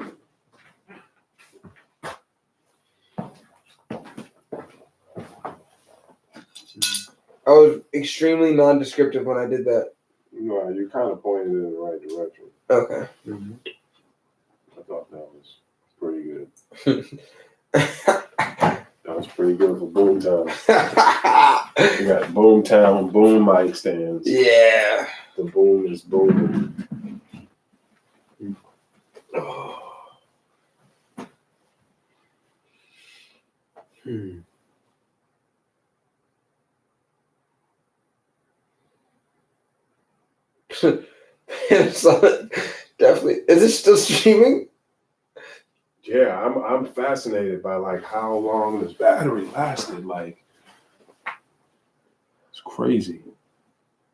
I was extremely non-descriptive when I did that. No, you kind of pointed in the right direction. Okay. Mm-hmm. I thought that was pretty good. That was pretty good for Boomtown. We got Boomtown boom mic stands. Yeah. The boom is booming. Definitely. Is it still streaming? Yeah, I'm fascinated by like how long this battery lasted. Like, it's crazy.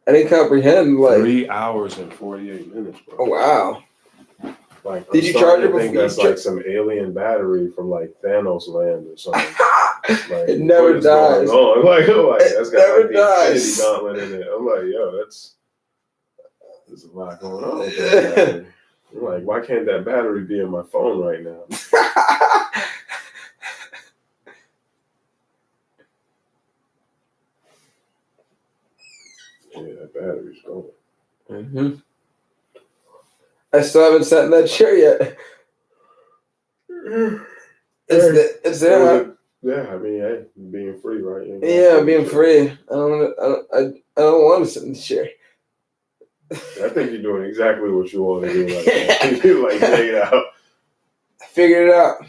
I didn't comprehend. Like 3 hours and 48 minutes, bro. Oh wow. Like, did you charge it before? I think that's like some alien battery from like Thanos land or something. Like, it never dies. Like that's got never like the dies. Infinity Gauntlet in it. I'm like, yo, there's a lot going on with that battery. I'm like, why can't that battery be in my phone right now? Yeah, that battery's going. Mm-hmm. I still haven't sat in that chair yet. It's there. Yeah, I mean, hey, being free, right? Yeah, being free. I don't want to sit in the chair. I think you're doing exactly what you want to do. Like, you like lay it out. I figured it out.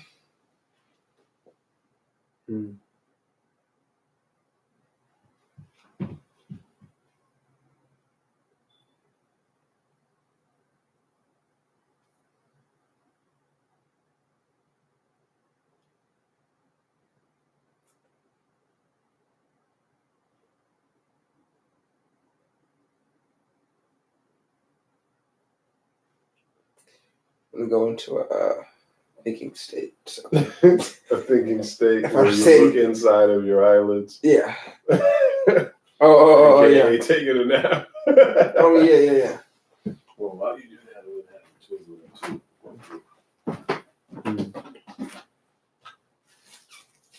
I'm gonna go into a thinking state. So. A thinking state where you look inside of your eyelids. Yeah. Oh, yeah. Taking a nap. Oh, yeah. Well, why do you do that? It would happen too.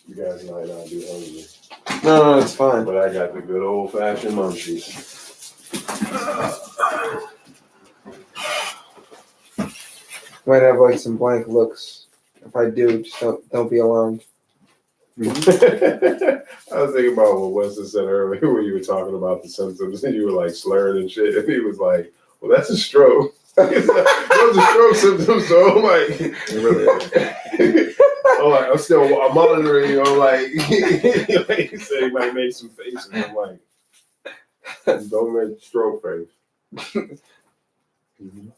You guys might not be hungry. No, it's fine. But I got the good old fashioned munchies. Might have like some blank looks. If I do, just don't be alarmed. I was thinking about what Winston said earlier when you were talking about the symptoms and you were like slurring and shit, and he was like, "Well, that's a stroke." Those are stroke symptoms, so I'm like, I'm monitoring you. I'm like, he said he might make some faces. I'm like, don't make stroke face. Mm-hmm.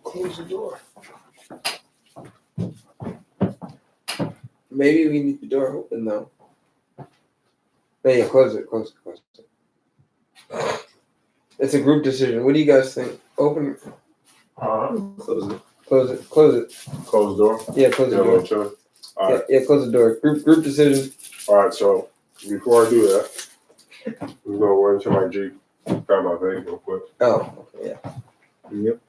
Close the door. Maybe we need the door open though. But yeah, close it. It's a group decision. What do you guys think? Open. Close it. Close it. Close the door. Yeah, close the door. All right. Yeah, close the door. Group decision. All right. So before I do that, we're gonna go into my Jeep. Grab my vape real quick. Oh, okay, yeah. Yep.